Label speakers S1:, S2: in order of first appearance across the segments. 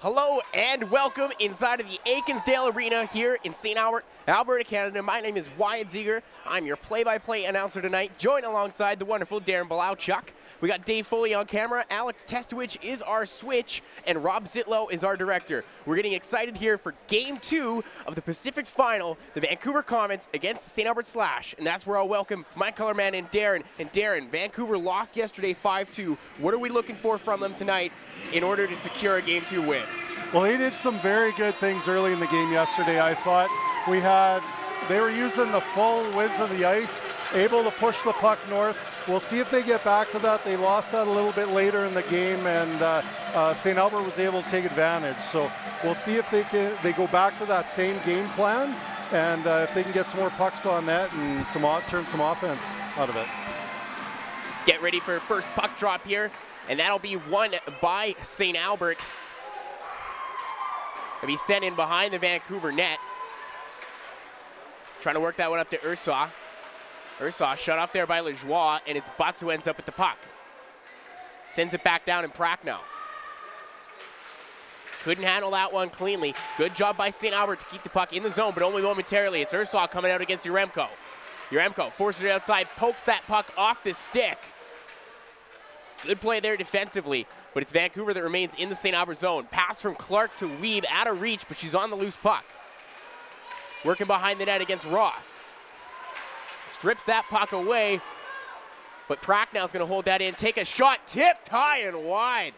S1: Hello and welcome inside of the Akinsdale Arena here in St. Albert, Alberta, Canada. My name is Wyatt Ziegler. I'm your play-by-play announcer tonight, joined alongside the wonderful Darren Belowchuk. We got Dave Foley on camera, Alex Testowich is our switch, and Rob Zitlow is our director. We're getting excited here for Game 2 of the Pacific's Final, the Vancouver Comets against the St. Albert Slash. And that's where I'll welcome my color man and Darren. And Darren, Vancouver lost yesterday 5-2. What are we looking for from them tonight in order to secure a Game 2 win?
S2: Well, they did some very good things early in the game yesterday. I thought they were using the full width of the ice, able to push the puck north. We'll see if they get back to that. They lost that a little bit later in the game, and St. Albert was able to take advantage. So we'll see if they go back to that same game plan, and if they can get some more pucks on net and turn some offense out of it.
S1: Get ready for first puck drop here, and that'll be won by St. Albert. It'll be sent in behind the Vancouver net. Trying to work that one up to Ursaw. Ursaw shut off there by Lajoie, and it's Butts who ends up with the puck. Sends it back down in Pracknell. Couldn't handle that one cleanly. Good job by St. Albert to keep the puck in the zone, but only momentarily. It's Ursaw coming out against Yaremko. Yaremko forces it outside, pokes that puck off the stick. Good play there defensively, but it's Vancouver that remains in the St. Albert zone. Pass from Clark to Weeb, out of reach, but she's on the loose puck. Working behind the net against Ross. Strips that puck away, but Pracknell's gonna hold that in, take a shot, tipped high and wide.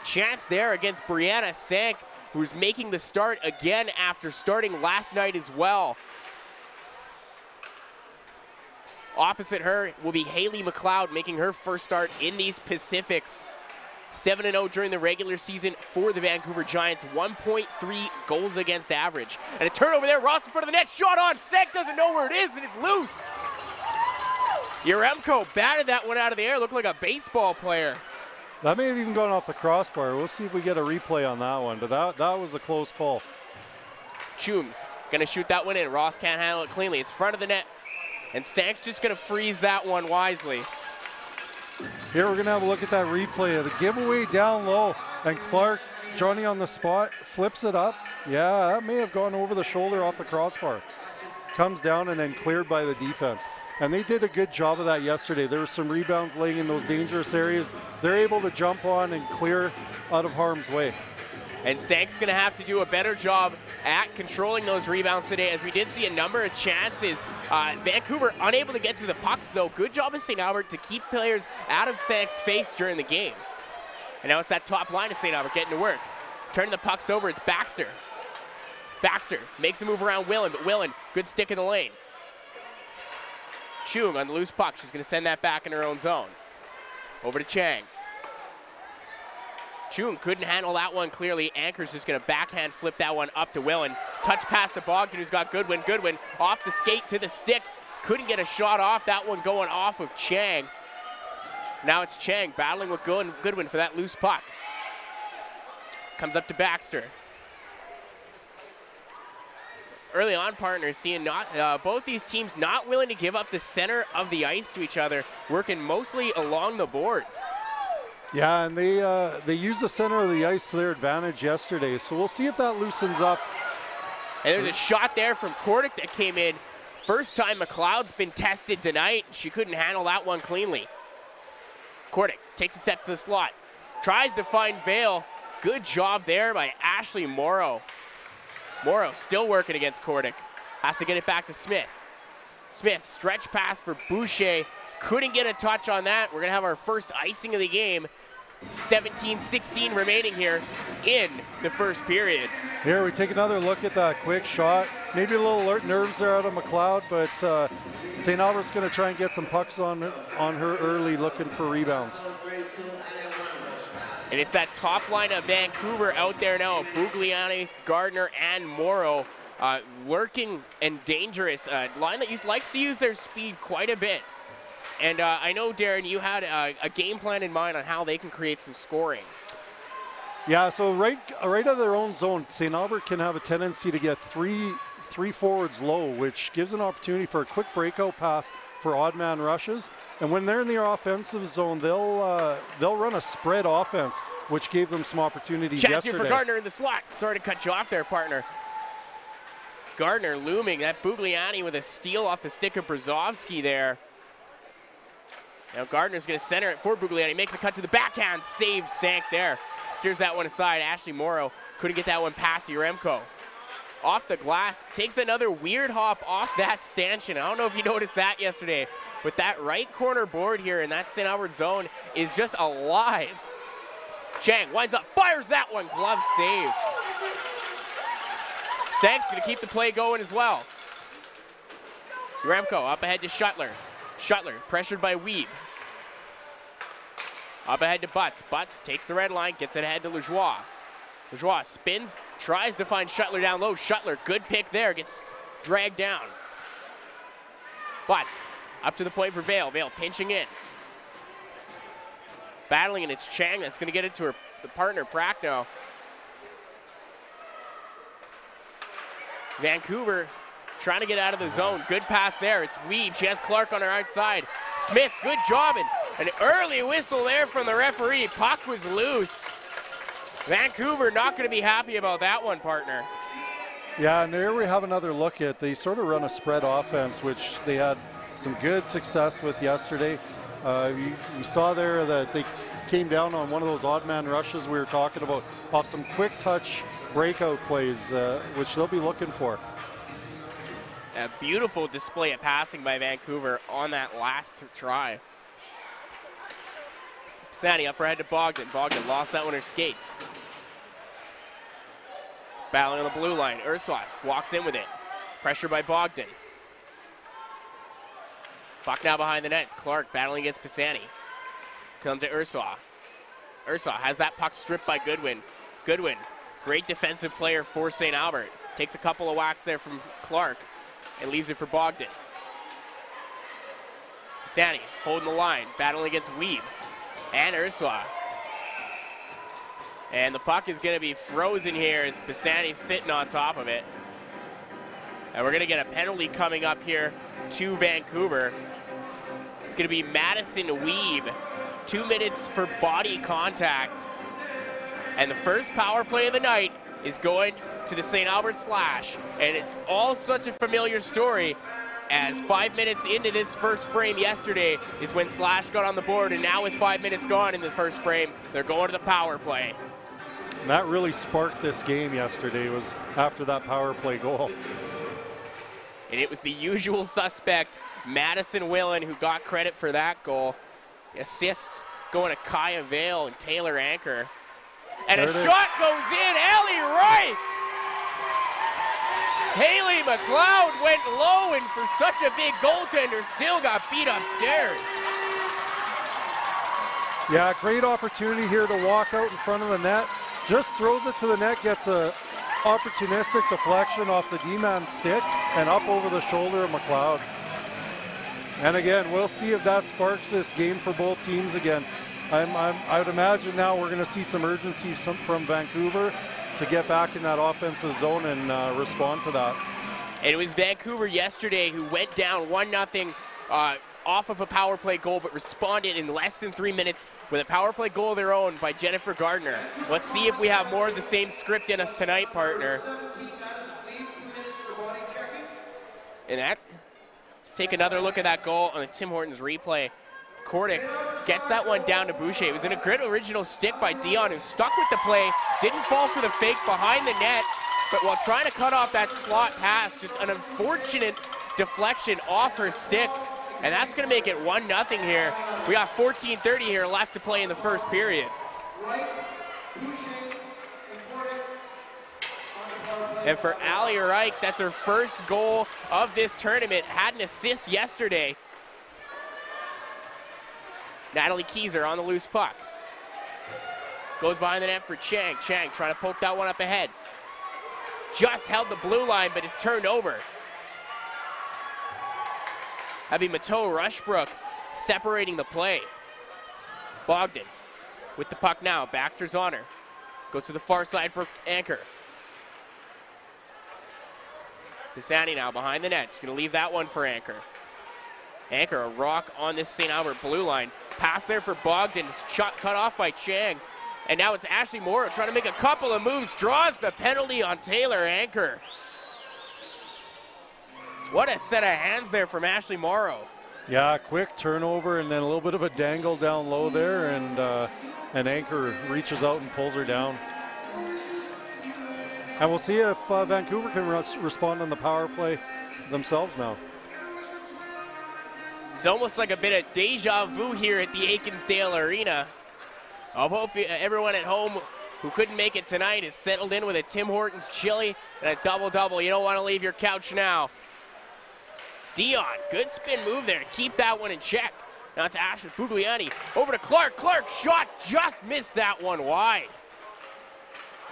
S1: Chance there against Brianna Sank, who's making the start again after starting last night as well. Opposite her will be Haley Mcleod, making her first start in these Pacifics. 7-0 during the regular season for the Vancouver Giants, 1.3 goals against average. And a turnover there, Ross in front of the net, shot on, Sank doesn't know where it is, and it's loose. Yaremko batted that one out of the air, looked like a baseball player.
S2: That may have even gone off the crossbar. We'll see if we get a replay on that one, but that was a close call.
S1: Chum gonna shoot that one in, Ross can't handle it cleanly, it's front of the net. And Sank's just gonna freeze that one wisely.
S2: Here we're gonna have a look at that replay of the giveaway down low, and Clark's Johnny on the spot, flips it up. Yeah, that may have gone over the shoulder off the crossbar. Comes down and then cleared by the defense. And they did a good job of that yesterday. There were some rebounds laying in those dangerous areas. They're able to jump on and clear out of harm's way.
S1: And Sank's gonna have to do a better job at controlling those rebounds today, as we did see a number of chances. Vancouver unable to get to the pucks though. Good job of St. Albert to keep players out of Sank's face during the game. And now it's that top line of St. Albert getting to work. Turning the pucks over, it's Baxter. Baxter makes a move around Willen, but Willen, good stick in the lane. Chung on the loose puck, she's gonna send that back in her own zone. Over to Chang. Chung couldn't handle that one clearly. Anchor's just gonna backhand flip that one up to Willen. Touch pass to Bogdan, who's got Goodwin. Goodwin off the skate to the stick. Couldn't get a shot off. That one going off of Chang. Now it's Chang battling with Goodwin for that loose puck. Comes up to Baxter. Early on, partners seeing both these teams not willing to give up the center of the ice to each other, working mostly along the boards.
S2: Yeah, and they used the center of the ice to their advantage yesterday, so we'll see if that loosens up.
S1: And there's a shot there from Kordick that came in. First time Mcleod's been tested tonight. She couldn't handle that one cleanly. Kordick takes a step to the slot, tries to find Vale. Good job there by Ashley Morrow. Morrow still working against Kordick. Has to get it back to Smith. Smith, stretch pass for Boucher. Couldn't get a touch on that. We're gonna have our first icing of the game. 17-16 remaining here in the first period.
S2: Here we take another look at that quick shot. Maybe a little alert nerves there out of Mcleod, but St. Albert's gonna try and get some pucks on her early, looking for rebounds.
S1: And it's that top line of Vancouver out there now. Bugliani, Gardner, and Morrow lurking and dangerous. Line that likes to use their speed quite a bit. And I know, Darren, you had a game plan in mind on how they can create some scoring.
S2: Yeah, so right out of their own zone, St. Albert can have a tendency to get three forwards low, which gives an opportunity for a quick breakout pass for odd man rushes. And when they're in the offensive zone, they'll run a spread offense, which gave them some opportunities
S1: Chance
S2: yesterday.
S1: here for Gardner in the slot. Sorry to cut you off there, partner. Gardner looming. That Bugliani with a steal off the stick of Brzezowski there. Now Gardner's going to center it for Bugliani. Makes a cut to the backhand. Save, sank there. Steers that one aside. Ashley Morrow couldn't get that one past Yaremko. Off the glass. Takes another weird hop off that stanchion. I don't know if you noticed that yesterday, but that right corner board here in that St. Albert zone is just alive. Chang winds up, fires that one. Glove save. Sank's going to keep the play going as well. Yaremko up ahead to Shuttler. Shuttler pressured by Weeb. Up ahead to Butts. Butts takes the red line, gets it ahead to Lajoie. Lajoie spins, tries to find Shuttler down low. Shuttler, good pick there, gets dragged down. Butts up to the point for Vale. Vale pinching in. Battling, and it's Chang that's going to get it to her the partner, Prackno. Vancouver trying to get out of the zone. Good pass there. It's Weeb. She has Clark on her outside. Smith, good job. And an early whistle there from the referee. Puck was loose. Vancouver not going to be happy about that one, partner.
S2: Yeah, and there we have another look at, they sort of run a spread offense, which they had some good success with yesterday. You saw there that they came down on one of those odd man rushes we were talking about, off some quick touch breakout plays, which they'll be looking for.
S1: A beautiful display of passing by Vancouver on that last try. Sandy up for head to Bogdan. Bogdan lost that one her skates. Battling on the blue line. Ursula walks in with it. Pressure by Bogdan. Puck now behind the net. Clark battling against Pisani. Come to Ursula. Ursula has that puck stripped by Goodwin. Goodwin, great defensive player for St. Albert. Takes a couple of whacks there from Clark and leaves it for Bogdan. Pisani holding the line, battling against Weeb and Ursula. And the puck is going to be frozen here as Pisani's sitting on top of it. And we're going to get a penalty coming up here to Vancouver. It's going to be Madison Weeb. 2 minutes for body contact. And the first power play of the night is going to the St. Albert Slash. And it's all such a familiar story, as 5 minutes into this first frame yesterday is when Slash got on the board, and now with 5 minutes gone in the first frame, they're going to the power play.
S2: And that really sparked this game yesterday, was after that power play goal.
S1: And it was the usual suspect, Madison Willen, who got credit for that goal. Assists going to Kaya Vale and Taylor Anchor. And a shot goes in, Ellie Wright! Haley Mcleod went low, and for such a big goaltender, still got beat upstairs.
S2: Yeah, great opportunity here to walk out in front of the net. Just throws it to the net, gets a opportunistic deflection off the D-man's stick and up over the shoulder of Mcleod. And again, we'll see if that sparks this game for both teams again. I would imagine now we're going to see some urgency from Vancouver to get back in that offensive zone and respond to that.
S1: And it was Vancouver yesterday who went down 1-0 off of a power play goal, but responded in less than 3 minutes with a power play goal of their own by Jennifer Gardner. Let's see if we have more of the same script in us tonight, partner. And that, let's take another look at that goal on the Tim Hortons replay. Kordick gets that one down to Boucher. It was in a great original stick by Dion, who stuck with the play, didn't fall for the fake behind the net, but while trying to cut off that slot pass, just an unfortunate deflection off her stick, and that's going to make it 1-0 here. We got 14:30 here left to play in the first period. And for Allie Reich, that's her first goal of this tournament. Had an assist yesterday. Natalie Keyser on the loose puck. Goes behind the net for Chang. Chang trying to poke that one up ahead. Just held the blue line, but it's turned over. That'd be Mateau Rushbrook separating the play. Bogdan with the puck now. Baxter's on her. Goes to the far side for Anchor. Pisani now behind the net. Just going to leave that one for Anchor. Anchor, a rock on this St. Albert blue line. Pass there for Bogdan, shot cut off by Chang. And now it's Ashley Morrow trying to make a couple of moves, draws the penalty on Taylor Anchor. What a set of hands there from Ashley Morrow.
S2: Yeah, quick turnover and then a little bit of a dangle down low there, and Anchor reaches out and pulls her down. And we'll see if Vancouver can respond on the power play themselves now.
S1: It's almost like a bit of deja vu here at the Akinsdale Arena. I hope everyone at home who couldn't make it tonight is settled in with a Tim Hortons chili and a double-double. You don't want to leave your couch now. Dion, good spin move there to keep that one in check. Now it's Ashley Bugliani over to Clark. Clark shot, just missed that one wide.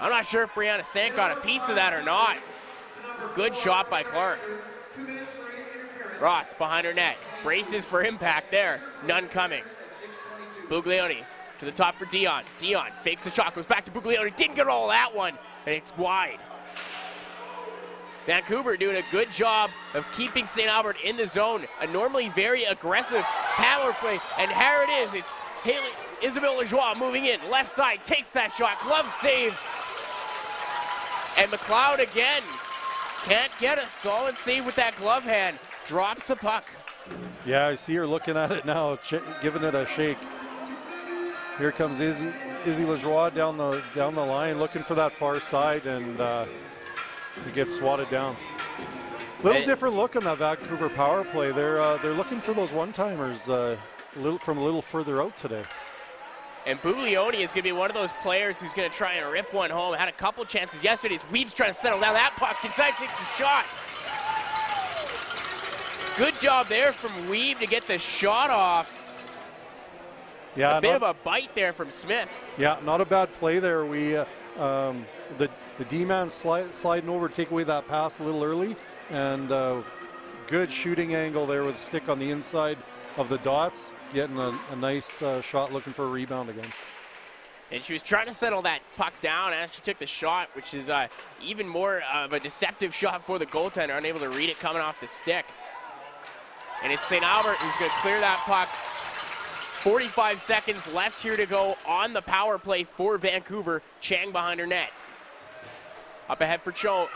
S1: I'm not sure if Brianna Sant got a piece of that or not. Good shot by Clark. Ross behind her net. Braces for impact there. None coming. Buglioni to the top for Dion. Dion fakes the shot, goes back to Buglioni. Didn't get all that one, and it's wide. Vancouver doing a good job of keeping St. Albert in the zone. A normally very aggressive power play, and here it is. It's Isabella Schwab moving in. Left side, takes that shot. Glove save. And Mcleod again. Can't get a solid save with that glove hand. Drops the puck.
S2: Yeah, I see her looking at it now, giving it a shake. Here comes Izzy Lajoie down the line, looking for that far side, and he gets swatted down. Little different look on that Vancouver power play. They're looking for those one-timers from a little further out today.
S1: And Buglioni is going to be one of those players who's going to try and rip one home. Had a couple chances yesterday. Weeb's trying to settle down that puck. Inside takes the shot. Good job there from Weeb to get the shot off.
S2: Yeah,
S1: a bit of a bite there from Smith.
S2: Yeah, not a bad play there. We the D-man sliding over to take away that pass a little early, and good shooting angle there with a stick on the inside of the dots, getting a nice shot, looking for a rebound again.
S1: And she was trying to settle that puck down as she took the shot, which is even more of a deceptive shot for the goaltender, unable to read it coming off the stick. And it's St. Albert who's going to clear that puck. 45 seconds left here to go on the power play for Vancouver. Chang behind her net. Up ahead for Chung.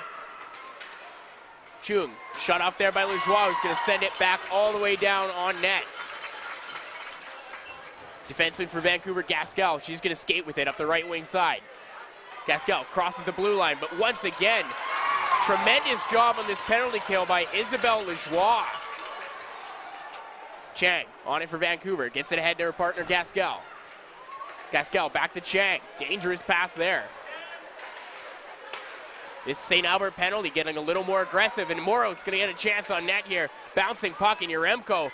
S1: Shut off there by Lajoie, who's going to send it back all the way down on net. Defenseman for Vancouver, Gaskell. She's going to skate with it up the right wing side. Gaskell crosses the blue line, but once again, tremendous job on this penalty kill by Isabella Schwab. Chang on it for Vancouver. Gets it ahead to her partner, Gaskell. Gaskell back to Chang. Dangerous pass there. This St. Albert penalty getting a little more aggressive, and Morrow's going to get a chance on net here. Bouncing puck, and Yaremko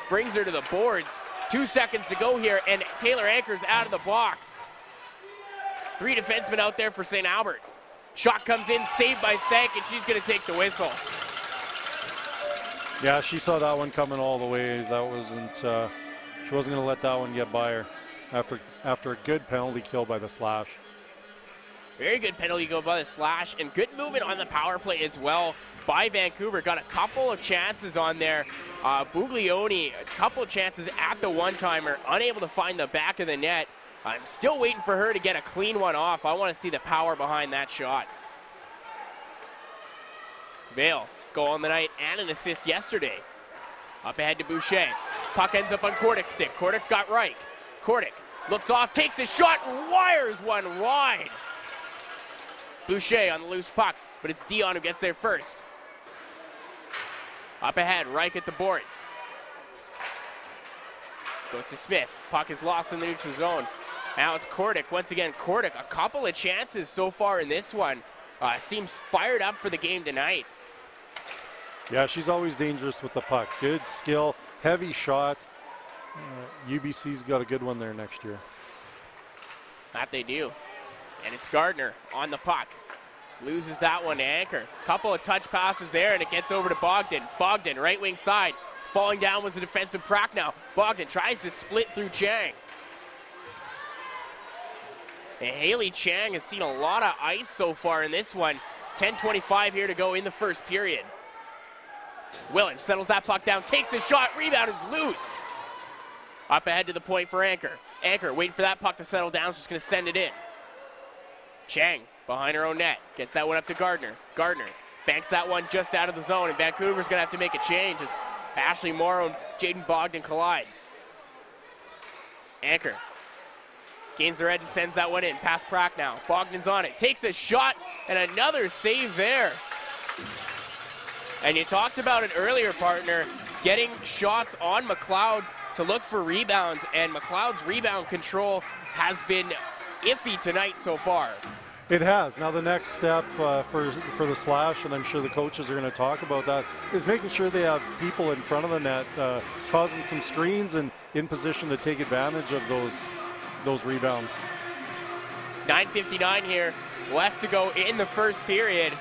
S1: brings her to the boards. 2 seconds to go here, and Taylor Anchor's out of the box. 3 defensemen out there for St. Albert. Shot comes in, saved by Sank, and she's going to take the whistle.
S2: Yeah, she saw that one coming all the way. That wasn't. She wasn't going to let that one get by her after a good penalty kill by the Slash.
S1: Very good penalty kill by the Slash, and good movement on the power play as well by Vancouver. Got a couple of chances on there. Buglioni, a couple of chances at the one-timer, unable to find the back of the net. I'm still waiting for her to get a clean one off. I want to see the power behind that shot. Vale, goal on the night and an assist yesterday. Up ahead to Boucher. Puck ends up on Kordick's stick. Kordick's got Reich. Kordick looks off, takes a shot, wires one wide. Boucher on the loose puck, but it's Dion who gets there first. Up ahead, Reich at the boards. Goes to Smith. Puck is lost in the neutral zone. Now it's Kordick. Once again, Kordick, a couple of chances so far in this one. Seems fired up for the game tonight.
S2: Yeah, she's always dangerous with the puck. Good skill, heavy shot. UBC's got a good one there next year.
S1: That they do. And it's Gardner on the puck. Loses that one to Anchor. Couple of touch passes there, and it gets over to Bogdan. Bogdan, right wing side. Falling down was the defenseman Prack now. Bogdan tries to split through Chang. And Haley Chang has seen a lot of ice so far in this one. 10:25 here to go in the first period. Willen settles that puck down, takes the shot, rebound is loose. Up ahead to the point for Anchor. Anchor waiting for that puck to settle down, just going to send it in. Chang behind her own net, gets that one up to Gardner. Gardner banks that one just out of the zone, and Vancouver's going to have to make a change as Ashley Morrow and Jaden Bogdan collide. Anchor gains the red and sends that one in. Past Prack now. Bogdan's on it. Takes a shot and another save there. And you talked about it earlier, partner, getting shots on Mcleod to look for rebounds, and Mcleod's rebound control has been iffy tonight so far.
S2: It has. Now the next step for the Slash, and I'm sure the coaches are going to talk about that, is making sure they have people in front of the net causing some screens and in position to take advantage of those rebounds.
S1: 9:59 here, left to go in the first period.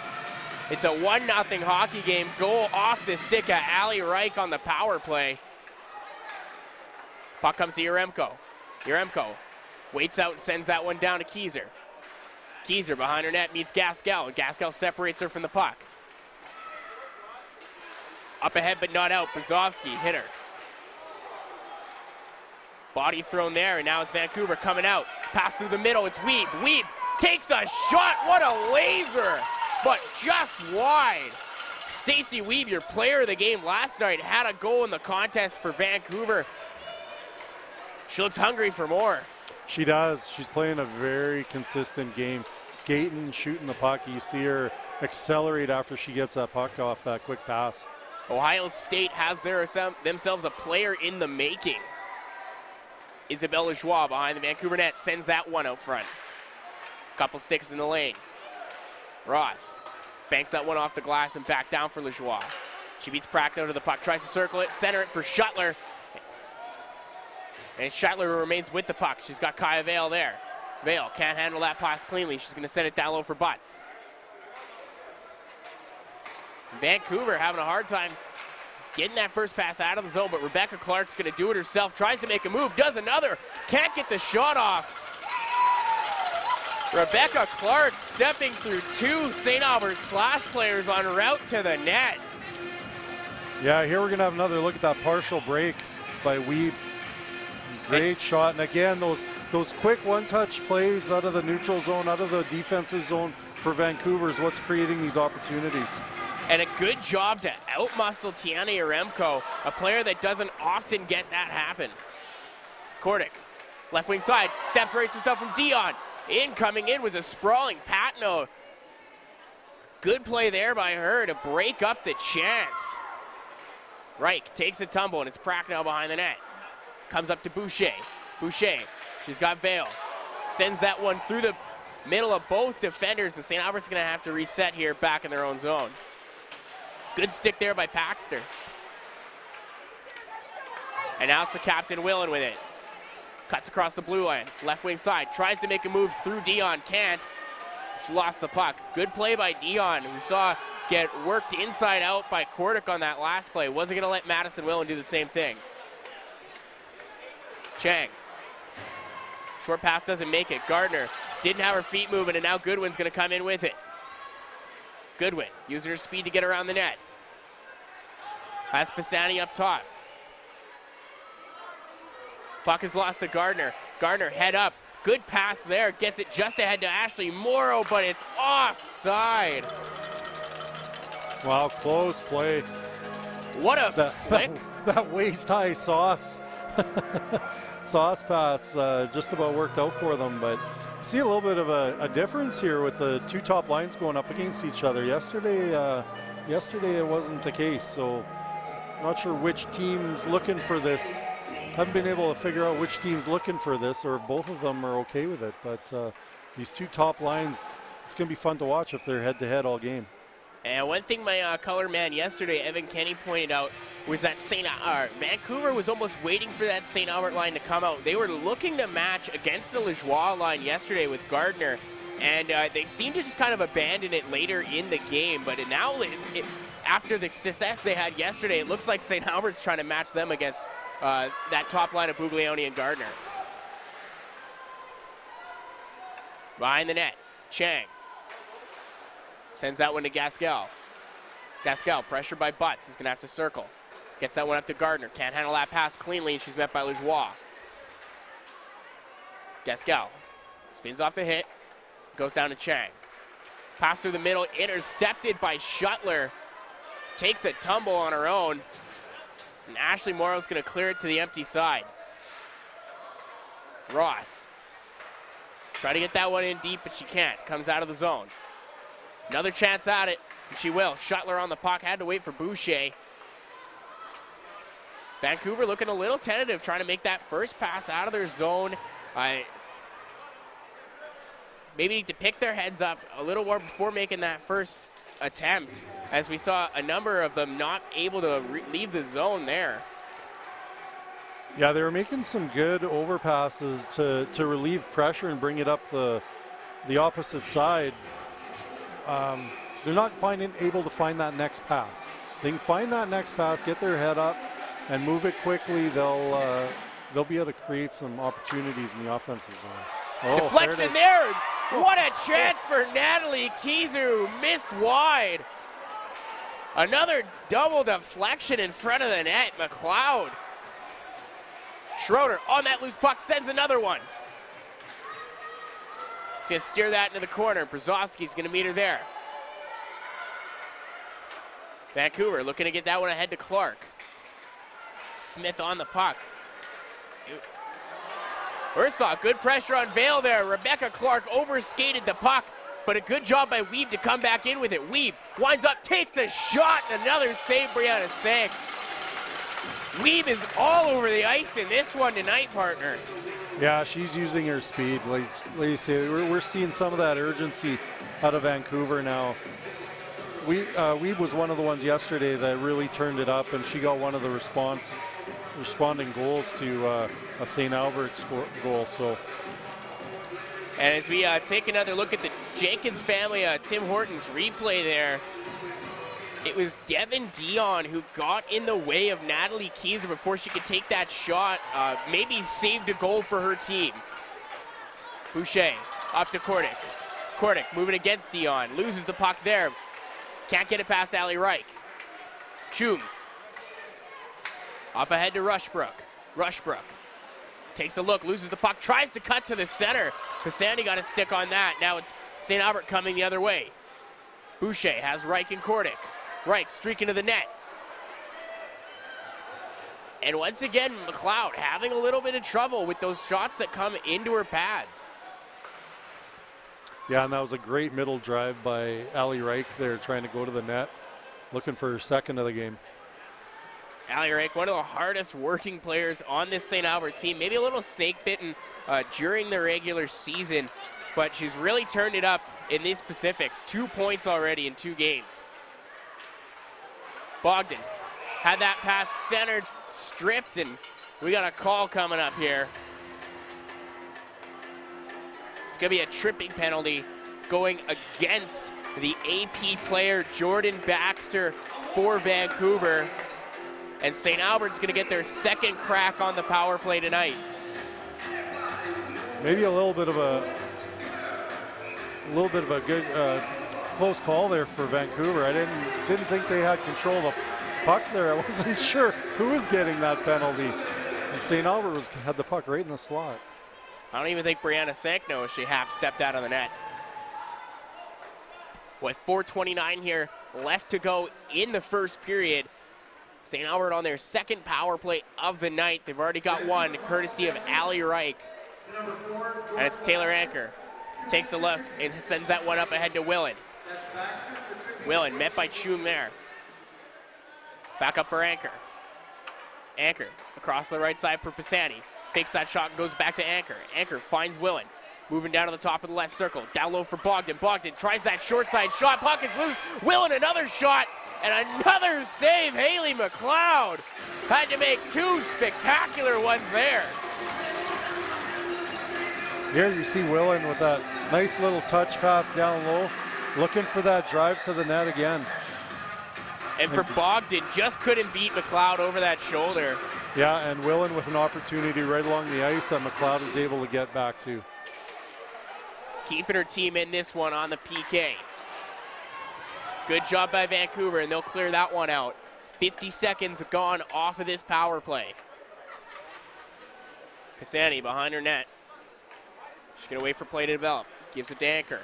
S1: It's a 1-0 hockey game. Goal off the stick of Ali Reich on the power play. Puck comes to Yaremko. Yaremko waits out and sends that one down to Keyser. Keyser behind her net meets Gaskell, and Gaskell separates her from the puck. Up ahead but not out. Brzozowski hit her. Body thrown there, and now it's Vancouver coming out. Pass through the middle, it's Weeb. Weeb takes a shot, what a laser! But just wide. Stacey Weeb, your player of the game last night, had a goal in the contest for Vancouver. She looks hungry for more.
S2: She does. She's playing a very consistent game. Skating, shooting the puck. You see her accelerate after she gets that puck off that quick pass.
S1: Ohio State has themselves a player in the making. Isabella Schwab behind the Vancouver net sends that one out front. Couple sticks in the lane. Ross banks that one off the glass and back down for Lajoie. She beats Prack out of the puck, tries to circle it, center it for Shuttler. And Shuttler remains with the puck. She's got Kaya Vale there. Vale can't handle that pass cleanly. She's going to send it down low for Butts. Vancouver having a hard time getting that first pass out of the zone, but Rebecca Clark's going to do it herself. Tries to make a move, does another. Can't get the shot off. Rebecca Clark stepping through two St. Albert Slash players en route to the net.
S2: Yeah, here we're going to have another look at that partial break by Weeb. Great shot, and again, those quick one-touch plays out of the neutral zone, out of the defensive zone for Vancouver is what's creating these opportunities.
S1: And a good job to outmuscle Tiana Yaremko, a player that doesn't often get that happen. Kordic, left wing side, separates herself from Dion. Coming in was a sprawling Patno. Good play there by her to break up the chance. Reich takes a tumble, and it's Prack now behind the net. Comes up to Boucher. Boucher, she's got Vale. Sends that one through the middle of both defenders. The St. Albert's going to have to reset here back in their own zone. Good stick there by Paxter. And now it's the captain Willen with it. Cuts across the blue line. Left wing side. Tries to make a move through Dion. Can't. She lost the puck. Good play by Dion. We saw get worked inside out by Kordic on that last play. Wasn't going to let Madison Willen do the same thing. Chang. Short pass doesn't make it. Gardner didn't have her feet moving, and now Goodwin's going to come in with it. Goodwin using her speed to get around the net. Has Pisani up top. Puck is lost to Gardner. Gardner head up. Good pass there. Gets it just ahead to Ashley Morrow, but it's offside.
S2: Wow, close play.
S1: What a flick.
S2: That waist-high sauce. Sauce pass just about worked out for them, but see a little bit of a difference here with the two top lines going up against each other. Yesterday it wasn't the case, so not sure which team's looking for this. Haven't been able to figure out which team's looking for this or if both of them are okay with it, but these two top lines, it's going to be fun to watch if they're head-to-head all game.
S1: And one thing my color man yesterday, Evan Kenny, pointed out was that Vancouver was almost waiting for that St. Albert line to come out. They were looking to match against the Lajoie line yesterday with Gardner, and they seemed to just kind of abandon it later in the game. But now, after the success they had yesterday, it looks like St. Albert's trying to match them against that top line of Buglioni and Gardner. Behind the net, Chang. Sends that one to Gaskell. Gaskell, pressured by Butts, is going to have to circle. Gets that one up to Gardner. Can't handle that pass cleanly, and she's met by Lajoie. Gaskell spins off the hit, goes down to Chang. Pass through the middle, intercepted by Shuttler. Takes a tumble on her own. And Ashley Morrow's going to clear it to the empty side. Ross. Try to get that one in deep, but she can't. Comes out of the zone. Another chance at it, and she will. Shuttler on the puck, had to wait for Boucher. Vancouver looking a little tentative, trying to make that first pass out of their zone. Maybe need to pick their heads up a little more before making that first attempt, as we saw a number of them not able to leave the zone there.
S2: Yeah, they were making some good overpasses to relieve pressure and bring it up the opposite side. They're not able to find that next pass. They can find that next pass, get their head up, and move it quickly. They'll be able to create some opportunities in the offensive zone. Oh,
S1: deflection there. What a chance for Natalie Kieser, who missed wide. Another double deflection in front of the net. Mcleod. Schroeder on that loose puck sends another one. He's going to steer that into the corner. Brzozowski's going to meet her there. Vancouver looking to get that one ahead to Clark. Smith on the puck. Ursaw, good pressure on Vale there. Rebecca Clark overskated the puck, but a good job by Weeb to come back in with it. Weeb winds up, takes a shot, and another save, Brianna Sank. Weeb is all over the ice in this one tonight, partner.
S2: Yeah, she's using her speed. Like you say, we're seeing some of that urgency out of Vancouver now. Weeb was one of the ones yesterday that really turned it up, and she got one of the responding goals to a St. Albert's goal. So,
S1: and as we take another look at the Jenkins family, Tim Hortons replay there, it was Devin Dion who got in the way of Natalie Kieser before she could take that shot. Maybe saved a goal for her team. Boucher up to Kordick. Kordick moving against Dion, loses the puck there. Can't get it past Ali Reich. Chum. Up ahead to Rushbrook. Rushbrook takes a look, loses the puck, tries to cut to the center. Pisani got a stick on that. Now it's St. Albert coming the other way. Boucher has Reich and Kordick. Reich streaking to the net. And once again, Mcleod having a little bit of trouble with those shots that come into her pads.
S2: Yeah, and that was a great middle drive by Ali Reich there, trying to go to the net, looking for her second of the game.
S1: Ali Reich, one of the hardest working players on this St. Albert team. Maybe a little snake bitten during the regular season, but she's really turned it up in these Pacifics. 2 points already in 2 games. Bogdan had that pass centered, stripped, and we got a call coming up here. It's going to be a tripping penalty going against the AP player Jordan Baxter for Vancouver. And St. Albert's going to get their second crack on the power play tonight.
S2: Maybe a little bit of a good close call there for Vancouver. I didn't think they had control of the puck there. I wasn't sure who was getting that penalty. And St. Albert had the puck right in the slot.
S1: I don't even think Brianna Sank knows she half stepped out of the net. With 4:29 here left to go in the first period. St. Albert on their second power play of the night. They've already got one, courtesy of Ali Reich. And it's Taylor Anker. Takes a look and sends that one up ahead to Willen. Willen met by Chum there. Back up for Anker. Anker across the right side for Pisani. Fakes that shot and goes back to Anker. Anker finds Willen. Moving down to the top of the left circle. Down low for Bogdan. Bogdan tries that short side shot. Puck is loose. Willen another shot. And another save. Haley Mcleod had to make 2 spectacular ones there.
S2: Here you see Willen with that nice little touch pass down low, looking for that drive to the net again.
S1: And for Bogdan, just couldn't beat Mcleod over that shoulder.
S2: Yeah, and Willen with an opportunity right along the ice that Mcleod was able to get back to.
S1: Keeping her team in this one on the PK. Good job by Vancouver, and they'll clear that one out. 50 seconds gone off of this power play. Pisani behind her net. She's going to wait for play to develop. Gives it to Anchor.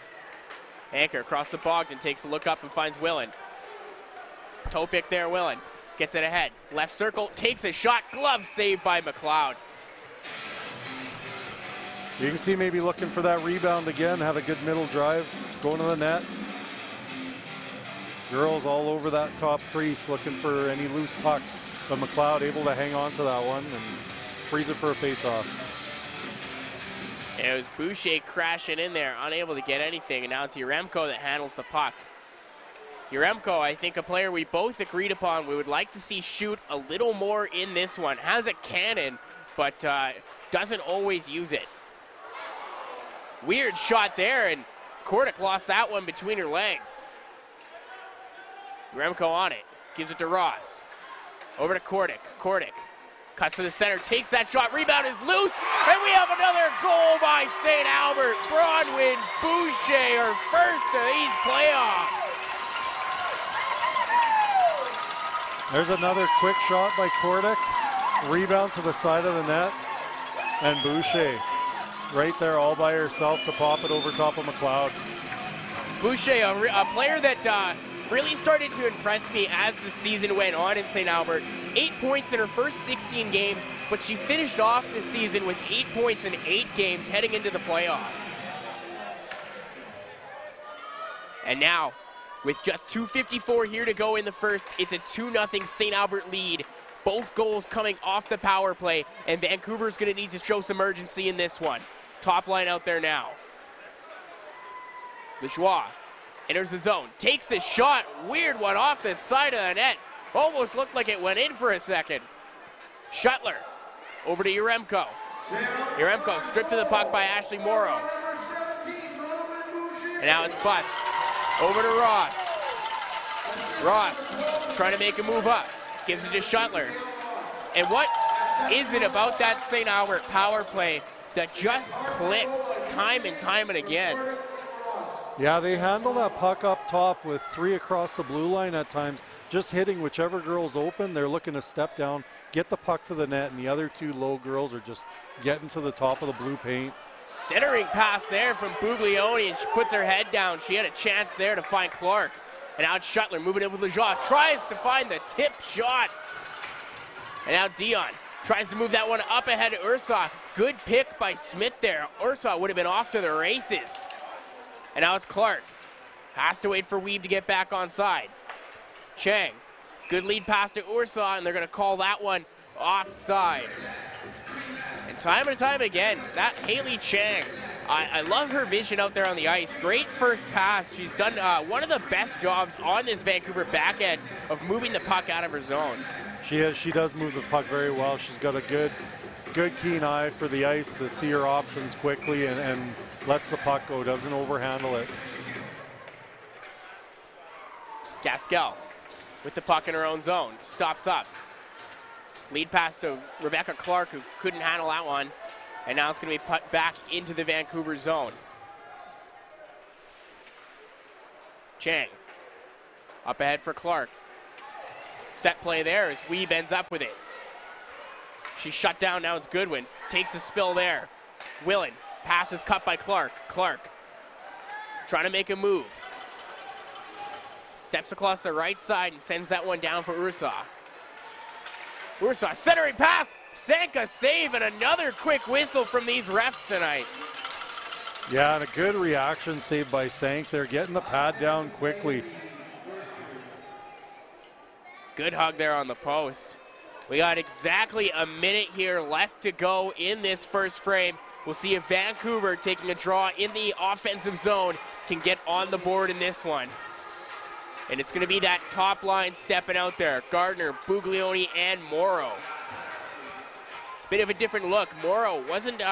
S1: Anchor across the Bogdan, takes a look up and finds Willen. Toe pick there, Willen. Gets it ahead. Left circle, takes a shot. Glove saved by Mcleod.
S2: You can see maybe looking for that rebound again. Had a good middle drive going to the net. Girls all over that top crease looking for any loose pucks. But Mcleod able to hang on to that one and freeze it for a face-off.
S1: It was Boucher crashing in there, unable to get anything, and now it's Yaremko that handles the puck. Yaremko, I think a player we both agreed upon we would like to see shoot a little more in this one. Has a cannon, but doesn't always use it. Weird shot there, and Kordic lost that one between her legs. Yaremko on it, gives it to Ross. Over to Kordic. Kordic cuts to the center, takes that shot, rebound is loose, and we have another goal by St. Albert. Bronwyn Boucher, her first of these playoffs.
S2: There's another quick shot by Kordic. Rebound to the side of the net, and Boucher right there all by herself to pop it over top of Mcleod.
S1: Boucher, a player that really started to impress me as the season went on in St. Albert. 8 points in her first 16 games, but she finished off the season with 8 points in 8 games heading into the playoffs. And now, with just 2:54 here to go in the first, it's a 2-0 St. Albert lead. Both goals coming off the power play, and Vancouver's going to need to show some urgency in this one. Top line out there now. Schwab enters the zone, takes a shot, weird one off the side of the net. Almost looked like it went in for a second. Shuttler over to Yaremko. Yaremko stripped to the puck by Ashley Morrow. And now it's Butts. Over to Ross. Ross trying to make a move up. Gives it to Shuttler. And what is it about that St. Albert power play that just clicks time and time and again?
S2: Yeah, they handle that puck up top with 3 across the blue line at times, just hitting whichever girl's open. They're looking to step down, get the puck to the net, and the other 2 low girls are just getting to the top of the blue paint.
S1: Centering pass there from Buglioni, and she puts her head down. She had a chance there to find Clark. And now it's Shuttler moving in with Lejean, tries to find the tip shot. And now Dion tries to move that one up ahead of Ursa. Good pick by Smith there. Ursa would have been off to the races. And now it's Clark. Has to wait for Weeb to get back on side. Chang, good lead pass to Ursa, and they're going to call that one offside. And time again, that Haley Chang, I love her vision out there on the ice. Great first pass. She's done one of the best jobs on this Vancouver back end of moving the puck out of her zone.
S2: She does move the puck very well. She's got a good keen eye for the ice to see her options quickly and lets the puck go, doesn't overhandle it.
S1: Gaskell with the puck in her own zone, stops up. Lead pass to Rebecca Clark, who couldn't handle that one. And now it's going to be put back into the Vancouver zone. Chang up ahead for Clark. Set play there as Weeb ends up with it. She's shut down, now it's Goodwin. Takes a spill there. Willen, pass is cut by Clark. Clark trying to make a move. Steps across the right side and sends that one down for Ursa. Ursa, centering pass, Sanka save, and another quick whistle from these refs tonight.
S2: Yeah, and a good reaction save by Sank. They're getting the pad down quickly.
S1: Good hug there on the post. We got exactly a minute here left to go in this first frame. We'll see if Vancouver, taking a draw in the offensive zone, can get on the board in this one. And it's going to be that top line stepping out there. Gardner, Buglioni, and Morrow. Bit of a different look. Morrow wasn't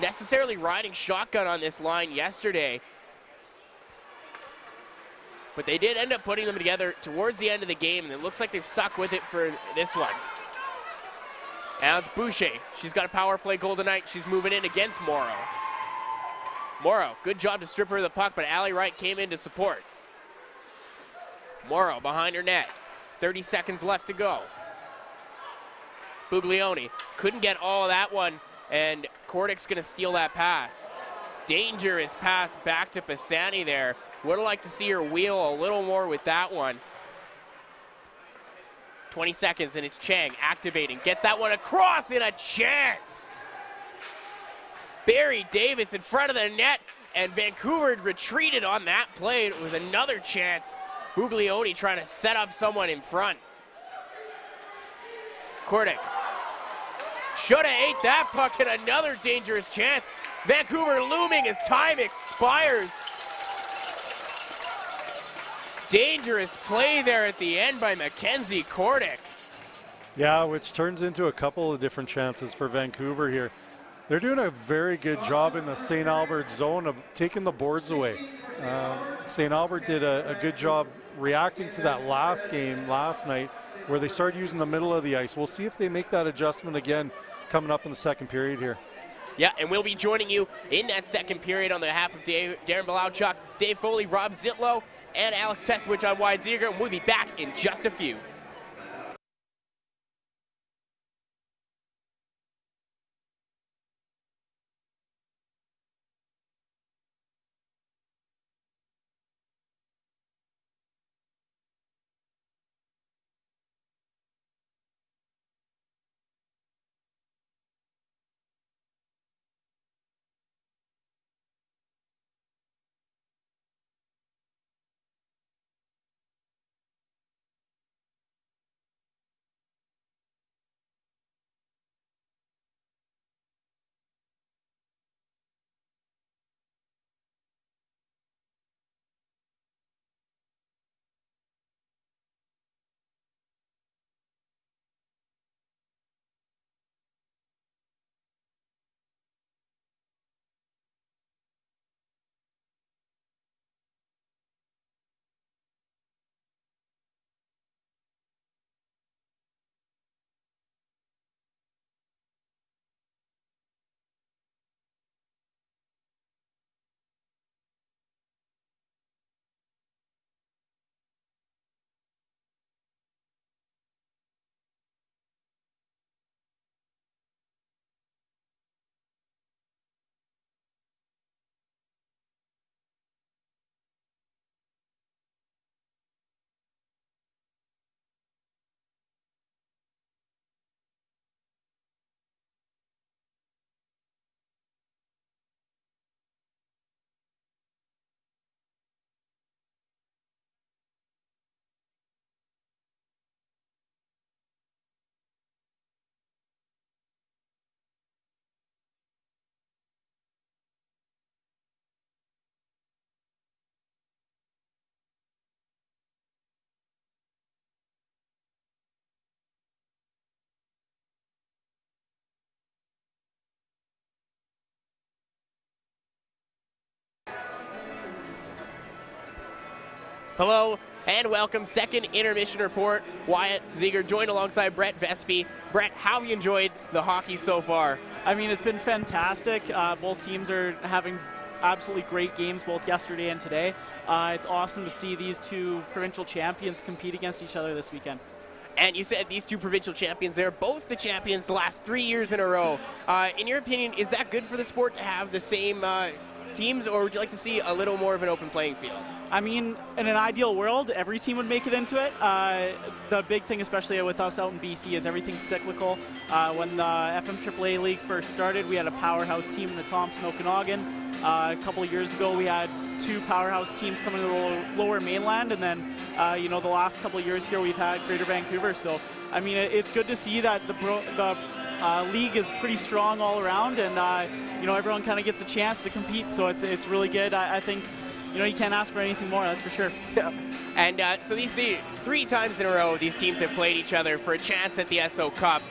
S1: necessarily riding shotgun on this line yesterday. But they did end up putting them together towards the end of the game, and it looks like they've stuck with it for this one. Now it's Boucher. She's got a power play goal tonight. She's moving in against Morrow. Morrow, good job to strip her of the puck, but Allie Wright came in to support. Morrow behind her net. 30 seconds left to go. Buglioni couldn't get all of that one, and Kordik's going to steal that pass. Dangerous pass back to Pisani there. Would have liked to see her wheel a little more with that one. 20 seconds, and it's Chang activating. Gets that one across, and a chance. Barry Davis in front of the net, and Vancouver retreated on that play. It was another chance. Buglioni trying to set up someone in front. Kordic should have ate that puck, and another dangerous chance. Vancouver looming as time expires. Dangerous play there at the end by Mackenzie Kordic.
S2: Yeah, which turns into a couple of different chances for Vancouver here. They're doing a very good job in the St. Albert zone of taking the boards away. St. Albert did a good job reacting to that last game last night where they started using the middle of the ice. We'll see if they make that adjustment again coming up in the second period here.
S1: Yeah, and we'll be joining you in that second period on behalf of Darren Belauchuk, Dave Foley, Rob Zitlow, and Alex Testwich on Wide Ziegler, and we'll be back in just a few. Hello and welcome. Second intermission report. Wyatt Ziegler joined alongside Brett Vespi. Brett, how have you enjoyed the hockey so far?
S3: I mean, it's been fantastic. Both teams are having absolutely great games both yesterday and today. It's awesome to see these two provincial champions compete against each other this weekend.
S1: And you said these two provincial champions, they're both the champions the last 3 years in a row. In your opinion, is that good for the sport to have the same teams, or would you like to see a little more of an open playing field?
S3: I mean, in an ideal world, every team would make it into it. The big thing, especially with us out in BC, is everything's cyclical. When the FMAAA League first started, we had a powerhouse team in the Thompson Okanagan. A couple of years ago, we had two powerhouse teams coming to the lower mainland, and then, the last couple of years here, we've had Greater Vancouver. So, I mean, it's good to see that the league is pretty strong all around, and everyone kind of gets a chance to compete. So it's really good. I think. You can't ask for anything more, that's for sure.
S1: Yeah. And so these 3 times in a row, these teams have played each other for a chance at the SO Cup.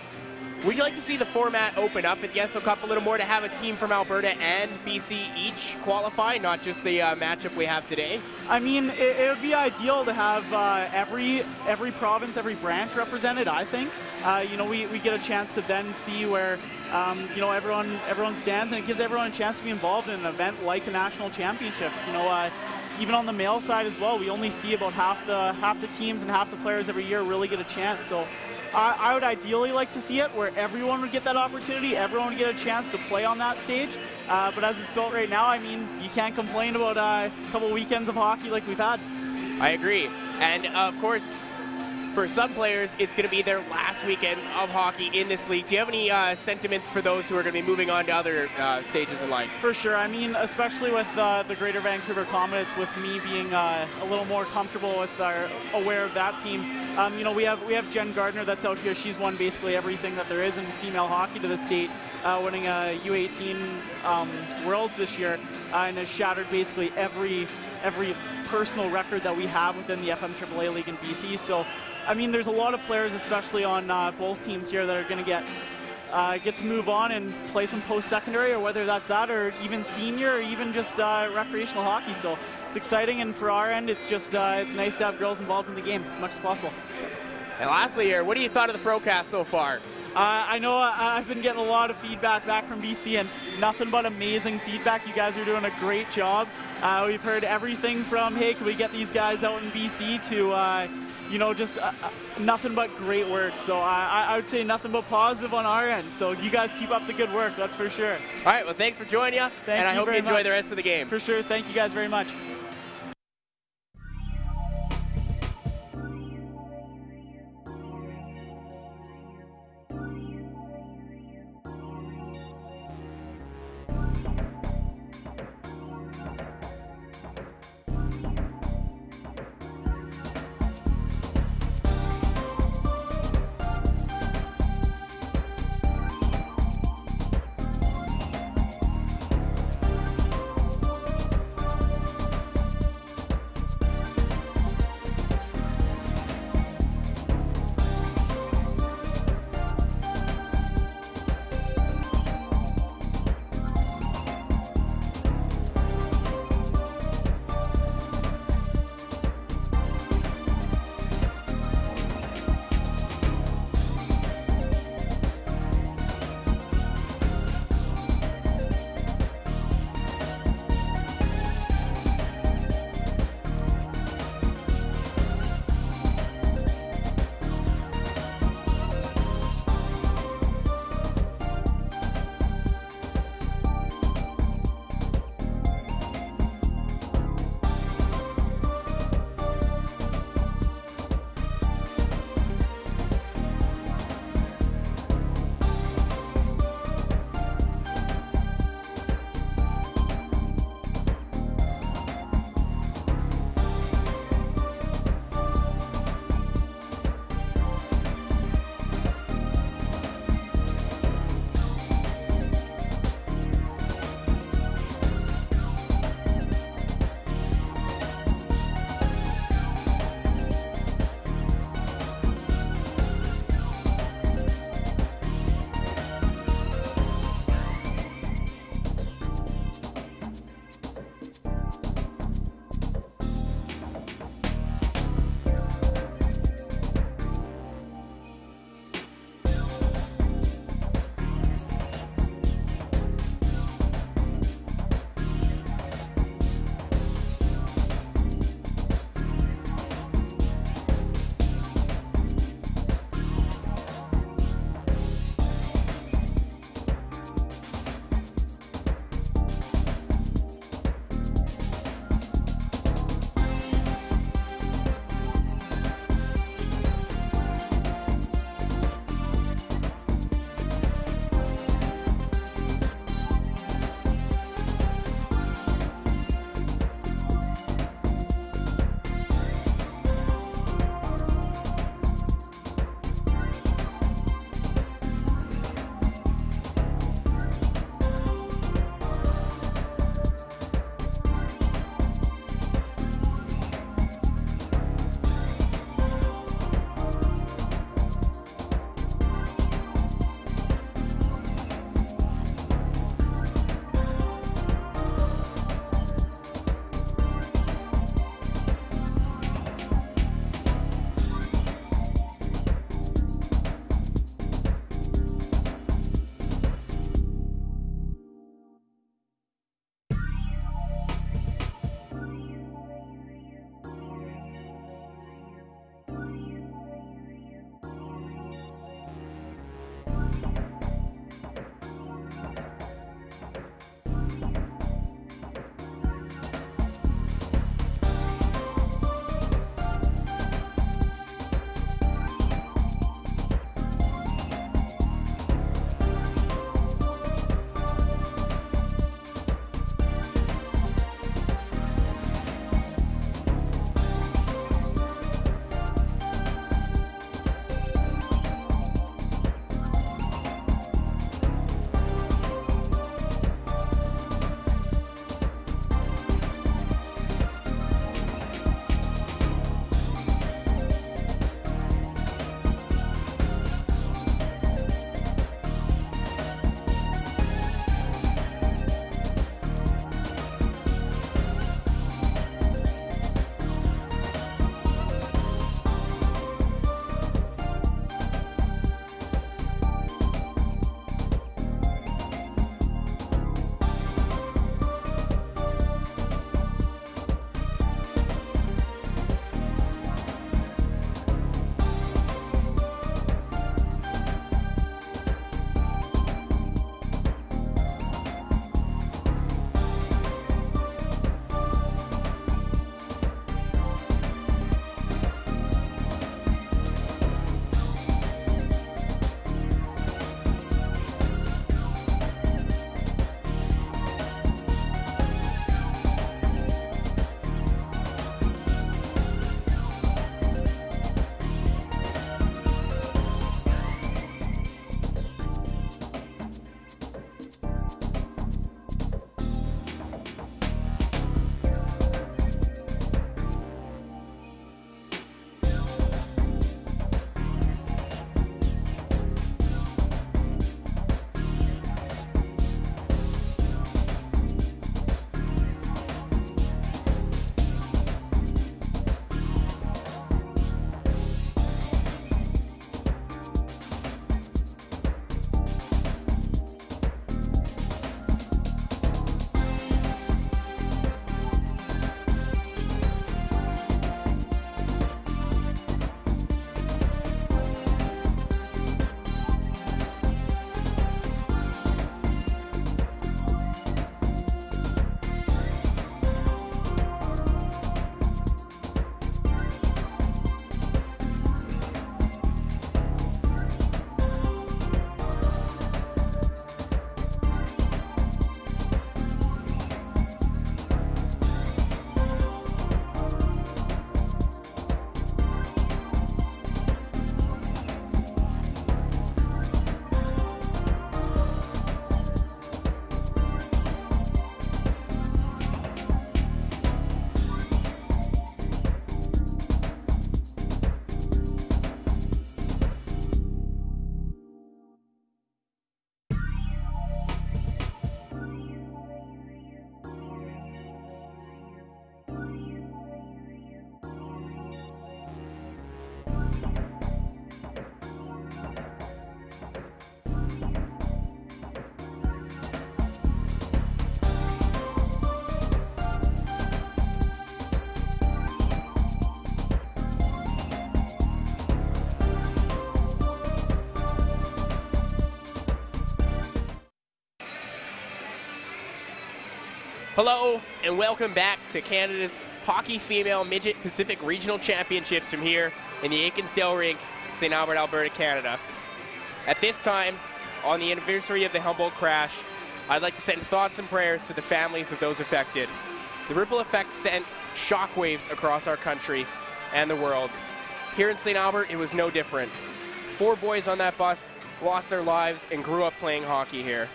S1: Would you like to see the format open up at the SO Cup a little more to have a team from Alberta and BC each qualify, not just the matchup we have today?
S3: I mean, it would be ideal to have every province, every branch represented, I think. We get a chance to then see where, everyone stands, and it gives everyone a chance to be involved in an event like a national championship. even on the male side as well, we only see about half the teams and half the players every year really get a chance. So I would ideally like to see it where everyone would get that opportunity, everyone would get a chance to play on that stage. But as it's built right now, I mean, you can't complain about a couple weekends of hockey like we've had.
S1: I agree. And of course, for some players, it's going to be their last weekend of hockey in this league. Do you have any sentiments for those who are going to be moving on to other stages in life?
S3: For sure. I mean, especially with the Greater Vancouver Comets, with me being a little more comfortable with aware of that team. You know, we have Jen Gardner that's out here. She's won basically everything that there is in female hockey to the state, winning a U18 Worlds this year, and has shattered basically every personal record that we have within the FMAAA League in BC. So, I mean, there's a lot of players, especially on both teams here, that are going to get to move on and play some post-secondary, or whether that's that, or even senior, or even just recreational hockey. So it's exciting, and for our end, it's just it's nice to have girls involved in the game as much as possible.
S1: And lastly here, what do you thought of the Procast so far?
S3: I know I've been getting a lot of feedback back from BC, and nothing but amazing feedback. You guys are doing a great job. We've heard everything from, hey, can we get these guys out in BC, to you know, just nothing but great work. So I would say nothing but positive on our end. So you guys keep up the good work, that's for sure.
S1: All right, well, thanks for joining you, and I hope you enjoy the rest of the game.
S3: For sure. Thank you guys very much.
S1: Hello and welcome back to Canada's Hockey Female Midget Pacific Regional Championships from here in the Akinsdale rink, St. Albert, Alberta, Canada. At this time, on the anniversary of the Humboldt crash, I'd like to send thoughts and prayers to the families of those affected. The ripple effect sent shockwaves across our country and the world. Here in St. Albert, it was no different. 4 boys on that bus lost their lives and grew up playing hockey here.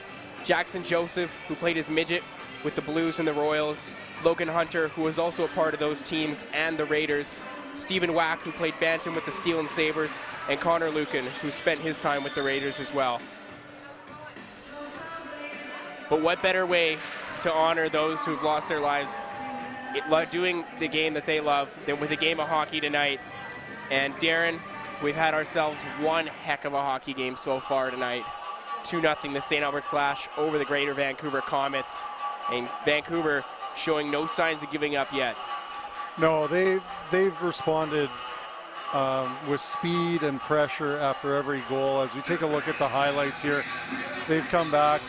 S1: Jackson Joseph, who played his midget with the Blues and the Royals, Logan Hunter, who was also a part of those teams and the Raiders, Stephen Wack, who played Bantam with the Steel and Sabres, and Connor Lucan, who spent his time with the Raiders as well. But what better way to honor those who've lost their lives doing the game that they love than with a game of hockey tonight. And Darren, we've had ourselves one heck of a hockey game so far tonight. 2-0 the St. Albert Slash over the Greater Vancouver Comets. And Vancouver showing no signs of giving up yet.
S2: No, they've responded with speed and pressure after every goal. As we take a look at the highlights here, they've come back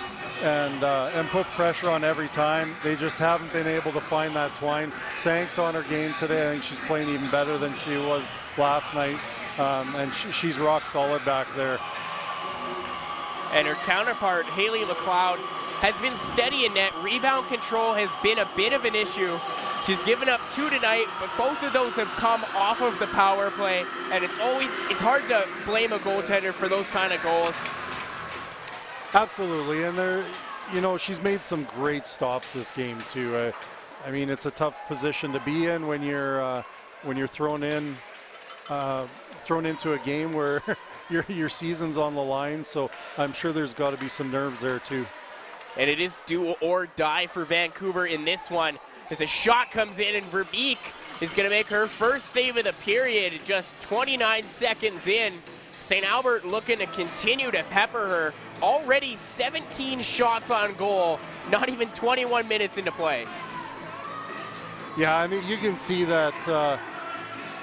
S2: and put pressure on every time. They just haven't been able to find that twine. Sank's on her game today. I think she's playing even better than she was last night, and she's rock solid back there.
S1: And her counterpart, Haley Mcleod, has been steady in net. Rebound control has been a bit of an issue. She's given up 2 tonight, but both of those have come off of the power play, and it's hard to blame a goaltender for those kind of goals.
S2: Absolutely, and she's made some great stops this game too. I mean, it's a tough position to be in when you're thrown into a game where your season's on the line. So I'm sure there's got to be some nerves there too.
S1: And it is do or die for Vancouver in this one. As a shot comes in, and Verbeek is going to make her first save of the period just 29 seconds in. St. Albert looking to continue to pepper her. Already 17 shots on goal, not even 21 minutes into play.
S2: Yeah, I mean, you can see that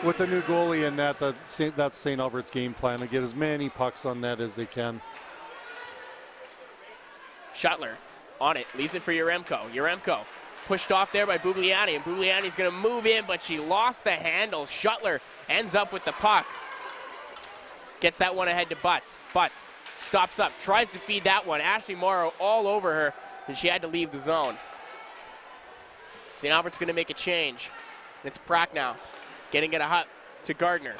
S2: with the new goalie in net, that's St. Albert's game plan, to get as many pucks on net as they can.
S1: Shuttler on it, leaves it for Yaremko. Yaremko pushed off there by Bugliani, and Bugliani's going to move in, but she lost the handle. Shuttler ends up with the puck. Gets that one ahead to Butts. Butts stops up, tries to feed that one. Ashley Morrow all over her, and she had to leave the zone. St. Albert's going to make a change. It's Prack now, getting it up to Gardner.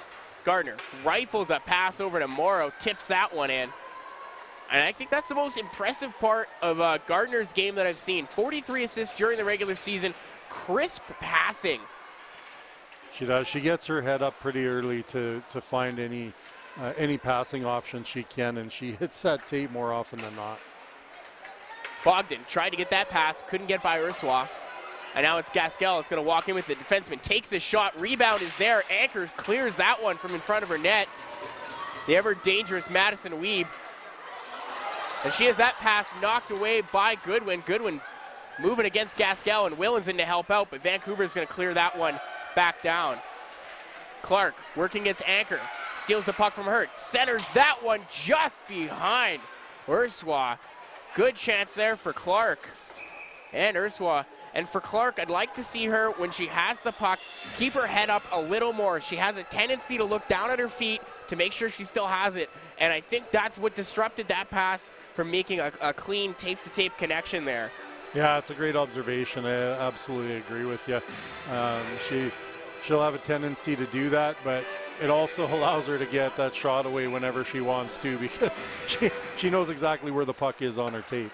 S1: Gardner rifles a pass over to Morrow, tips that one in. And I think that's the most impressive part of Gardner's game that I've seen. 43 assists during the regular season, crisp passing.
S2: She does. She gets her head up pretty early to find any passing options she can, and she hits that tape more often than not.
S1: Bogdan tried to get that pass, couldn't get by Ursula. And now it's Gaskell. It's going to walk in with the defenseman. Takes a shot. Rebound is there. Anchor clears that one from in front of her net. The ever-dangerous Madison Weeb. And she has that pass knocked away by Goodwin. Goodwin moving against Gaskell, and Willens in to help out, but Vancouver is going to clear that one back down. Clark working against Anchor. Steals the puck from her. Centers that one just behind Ursula. Good chance there for Clark and Ursula. And for Clark, I'd like to see her, when she has the puck, keep her head up a little more. She has a tendency to look down at her feet to make sure she still has it. And I think that's what disrupted that pass from making a clean tape-to-tape connection there.
S2: Yeah, it's a great observation. I absolutely agree with you. She'll have a tendency to do that, but it also allows her to get that shot away whenever she wants to, because she knows exactly where the puck is on her tape.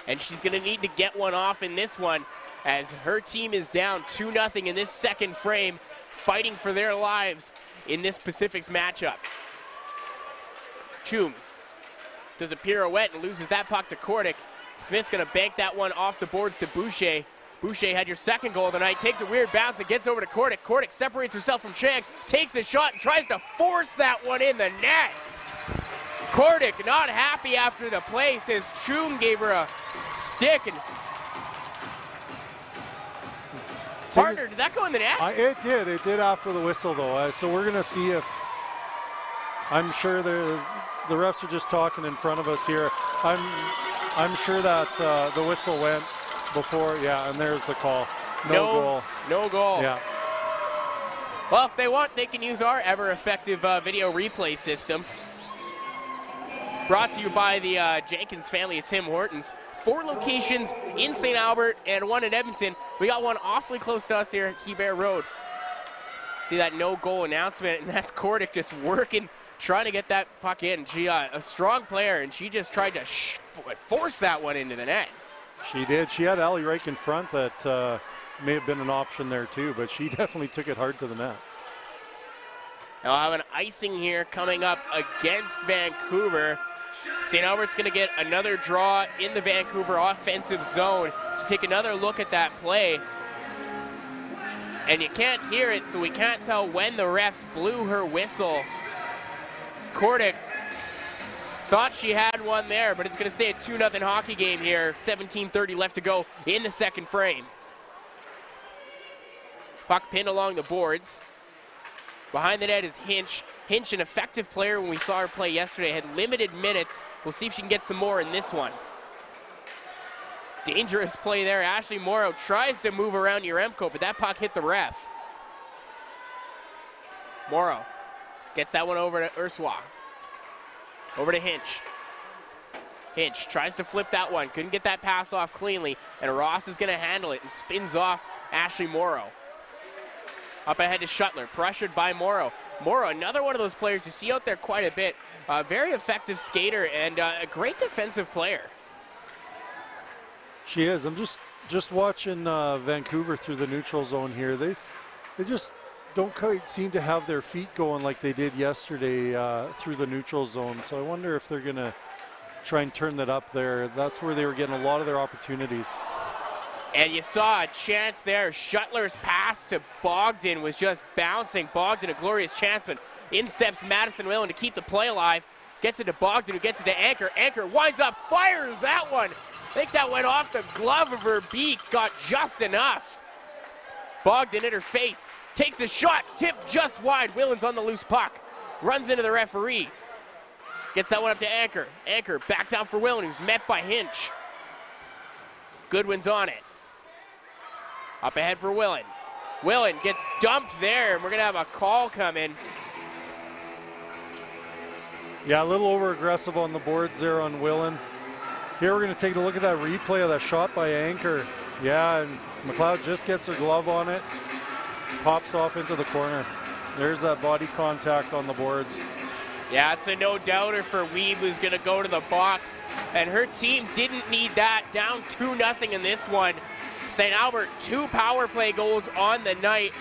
S1: And she's going to need to get one off in this one, as her team is down 2-0 in this second frame, fighting for their lives in this Pacifics matchup. Chum does a pirouette and loses that puck to Kordic. Smith's going to bank that one off the boards to Boucher. Boucher had your second goal of the night, takes a weird bounce and gets over to Kordic. Kordic separates herself from Chang, takes a shot and tries to force that one in the net. Kordic not happy after the play, says Chum gave her a stick. And partner, did that go in the net?
S2: It did after the whistle though. So we're gonna see if, I'm sure the refs are just talking in front of us here. I'm sure that the whistle went. before. Yeah, and there's the call. No goal.
S1: No goal.
S2: Yeah.
S1: Well, if they want, they can use our ever-effective video replay system. Brought to you by the Jenkins family of Tim Hortons. 4 locations in St. Albert and 1 in Edmonton. We got one awfully close to us here at Hebert Road. See that no goal announcement, and that's Kordick just working, trying to get that puck in. She a strong player, and she just tried to force that one into the net.
S2: She did. She had Allie Reich in front that may have been an option there too, but she definitely took it hard to the net.
S1: And I'll have an icing here coming up against Vancouver. St. Albert's going to get another draw in the Vancouver offensive zone. So take another look at that play. And you can't hear it, so we can't tell when the refs blew her whistle. Kordick thought she had one there, but it's going to stay a 2-0 hockey game here. 17:30 left to go in the second frame. Puck pinned along the boards. Behind the net is Hinch. Hinch, an effective player when we saw her play yesterday, had limited minutes. We'll see if she can get some more in this one. Dangerous play there. Ashley Morrow tries to move around Yaremko, but that puck hit the ref. Morrow gets that one over to Urswa. Over to Hinch. Hinch tries to flip that one. Couldn't get that pass off cleanly, and Ross is going to handle it and spins off Ashley Morrow. Up ahead to Shuttler, pressured by Morrow. Morrow, another one of those players you see out there quite a bit. Very effective skater and a great defensive player.
S2: She is. I'm just watching Vancouver through the neutral zone here. They just don't quite seem to have their feet going like they did yesterday through the neutral zone. So I wonder if they're going to try and turn that up there. That's where they were getting a lot of their opportunities.
S1: And you saw a chance there. Shuttler's pass to Bogdan was just bouncing. Bogdan, a glorious chance, but in steps Madison Whalen to keep the play alive. Gets it to Bogdan, who gets it to Anchor. Anchor winds up, fires that one. I think that went off the glove of her beak, got just enough. Bogdan in her face, takes a shot, tipped just wide. Whelan's on the loose puck, runs into the referee. Gets that one up to Anchor. Anchor back down for Whelan, who's met by Hinch. Goodwin's on it. Up ahead for Whelan. Whelan gets dumped there, and we're going to have a call come in.
S2: Yeah, a little over-aggressive on the boards there on Whelan. Here we're going to take a look at that replay of that shot by Anchor. Yeah, and Mcleod just gets her glove on it, pops off into the corner. There's that body contact on the boards.
S1: Yeah, it's a no-doubter for Weeb, who's going to go to the box. And her team didn't need that. Down 2-0 in this one. St. Albert, 2 power play goals on the night.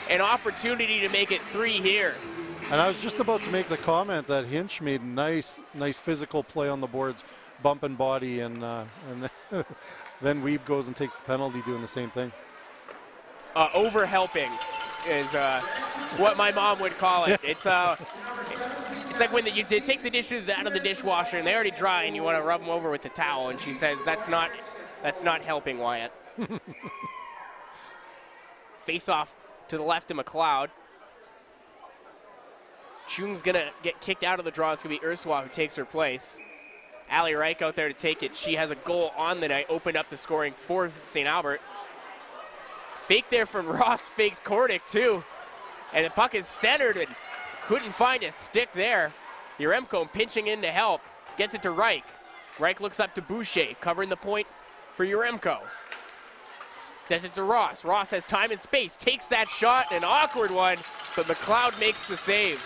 S1: An opportunity to make it 3 here.
S2: And I was just about to make the comment that Hinch made nice physical play on the boards, bumping body, and then Weeb goes and takes the penalty doing the same thing.
S1: Over-helping is what my mom would call it. It's like when you take the dishes out of the dishwasher and they're already dry and you want to rub them over with the towel, and she says, that's not helping, Wyatt. Face off to the left of Mcleod. Chung's going to get kicked out of the draw. It's going to be Urswa who takes her place. Allie Reich out there to take it. She has a goal on the night, opened up the scoring for St. Albert. Fake there from Ross, fakes Kordick too. And the puck is centered and couldn't find a stick there. Yaremko pinching in to help. Gets it to Reich. Reich looks up to Boucher, covering the point for Yaremko. Sends it to Ross. Ross has time and space, takes that shot, an awkward one, but Mcleod makes the save.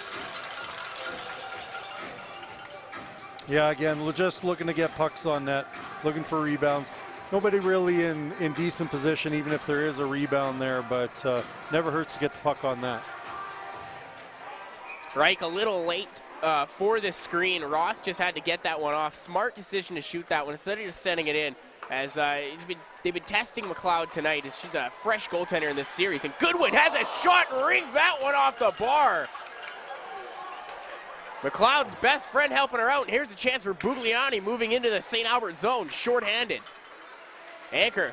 S2: Yeah, again, we're just looking to get pucks on net, looking for rebounds. Nobody really in decent position, even if there is a rebound there, but never hurts to get the puck on that.
S1: Reich a little late for this screen. Ross just had to get that one off. Smart decision to shoot that one instead of just sending it in. As they've been testing Mcleod tonight, as she's a fresh goaltender in this series. And Goodwin has a shot and rings that one off the bar. Mcleod's best friend helping her out. And here's a chance for Bugliani moving into the St. Albert zone, shorthanded. Anchor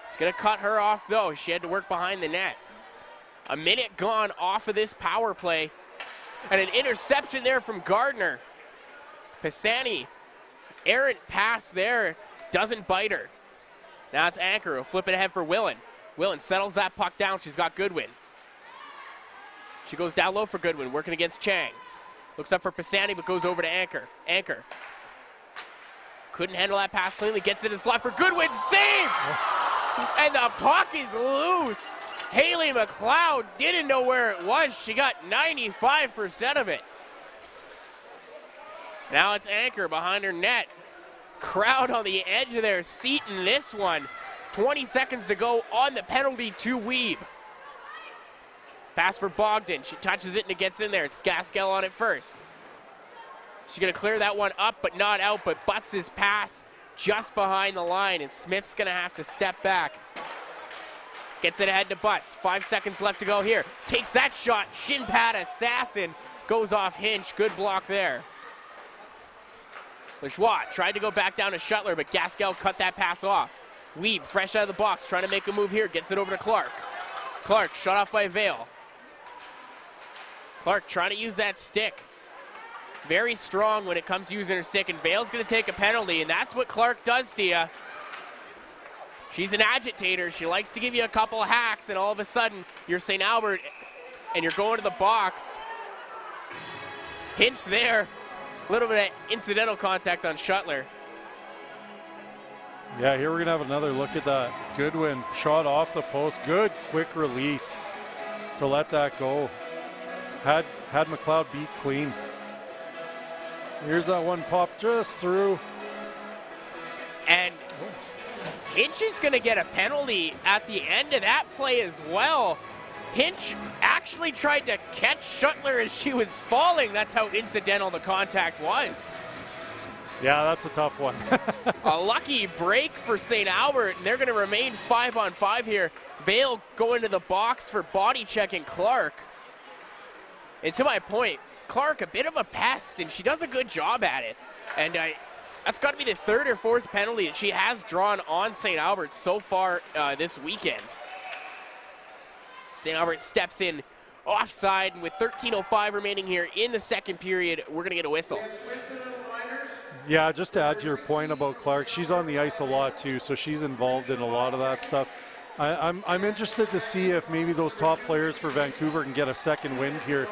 S1: is going to cut her off, though. She had to work behind the net. A minute gone off of this power play. And an interception there from Gardner. Pisani, errant pass there, doesn't bite her. Now it's Anchor. He'll flip it ahead for Willen. Willen settles that puck down. She's got Goodwin. She goes down low for Goodwin, working against Chang. Looks up for Pisani, but goes over to Anchor. Anchor. Couldn't handle that pass cleanly. Gets it in the slot for Goodwin. Save! And the puck is loose. Haley Mcleod didn't know where it was. She got 95% of it. Now it's Anchor behind her net. Crowd on the edge of their seat in this one. 20 seconds to go on the penalty to Weeb. Pass for Bogdan. She touches it and it gets in there. It's Gaskell on it first. She's going to clear that one up, but not out, but butts his pass just behind the line, and Smith's going to have to step back. Gets it ahead to Butts. 5 seconds left to go here. Takes that shot. Shin pad assassin. Goes off Hinch. Good block there. Schwab tried to go back down to Shuttler, but Gaskell cut that pass off. Weeb, fresh out of the box, trying to make a move here. Gets it over to Clark. Clark, shut off by Vale. Clark trying to use that stick. Very strong when it comes to using her stick, and Vale's going to take a penalty, and that's what Clark does to you. She's an agitator. She likes to give you a couple of hacks, and all of a sudden, you're St. Albert, and you're going to the box. Hinch there. A little bit of incidental contact on Shuttler.
S2: Yeah, here we're going to have another look at that. Goodwin shot off the post. Good quick release to let that go. Had Mcleod beat clean. Here's that one pop just through.
S1: And Hinch is going to get a penalty at the end of that play as well. Hinch actually tried to catch Shuttler as she was falling. That's how incidental the contact was.
S2: Yeah, that's a tough one.
S1: A lucky break for St. Albert, and they're going to remain 5-on-5 here. Vale going to the box for body checking Clark. And to my point, Clark, a bit of a pest, and she does a good job at it. And that's got to be the third or fourth penalty that she has drawn on St. Albert so far this weekend. St. Albert steps in offside, and with 13:05 remaining here in the second period, we're going to get a whistle.
S2: Yeah, just to add to your point about Clark, she's on the ice a lot too, so she's involved in a lot of that stuff. I'm interested to see if maybe those top players for Vancouver can get a second wind here.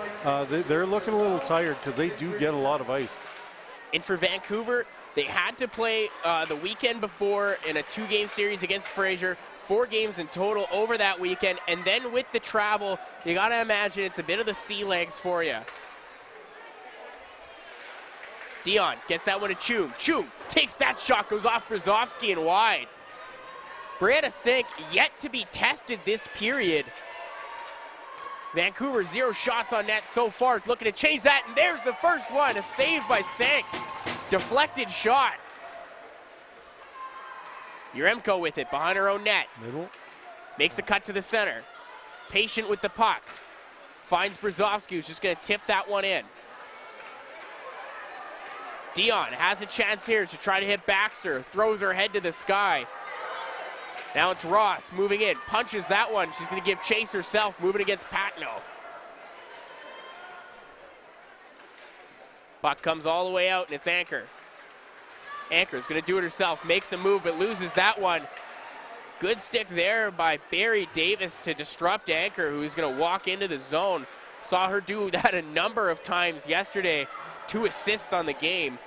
S2: They're looking a little tired because they do get a lot of ice.
S1: And for Vancouver, they had to play the weekend before in a 2-game series against Fraser. 4 games in total over that weekend. And then with the travel, you got to imagine it's a bit of the sea legs for you. Dion gets that one to Chung. Chung takes that shot, goes off Brzozowski and wide. Brianna Sink yet to be tested this period. Vancouver 0 shots on net so far. Looking to change that, and there's the first one. A save by Sink. Deflected shot. Uremko with it behind her own net.
S2: Middle.
S1: Makes a cut to the center. Patient with the puck. Finds Brzozowski, who's just going to tip that one in. Dion has a chance here to try to hit Baxter. Throws her head to the sky. Now it's Ross moving in. Punches that one. She's going to give chase herself, moving against Patno. Puck comes all the way out, and it's Anchor. Anchor's going to do it herself. Makes a move, but loses that one. Good stick there by Barry Davis to disrupt Anchor, who's going to walk into the zone. Saw her do that a number of times yesterday. 2 assists on the game.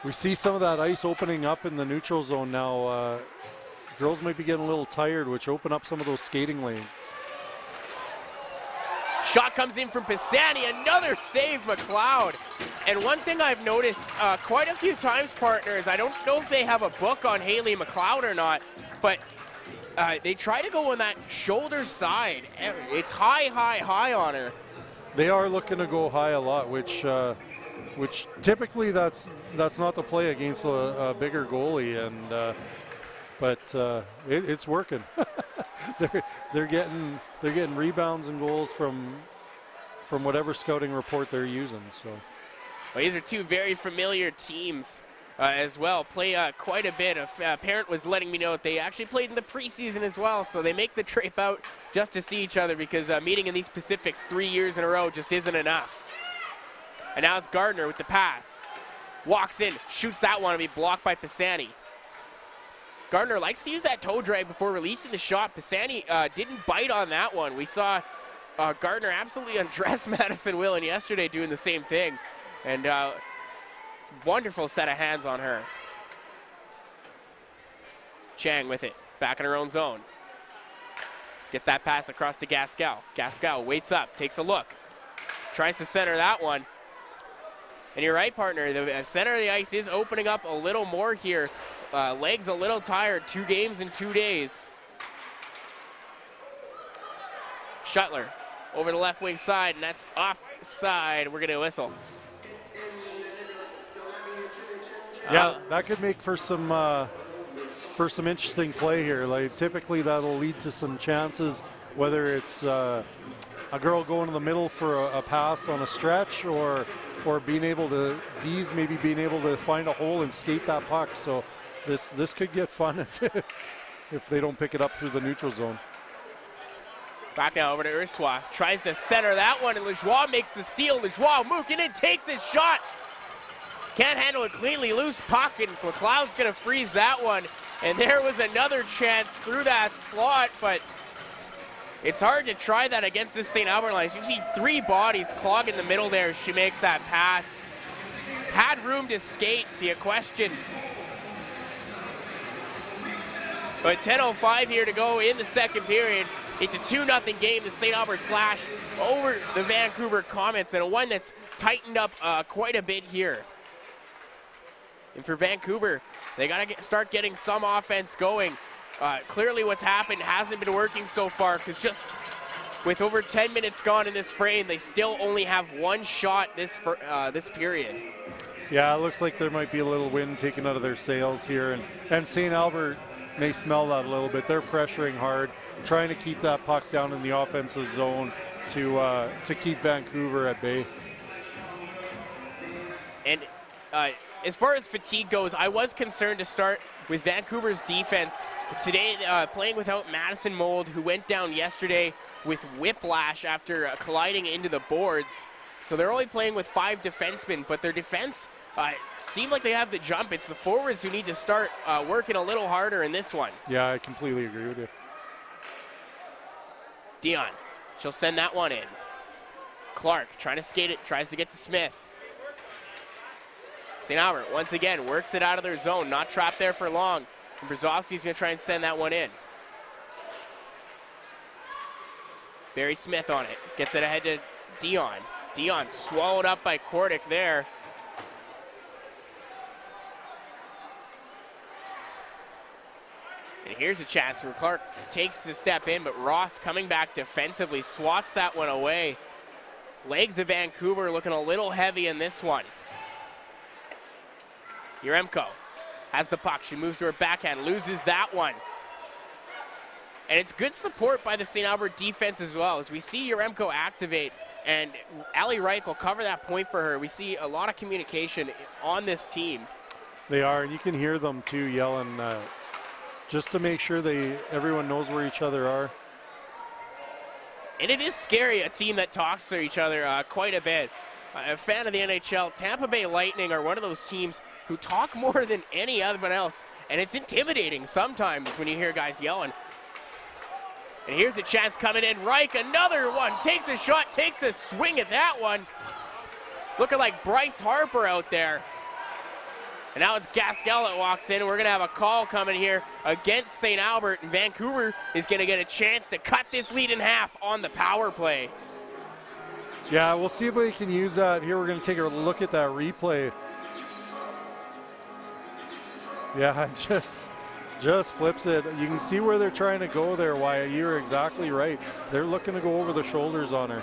S2: We see some of that ice opening up in the neutral zone now. Girls might be getting a little tired, which open up some of those skating lanes.
S1: Shot comes in from Pisani, another save, Mcleod. And one thing I've noticed quite a few times, partners, I don't know if they have a book on Haley Mcleod or not, but they try to go on that shoulder side. It's high, high, high on her.
S2: They are looking to go high a lot, which typically that's not the play against a bigger goalie, and but it's working. they're getting rebounds and goals from whatever scouting report they're using. So,
S1: well, these are 2 very familiar teams as well. Play quite a bit. A parent was letting me know that they actually played in the preseason as well, so they make the trip out just to see each other because meeting in these Pacifics 3 years in a row just isn't enough. And now it's Gardner with the pass. Walks in, shoots that one to be blocked by Pisani. Gardner likes to use that toe drag before releasing the shot. Pisani didn't bite on that one. We saw Gardner absolutely undress Madison Willen yesterday doing the same thing. And wonderful set of hands on her. Chang with it, back in her own zone. Gets that pass across to Gaskell. Gaskell waits up, takes a look. Tries to center that one. And you're right, partner, the center of the ice is opening up a little more here. Legs a little tired, 2 games in 2 days. Shuttler over the left wing side, and that's offside. We're gonna whistle.
S2: Yeah, that could make for some interesting play here. Like typically that'll lead to some chances, whether it's a girl going to the middle for a pass on a stretch, or being able to maybe being able to find a hole and skate that puck. So this could get fun if they don't pick it up through the neutral zone.
S1: Back now over to Urswa. Tries to center that one, and Lajoie makes the steal. Lajoie mooking in, takes his shot. Can't handle it cleanly. Loose puck, and Mcleod's going to freeze that one. And there was another chance through that slot, but it's hard to try that against this St. Albert line. You see 3 bodies clog in the middle there as she makes that pass. Had room to skate, so you question. But 10:05 here to go in the second period. It's a 2-0 game, the St. Albert Slash over the Vancouver Comets, and a one that's tightened up quite a bit here. And for Vancouver, they got to start getting some offense going. Clearly what's happened hasn't been working so far, because just with over 10 minutes gone in this frame, they still only have 1 shot this period.
S2: Yeah, it looks like there might be a little wind taken out of their sails here, and St. Albert may smell that a little bit. They're pressuring hard, trying to keep that puck down in the offensive zone to keep Vancouver at bay.
S1: And as far as fatigue goes, I was concerned to start with Vancouver's defense. Today, playing without Madison Mold, who went down yesterday with whiplash after colliding into the boards. So they're only playing with 5 defensemen, but their defense seem like they have the jump. It's the forwards who need to start working a little harder in this one.
S2: Yeah, I completely agree with you.
S1: Dion, she'll send that one in. Clark trying to skate it, tries to get to Smith. St. Albert, once again, works it out of their zone, not trapped there for long. And Brzozowski's going to try and send that one in. Barry Smith on it, gets it ahead to Dion. Dion swallowed up by Kordic there. And here's a chance where Clark takes a step in, but Ross coming back defensively, swats that one away. Legs of Vancouver looking a little heavy in this one. Yaremko has the puck. She moves to her backhand, loses that one. And it's good support by the St. Albert defense as well. As we see Yaremko activate, and Ali Reich will cover that point for her. We see a lot of communication on this team.
S2: They are, and you can hear them too yelling just to make sure everyone knows where each other are.
S1: And it is scary, a team that talks to each other quite a bit. A fan of the NHL, Tampa Bay Lightning are one of those teams who talk more than any other else, and it's intimidating sometimes when you hear guys yelling. And here's a chance coming in. Reich, another one, takes a shot, takes a swing at that one. Looking like Bryce Harper out there. And now it's Gaskell that walks in. We're going to have a call coming here against St. Albert, and Vancouver is going to get a chance to cut this lead in half on the power play.
S2: Yeah, we'll see if we can use that. Here we're going to take a look at that replay. Yeah, just flips it. You can see where they're trying to go there, Wyatt. You're exactly right. They're looking to go over the shoulders on her.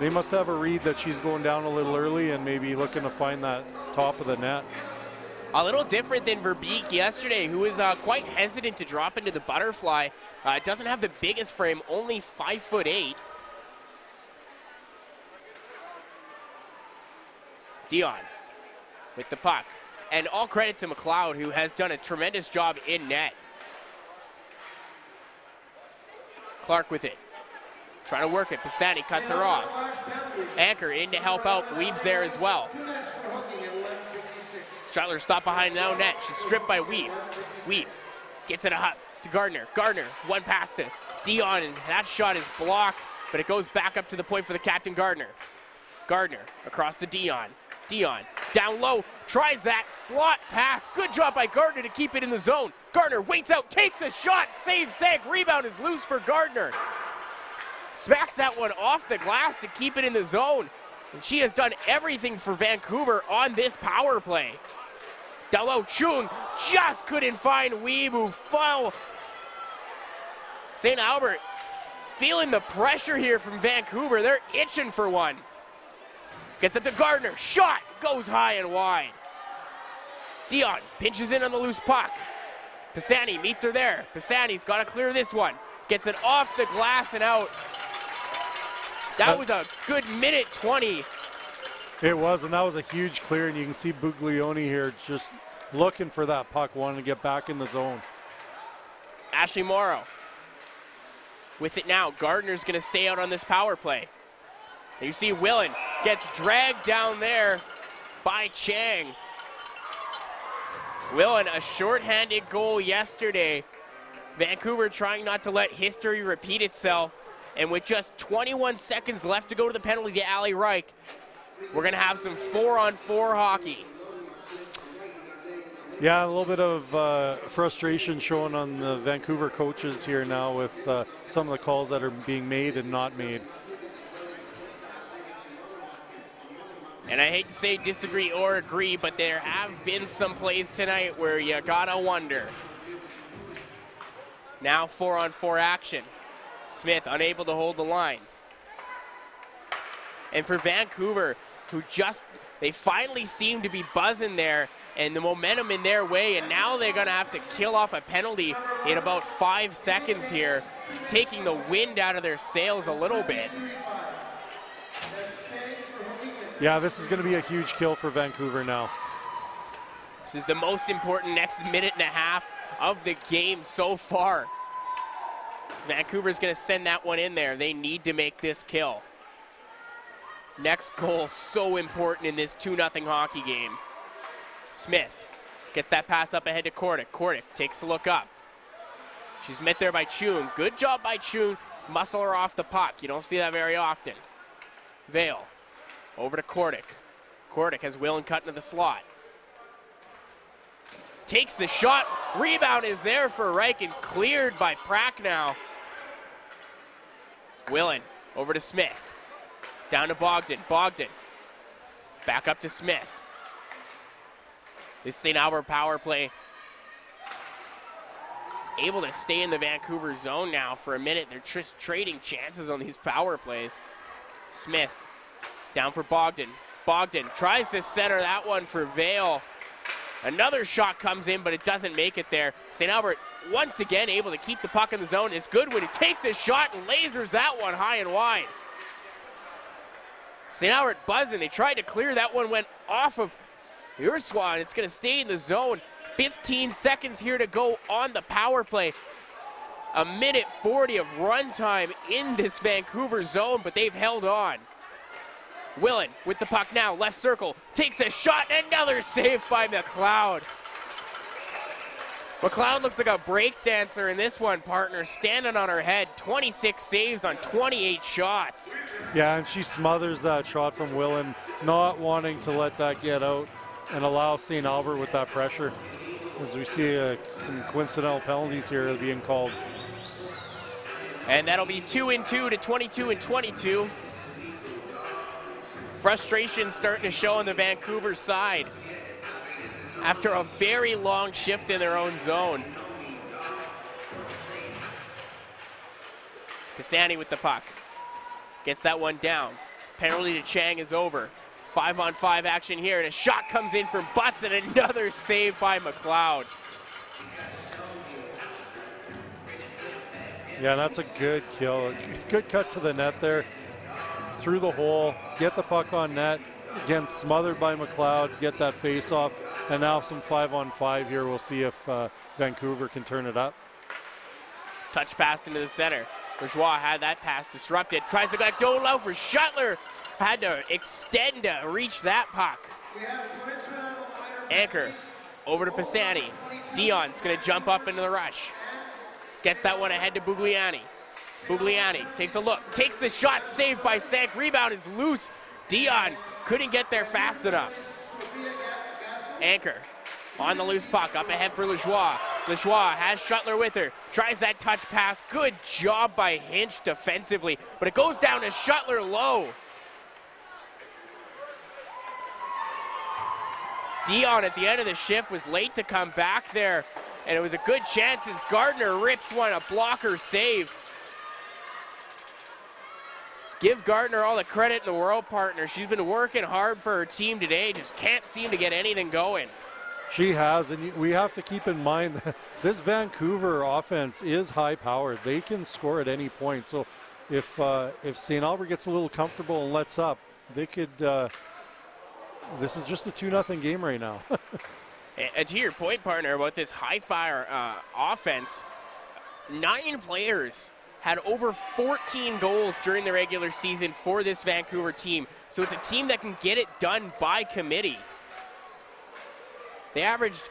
S2: They must have a read that she's going down a little early and maybe looking to find that top of the net.
S1: A little different than Verbeek yesterday, who is quite hesitant to drop into the butterfly. Doesn't have the biggest frame, only 5'8". Dion with the puck. And all credit to Mcleod, who has done a tremendous job in net. Clark with it. Trying to work it. Pisani cuts her off. Anchor in to help out. Weeb's there as well. Shuttler stopped behind the own net. She's stripped by Weeb. Weeb Gets it up to Gardner. Gardner, one pass to Dion, and that shot is blocked, but it goes back up to the point for the captain, Gardner. Gardner across to Dion. Dion down low, tries that slot pass. Good job by Gardner to keep it in the zone. Gardner waits out, takes a shot, save, seg, rebound is loose for Gardner. Smacks that one off the glass to keep it in the zone. And she has done everything for Vancouver on this power play. Down low, Chung just couldn't find Weeb, who fell. St. Albert feeling the pressure here from Vancouver. They're itching for one. Gets up to Gardner, shot, goes high and wide. Dion pinches in on the loose puck. Pisani meets her there. Pisani's got to clear this one. Gets it off the glass and out. That was a good minute 20.
S2: It was, and that was a huge clear, and you can see Buglioni here just looking for that puck, wanting to get back in the zone.
S1: Ashley Morrow with it now. Gardner's going to stay out on this power play. You see Willen gets dragged down there by Chang. Willen, a shorthanded goal yesterday. Vancouver trying not to let history repeat itself. And with just 21 seconds left to go to the penalty alley Reich, we're going to have some 4-on-4 hockey.
S2: Yeah, a little bit of frustration showing on the Vancouver coaches here now with some of the calls that are being made and not made.
S1: And I hate to say disagree or agree, but there have been some plays tonight where you gotta wonder. Now 4-on-4 action. Smith unable to hold the line. And for Vancouver, they finally seem to be buzzing there and the momentum in their way, and now they're gonna have to kill off a penalty in about 5 seconds here, taking the wind out of their sails a little bit.
S2: Yeah, this is going to be a huge kill for Vancouver now.
S1: This is the most important next minute and a half of the game so far. Vancouver's going to send that one in there. They need to make this kill. Next goal, so important in this 2-0 hockey game. Smith gets that pass up ahead to Kordic. Kordic takes a look up. She's met there by Chun. Good job by Chun. Muscle her off the puck. You don't see that very often. Vale. Over to Kordic. Kordic has Willen cut into the slot. Takes the shot. Rebound is there for Reich and cleared by Prack now. Willen over to Smith. Down to Bogdan. Bogdan. Back up to Smith. This St. Albert power play able to stay in the Vancouver zone now for a minute. They're just trading chances on these power plays. Smith. Down for Bogdan. Bogdan tries to center that one for Vale. Another shot comes in, but it doesn't make it there. St. Albert once again able to keep the puck in the zone. It's Goodwin who takes a shot and lasers that one high and wide. St. Albert buzzing. They tried to clear. That one went off of Urswa, and it's going to stay in the zone. 15 seconds here to go on the power play. A minute 40 of run time in this Vancouver zone, but they've held on. Willen with the puck now, left circle, takes a shot, another save by Mcleod. Mcleod looks like a break dancer in this one, partner, standing on her head. 26 saves on 28 shots.
S2: Yeah, and she smothers that shot from Willen, not wanting to let that get out and allow St. Albert with that pressure. As we see some coincidental penalties here being called.
S1: And that'll be 2-2 to 22-22. Frustration starting to show on the Vancouver side after a very long shift in their own zone. Pisani with the puck. Gets that one down. Penalty to Chang is over. 5-on-5 action here, and a shot comes in from Butts, and another save by Mcleod.
S2: Yeah, that's a good kill. Good cut to the net there. Through the hole, get the puck on net. Again, smothered by Mcleod, get that face off. And now some 5-on-5 here. We'll see if Vancouver can turn it up.
S1: Touch pass into the center. Bourgeois had that pass disrupted. Tries to go low for Shuttler. Had to extend to reach that puck. Anchor Over to Pisani. Dion's going to jump up into the rush. Gets that one ahead to Bugliani. Bugliani takes a look, takes the shot, saved by Sank. Rebound is loose. Dion couldn't get there fast enough. Anchor on the loose puck, up ahead for Lajoie. Lajoie has Shuttler with her, tries that touch pass. Good job by Hinch defensively, but it goes down to Shuttler low. Dion at the end of the shift was late to come back there, and it was a good chance as Gardner rips one, a blocker save. Give Gardner all the credit in the world, partner. She's been working hard for her team today, just can't seem to get anything going.
S2: She has, and we have to keep in mind that this Vancouver offense is high-powered. They can score at any point. So if St. Albert gets a little comfortable and lets up, they could. This is just a 2-0 game right now.
S1: And to your point, partner, about this high-fire offense, 9 players had over 14 goals during the regular season for this Vancouver team. So it's a team that can get it done by committee. They averaged,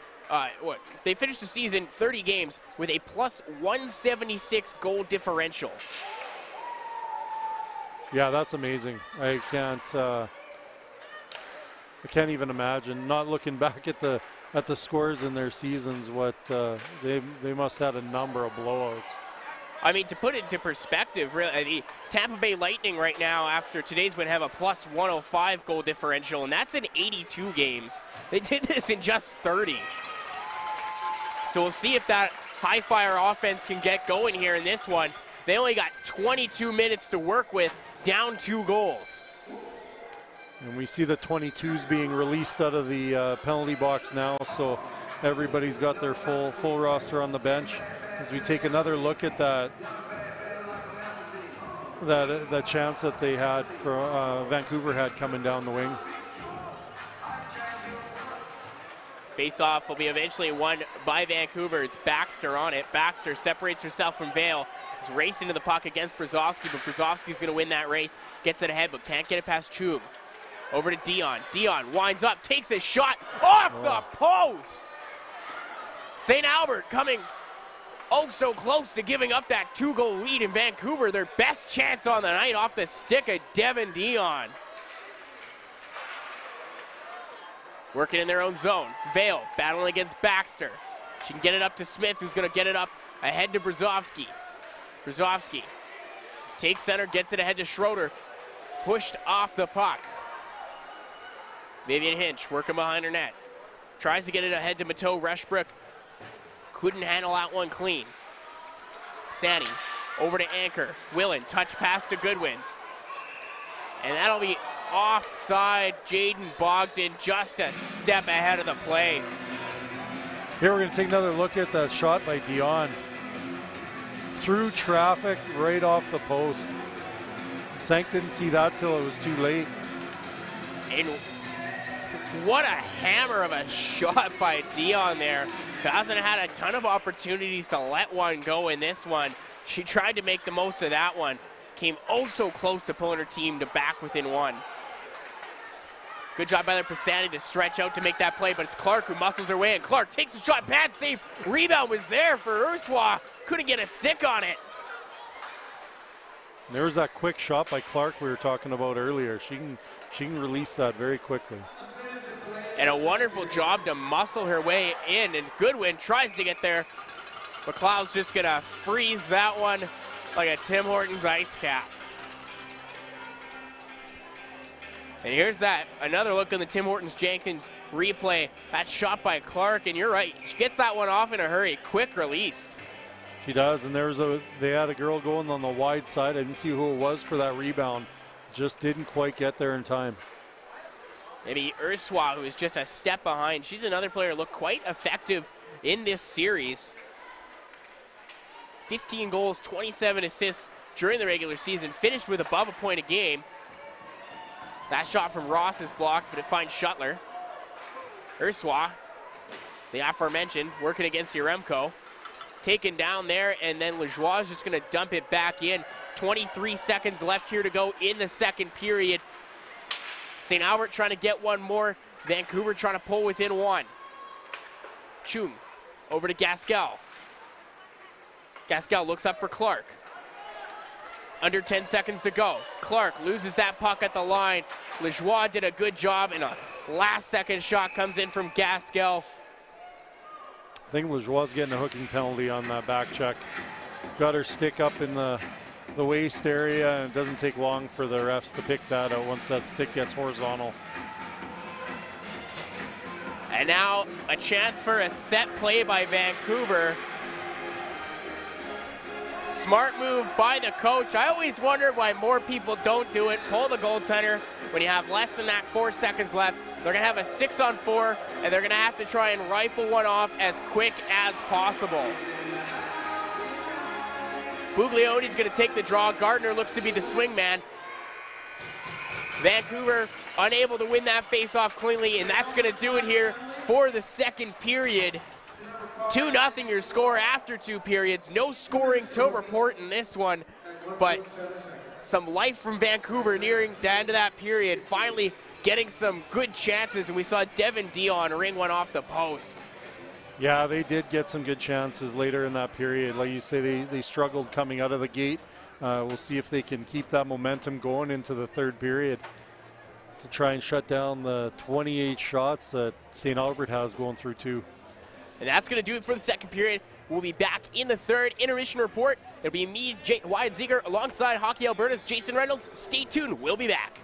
S1: they finished the season 30 games with a plus 176 goal differential.
S2: Yeah, that's amazing. I can't even imagine, not looking back at the scores in their seasons, what they must have had a number of blowouts.
S1: I mean, to put it into perspective, really, the Tampa Bay Lightning right now, after today's win, have a plus 105 goal differential, and that's in 82 games. They did this in just 30. So we'll see if that high-fire offense can get going here in this one. They only got 22 minutes to work with, down 2 goals.
S2: And we see the 22s being released out of the penalty box now, so everybody's got their full roster on the bench. As we take another look at that chance that they had for Vancouver had coming down the wing.
S1: Face-off will be eventually won by Vancouver. It's Baxter on it. Baxter separates herself from Vale. Is racing to the puck against Brzozowski, but Brzozowski's going to win that race. Gets it ahead, but can't get it past Chum. Over to Dion. Dion winds up, takes a shot off the post. St. Albert coming oh so close to giving up that 2-goal lead in Vancouver. Their best chance on the night off the stick of Devin Dion. Working in their own zone. Vale battling against Baxter. She can get it up to Smith, who's going to get it up ahead to Brzozowski. Brzozowski takes center, gets it ahead to Schroeder. Pushed off the puck. Vivian Hinch working behind her net. Tries to get it ahead to Mateau Rushbrook. Couldn't handle that one clean. Sani over to Anchor. Willen, touch pass to Goodwin. And that'll be offside. Jaden Bogdan just a step ahead of the play.
S2: Here we're going to take another look at that shot by Dion. Through traffic, right off the post. Sank didn't see that till it was too late.
S1: And what a hammer of a shot by Dion there. Hasn't had a ton of opportunities to let one go in this one. She tried to make the most of that one. Came oh so close to pulling her team to back within 1. Good job by the Pisani to stretch out to make that play, but it's Clark who muscles her way, and Clark takes the shot, bad save. Rebound was there for Urswa. Couldn't get a stick on it.
S2: There was that quick shot by Clark we were talking about earlier. She can release that very quickly.
S1: And a wonderful job to muscle her way in, and Goodwin tries to get there. Mcleod's just gonna freeze that one like a Tim Hortons ice cap. And here's that, another look on the Tim Hortons Jenkins replay. That shot by Clark, and you're right, she gets that one off in a hurry, quick release.
S2: She does, and they had a girl going on the wide side. I didn't see who it was for that rebound. Just didn't quite get there in time.
S1: Maybe Urswa, who is just a step behind. She's another player who looked quite effective in this series. 15 goals, 27 assists during the regular season. Finished with above a point a game. That shot from Ross is blocked, but it finds Shuttler. Urswa, the aforementioned, working against Yaremko. Taken down there, and then Lajoie is just going to dump it back in. 23 seconds left here to go in the second period. St. Albert trying to get one more. Vancouver trying to pull within 1. Chung over to Gaskell. Gaskell looks up for Clark. Under 10 seconds to go. Clark loses that puck at the line. Schwab did a good job, and a last-second shot comes in from Gaskell.
S2: I think Schwab's getting a hooking penalty on that back check. Got her stick up in the waist area, and it doesn't take long for the refs to pick that out once that stick gets horizontal.
S1: And now a chance for a set play by Vancouver. Smart move by the coach. I always wondered why more people don't do it. Pull the goaltender when you have less than that 4 seconds left. They're gonna have a 6-on-4, and they're gonna have to try and rifle one off as quick as possible. Buglione's gonna take the draw. Gardner looks to be the swing man. Vancouver unable to win that face-off cleanly, and that's gonna do it here for the second period. 2-0 your score after 2 periods. No scoring to report in this one, but some life from Vancouver nearing the end of that period, finally getting some good chances, and we saw Devin Dion ring one off the post.
S2: Yeah, they did get some good chances later in that period. Like you say, they struggled coming out of the gate. We'll see if they can keep that momentum going into the third period to try and shut down the 28 shots that St. Albert has going through too.
S1: And that's going to do it for the second period. We'll be back in the third intermission report. It'll be me, Wyatt Ziegler, alongside Hockey Alberta's Jason Reynolds. Stay tuned. We'll be back.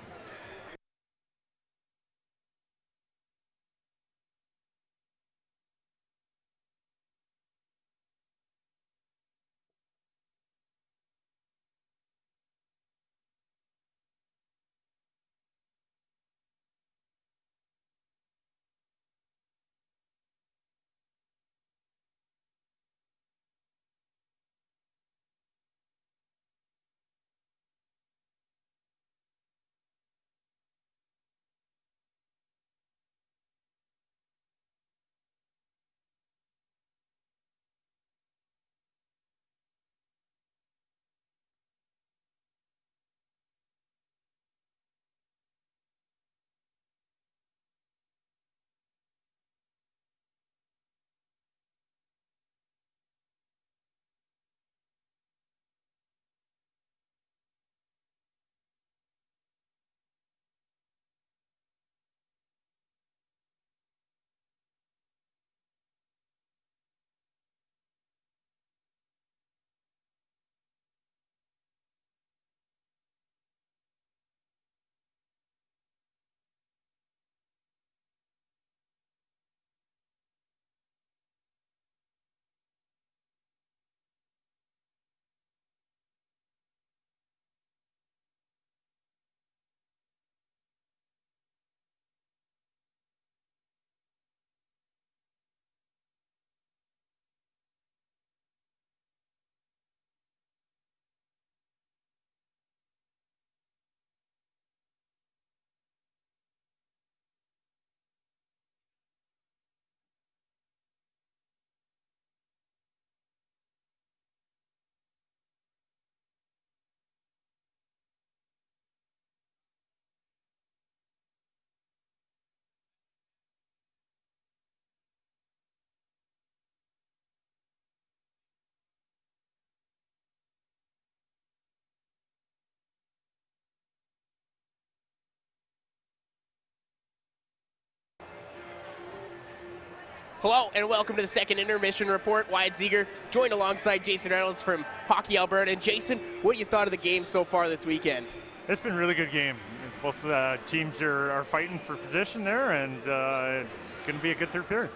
S1: Hello and welcome to the second intermission report. Wyatt Ziegler joined alongside Jason Reynolds from Hockey Alberta. And Jason, what you thought of the game so far this weekend?
S4: It's been a really good game. Both teams are fighting for position there, and it's going to be a good third period.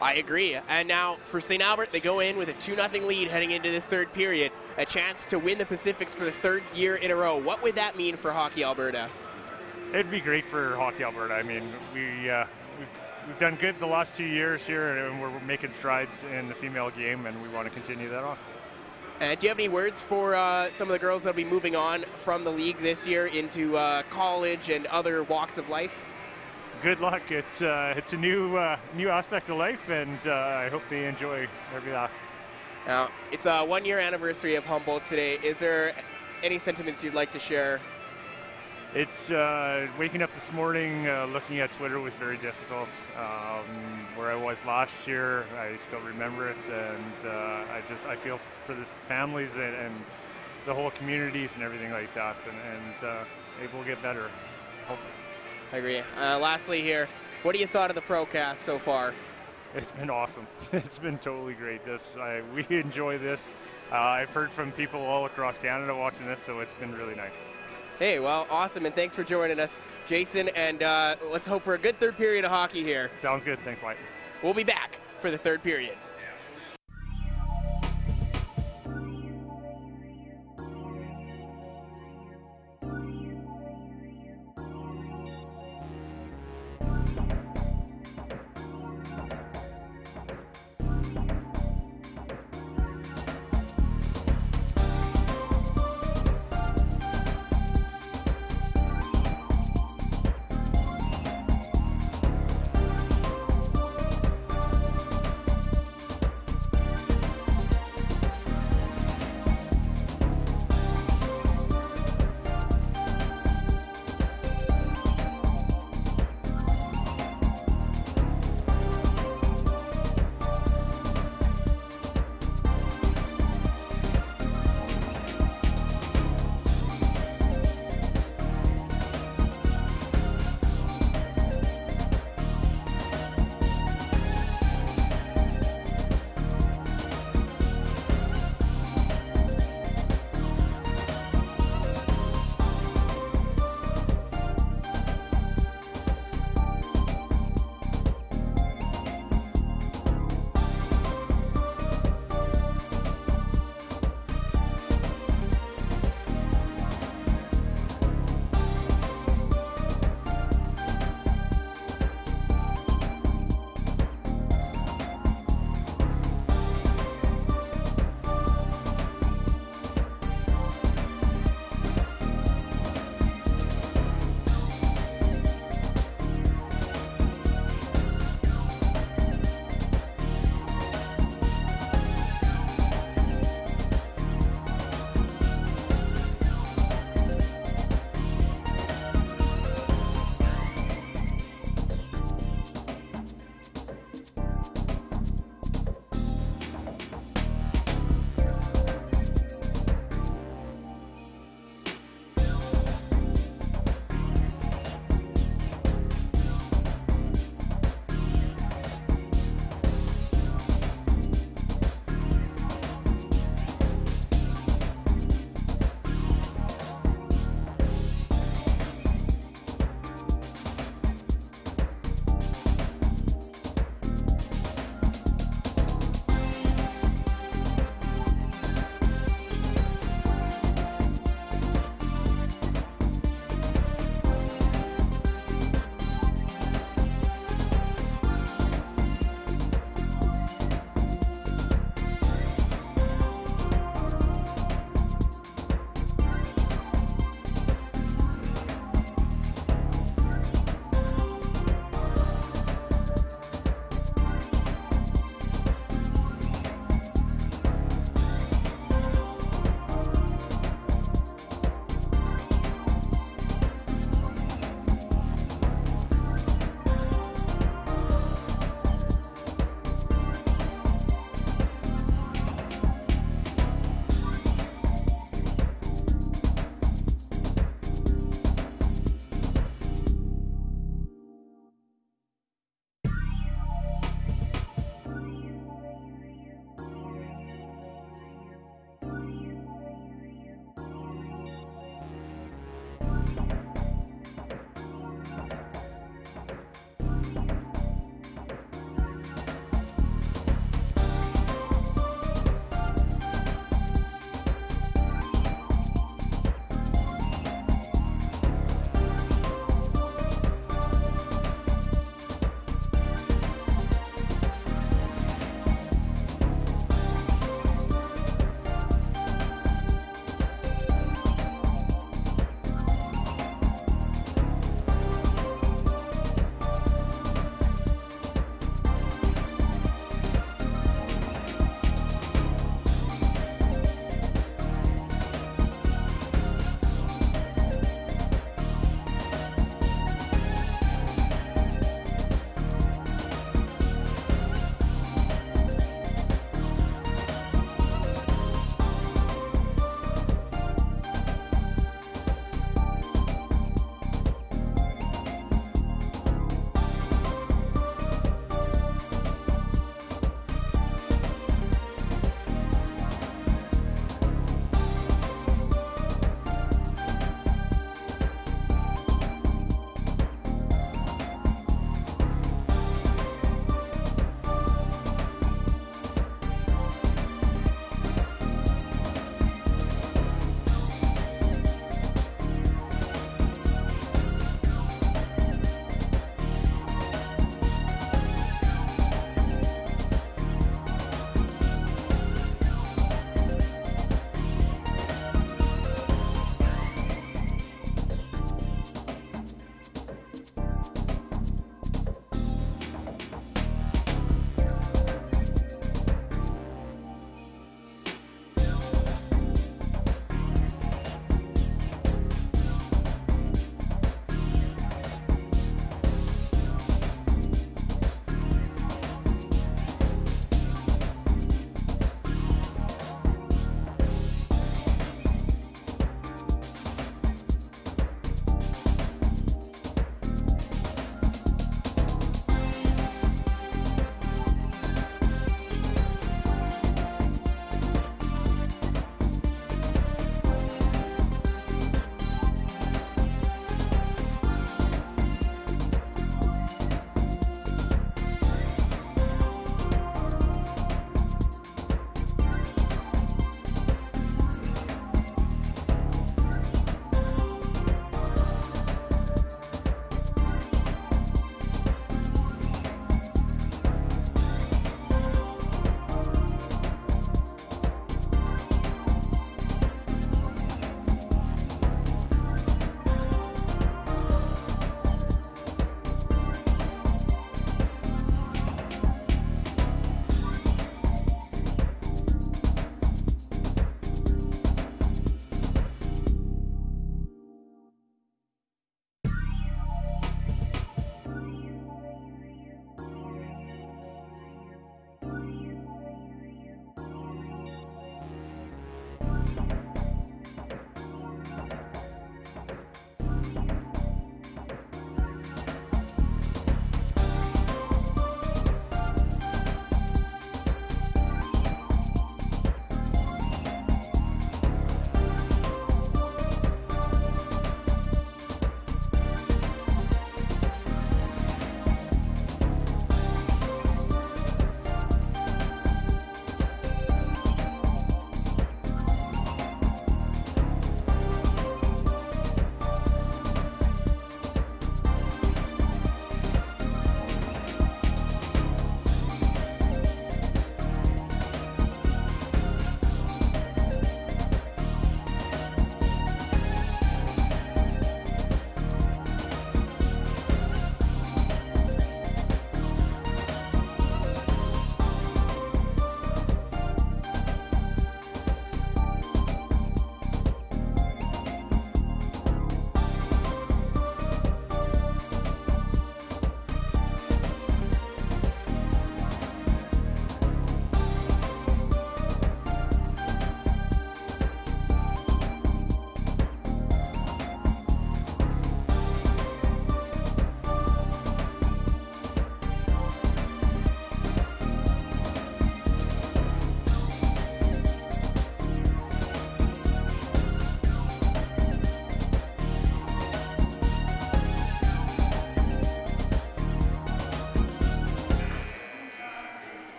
S1: I agree. And now for St. Albert, they go in with a 2-0 lead heading into this third period. A chance to win the Pacifics for the third year in a row. What would that mean for Hockey Alberta?
S4: It'd be great for Hockey Alberta. I mean, we've done good the last 2 years here, and we're making strides in the female game, and we want to continue that on.
S1: Do you have any words for some of the girls that will be moving on from the league this year into college and other walks of life?
S4: Good luck. It's a new aspect of life, and I hope they enjoy every act.
S1: Now, it's a 1-year anniversary of Humboldt today. Is there any sentiments you'd like to share?
S4: It's waking up this morning, looking at Twitter was very difficult. Where I was last year, I still remember it, and I feel for the families and the whole communities and everything like that, and it will get better. Hopefully.
S1: I agree. Lastly here, what do you thought of the Procast so far?
S4: It's been awesome. It's been totally great. We enjoy this. I've heard from people all across Canada watching this, so it's been really nice.
S1: Hey, well, awesome, and thanks for joining us, Jason, and let's hope for a good third period of hockey here.
S4: Sounds good. Thanks, Mike.
S1: We'll be back for the third period.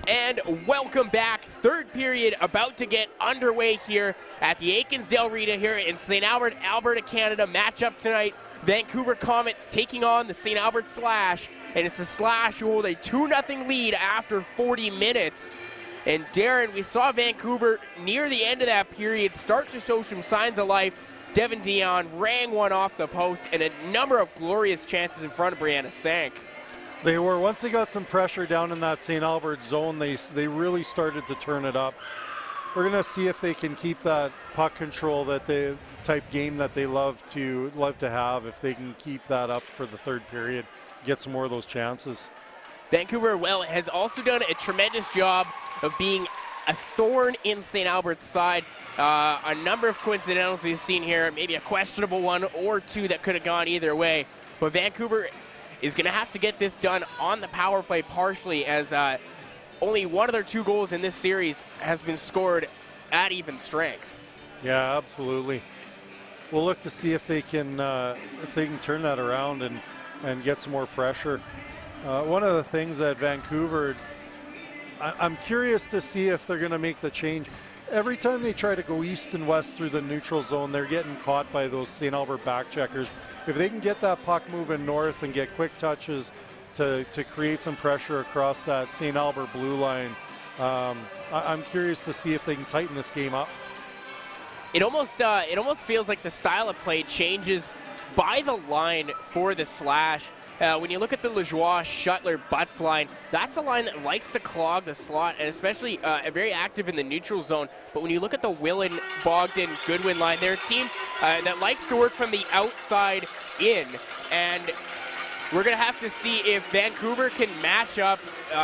S1: And welcome back. Third period about to get underway here at the Akinsdale Arena here in St. Albert, Alberta, Canada. Matchup tonight, Vancouver Comets taking on the St. Albert Slash. And it's the Slash who hold a 2-0 lead after 40 minutes. And Darren, we saw Vancouver near the end of that period start to show some signs of life. Devin Dion rang one off the post, and a number of glorious chances in front of Brianna sank.
S2: They were, once they got some pressure down in that St. Albert zone, they really started to turn it up. We're going to see if they can keep that puck control, type game that they love to have, if they can keep that up for the third period, get some more of those chances.
S1: Vancouver, well, has also done a tremendous job of being a thorn in St. Albert's side. A number of coincidentals we've seen here, maybe a questionable one or two that could have gone either way. But Vancouver is going to have to get this done on the power play partially, as only one of their 2 goals in this series has been scored at even strength.
S2: Yeah, absolutely. We'll look to see if they can turn that around and get some more pressure. One of the things that Vancouver, I'm curious to see if they're going to make the change. Every time they try to go east and west through the neutral zone, they're getting caught by those St. Albert back checkers. If they can get that puck moving north and get quick touches to create some pressure across that St. Albert blue line, I'm curious to see if they can tighten this game up.
S1: It almost feels like the style of play changes by the line for the Slash. When you look at the Lajoie, Shuttler, Butts line, that's a line that likes to clog the slot, and especially very active in the neutral zone. But when you look at the Willen, Bogdan, Goodwin line, they're a team that likes to work from the outside in. And we're going to have to see if Vancouver can match up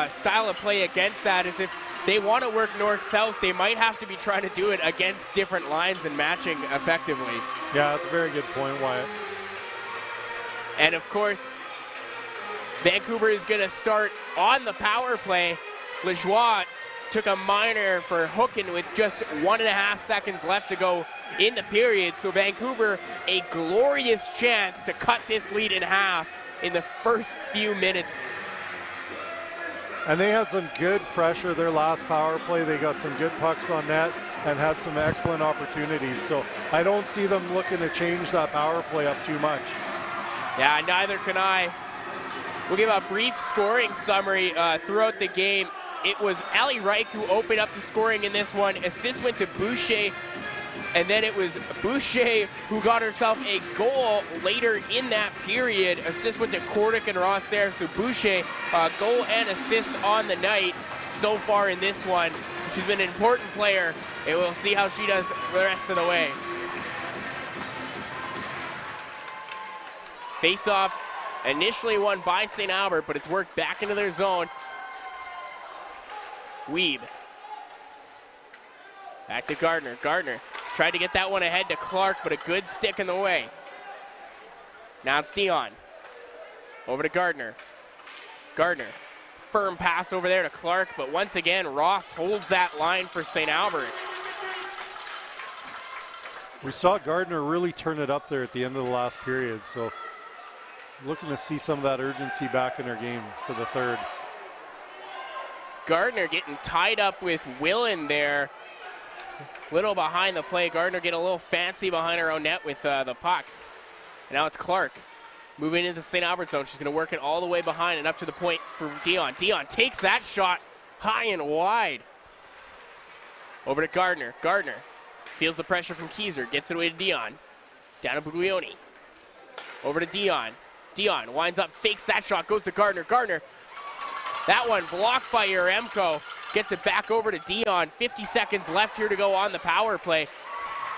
S1: style of play against that. As if they want to work north-south, they might have to be trying to do it against different lines and matching effectively.
S2: Yeah, that's a very good point, Wyatt.
S1: And of course, Vancouver is going to start on the power play. Lajoie took a minor for hooking with just 1.5 seconds left to go in the period. So Vancouver, a glorious chance to cut this lead in half in the first few minutes.
S2: And they had some good pressure their last power play. They got some good pucks on net and had some excellent opportunities. So I don't see them looking to change that power play up too much.
S1: Yeah, neither can I. We'll give a brief scoring summary throughout the game. It was Ali Reich who opened up the scoring in this one. Assist went to Boucher, and then it was Boucher who got herself a goal later in that period. Assist went to Kordick and Ross there, so Boucher, goal and assist on the night so far in this one. She's been an important player, and we'll see how she does the rest of the way. Face-off initially won by St. Albert, but it's worked back into their zone. Weeb. Back to Gardner. Gardner tried to get that one ahead to Clark, but a good stick in the way. Now it's Dion. Over to Gardner. Gardner. Firm pass over there to Clark, but once again, Ross holds that line for St. Albert.
S2: We saw Gardner really turn it up there at the end of the last period, so looking to see some of that urgency back in her game for the third.
S1: Gardner getting tied up with Willen there. Little behind the play. Gardner getting a little fancy behind her own net with the puck. And now it's Clark moving into the St. Albert zone. She's going to work it all the way behind and up to the point for Dion. Dion takes that shot high and wide. Over to Gardner. Gardner feels the pressure from Keyser. Gets it away to Dion. Down to Buglioni. Over to Dion. Dion winds up, fakes that shot, goes to Gardner. Gardner, that one blocked by Yaremko. Gets it back over to Dion. 50 seconds left here to go on the power play.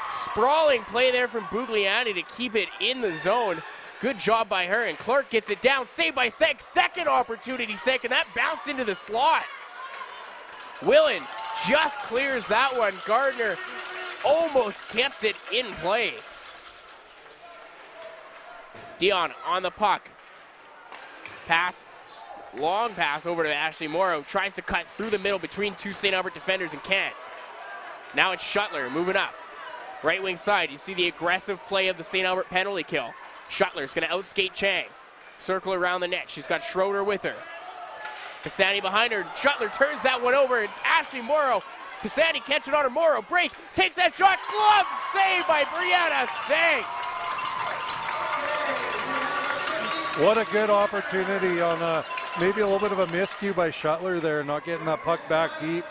S1: Sprawling play there from Buglioni to keep it in the zone. Good job by her, and Clark gets it down. Saved by Sek. Second opportunity, Sek, and that bounced into the slot. Willen just clears that one. Gardner almost kept it in play. Dion on the puck. Pass, long pass over to Ashley Morrow. Tries to cut through the middle between 2 St. Albert defenders and can't. Now it's Shuttler moving up. Right wing side, you see the aggressive play of the St. Albert penalty kill. Shuttler's going to outskate Chang. Circle around the net. She's got Schroeder with her. Pisani behind her. Shuttler turns that one over. It's Ashley Morrow. Pisani catching on her. Morrow break. Takes that shot. Glove save by Brianna Sang.
S2: What a good opportunity on maybe a little bit of a miscue by Shuttler there, not getting that puck back deep,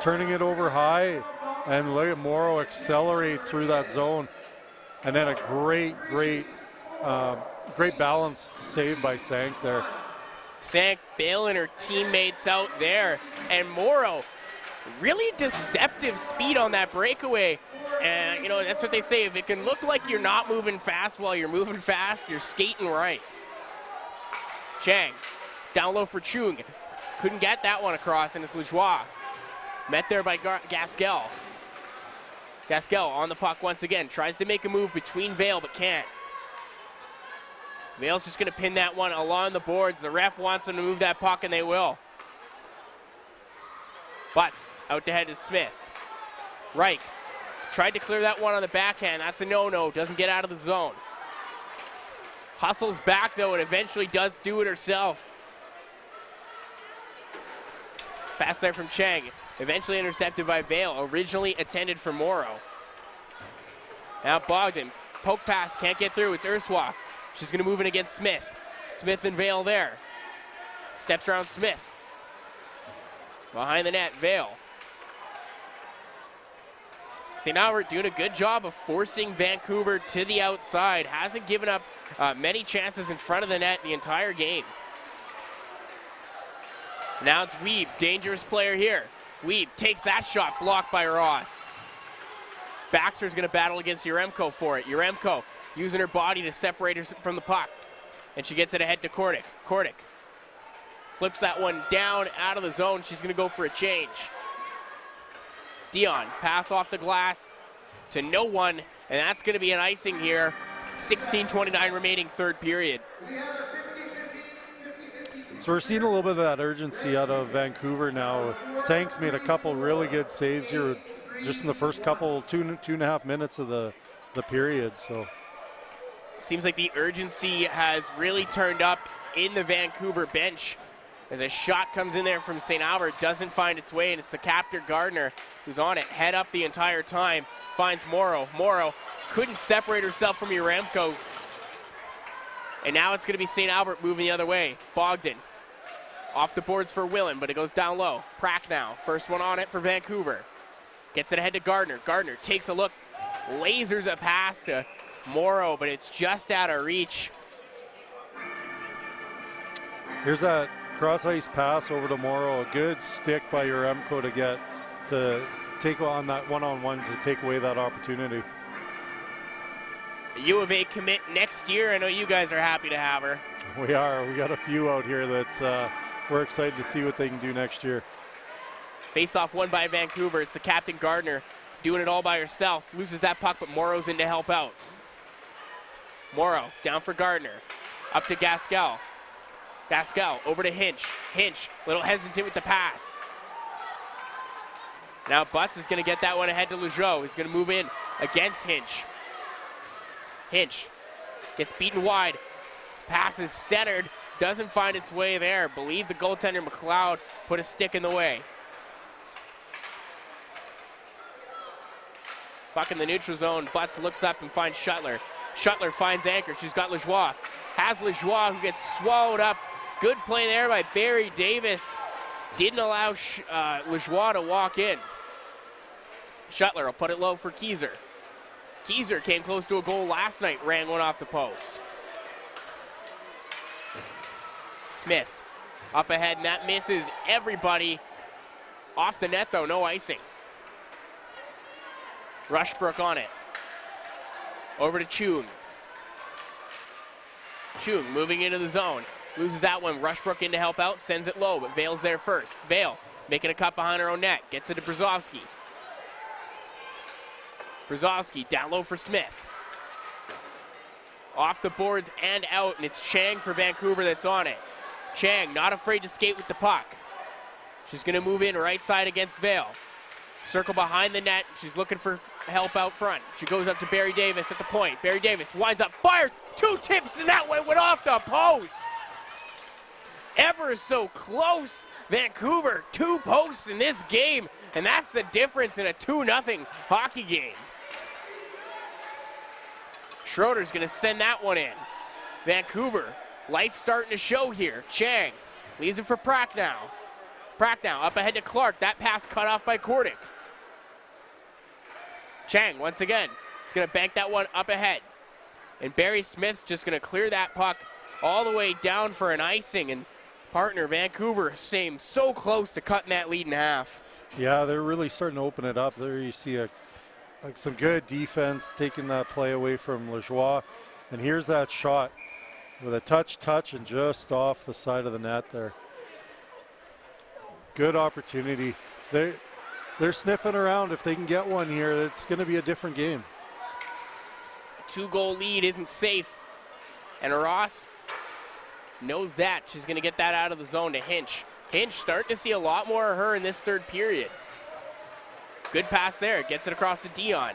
S2: turning it over high, and look at Morrow accelerate through that zone. And then a great balanced save by Sank there.
S1: Sank bailing her teammates out there, and Morrow, really deceptive speed on that breakaway. And, you know, that's what they say. If it can look like you're not moving fast while you're moving fast, you're skating right. Chang, down low for Chung. Couldn't get that one across, and it's Lajoie. Met there by Gaskell. Gaskell on the puck once again. Tries to make a move between Vale, but can't. Vale's just going to pin that one along the boards. The ref wants them to move that puck, and they will. Butts out to head to Smith. Reich tried to clear that one on the backhand. That's a no-no. Doesn't get out of the zone. Hustles back, though, and eventually does do it herself. Pass there from Chang. Eventually intercepted by Vale. Originally intended for Morrow. Now Bogdan. Poke pass. Can't get through. It's Urswa. She's going to move in against Smith. Smith and Vale there. Steps around Smith. Behind the net, Vale. St. Albert doing a good job of forcing Vancouver to the outside. Hasn't given up many chances in front of the net the entire game. Now it's Weeb, dangerous player here. Weeb takes that shot, blocked by Ross. Baxter's going to battle against Yaremko for it. Yaremko using her body to separate her from the puck. And she gets it ahead to Kordic. Kordic flips that one down out of the zone. She's going to go for a change. Dion, pass off the glass to no one, and that's going to be an icing here. 16:29 remaining, third period.
S2: So we're seeing a little bit of that urgency out of Vancouver now. Sank's made a couple really good saves here just in the first couple, two and a half minutes of the period. So
S1: seems like the urgency has really turned up in the Vancouver bench as a shot comes in there from St. Albert, doesn't find its way, and it's the captor Gardner who's on it, head up the entire time, finds Morrow. Morrow couldn't separate herself from Yaremko, and now it's going to be St. Albert moving the other way. Bogdan off the boards for Willen, but it goes down low. Prack now, first one on it for Vancouver. Gets it ahead to Gardner. Gardner takes a look, lasers a pass to Morrow, but it's just out of reach.
S2: Here's that cross-ice pass over to Morrow. A good stick by Yaremko to take on that one-on-one to take away that opportunity.
S1: U of A commit next year. I know you guys are happy to have her.
S2: We are. We got a few out here that we're excited to see what they can do next year.
S1: Face-off won by Vancouver. It's the captain Gardner doing it all by herself. Loses that puck, but Morrow's in to help out. Morrow down for Gardner. Up to Gaskell. Gaskell over to Hinch. Hinch, a little hesitant with the pass. Now Butts is going to get that one ahead to Lejeau. He's going to move in against Hinch. Hinch gets beaten wide. Pass is centered. Doesn't find its way there. Believe the goaltender Mcleod put a stick in the way. Puck in the neutral zone. Butts looks up and finds Shuttler. Shuttler finds Anchor. She's got Lajoie. Has Lajoie, who gets swallowed up. Good play there by Barry Davis. Didn't allow Lajoie to walk in. Shuttler will put it low for Keyser. Keyser came close to a goal last night, ran one off the post. Smith up ahead, and that misses everybody. Off the net, though, no icing. Rushbrook on it. Over to Chung. Chung moving into the zone. Loses that one. Rushbrook in to help out. Sends it low, but Vale's there first. Vale making a cut behind her own net. Gets it to Brzozowski. Brzozowski down low for Smith. Off the boards and out, and it's Chang for Vancouver that's on it. Chang not afraid to skate with the puck. She's going to move in right side against Vale. Circle behind the net. She's looking for help out front. She goes up to Barry Davis at the point. Barry Davis winds up, fires, two tips, and that one went off the post. ever so close. Vancouver, 2 posts in this game, and that's the difference in a 2-0 hockey game. Schroeder's going to send that one in. Vancouver, life starting to show here. Chang leaves it for Pracknow. Pracknow up ahead to Clark. That pass cut off by Kordic. Chang once again is going to bank that one up ahead. And Barry Smith's just going to clear that puck all the way down for an icing. And partner Vancouver seems so close to cutting that lead in half.
S2: Yeah, they're really starting to open it up. There you see some good defense taking that play away from Lajoie. And here's that shot with a touch, and just off the side of the net there. Good opportunity. They're sniffing around. If they can get one here, it's going to be a different game.
S1: 2-goal lead isn't safe. And Ross knows that. She's going to get that out of the zone to Hinch. Hinch starting to see a lot more of her in this third period. Good pass there. Gets it across to Dion.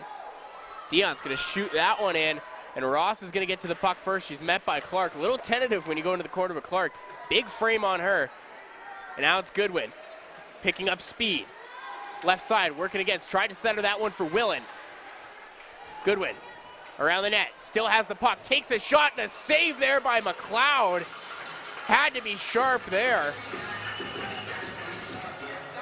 S1: Dion's going to shoot that one in. And Ross is going to get to the puck first. She's met by Clark. A little tentative when you go into the corner with Clark. Big frame on her. And now it's Goodwin. Picking up speed. Left side, working against. Tried to center that one for Willen. Goodwin around the net. Still has the puck. Takes a shot and a save there by Mcleod. Had to be sharp there.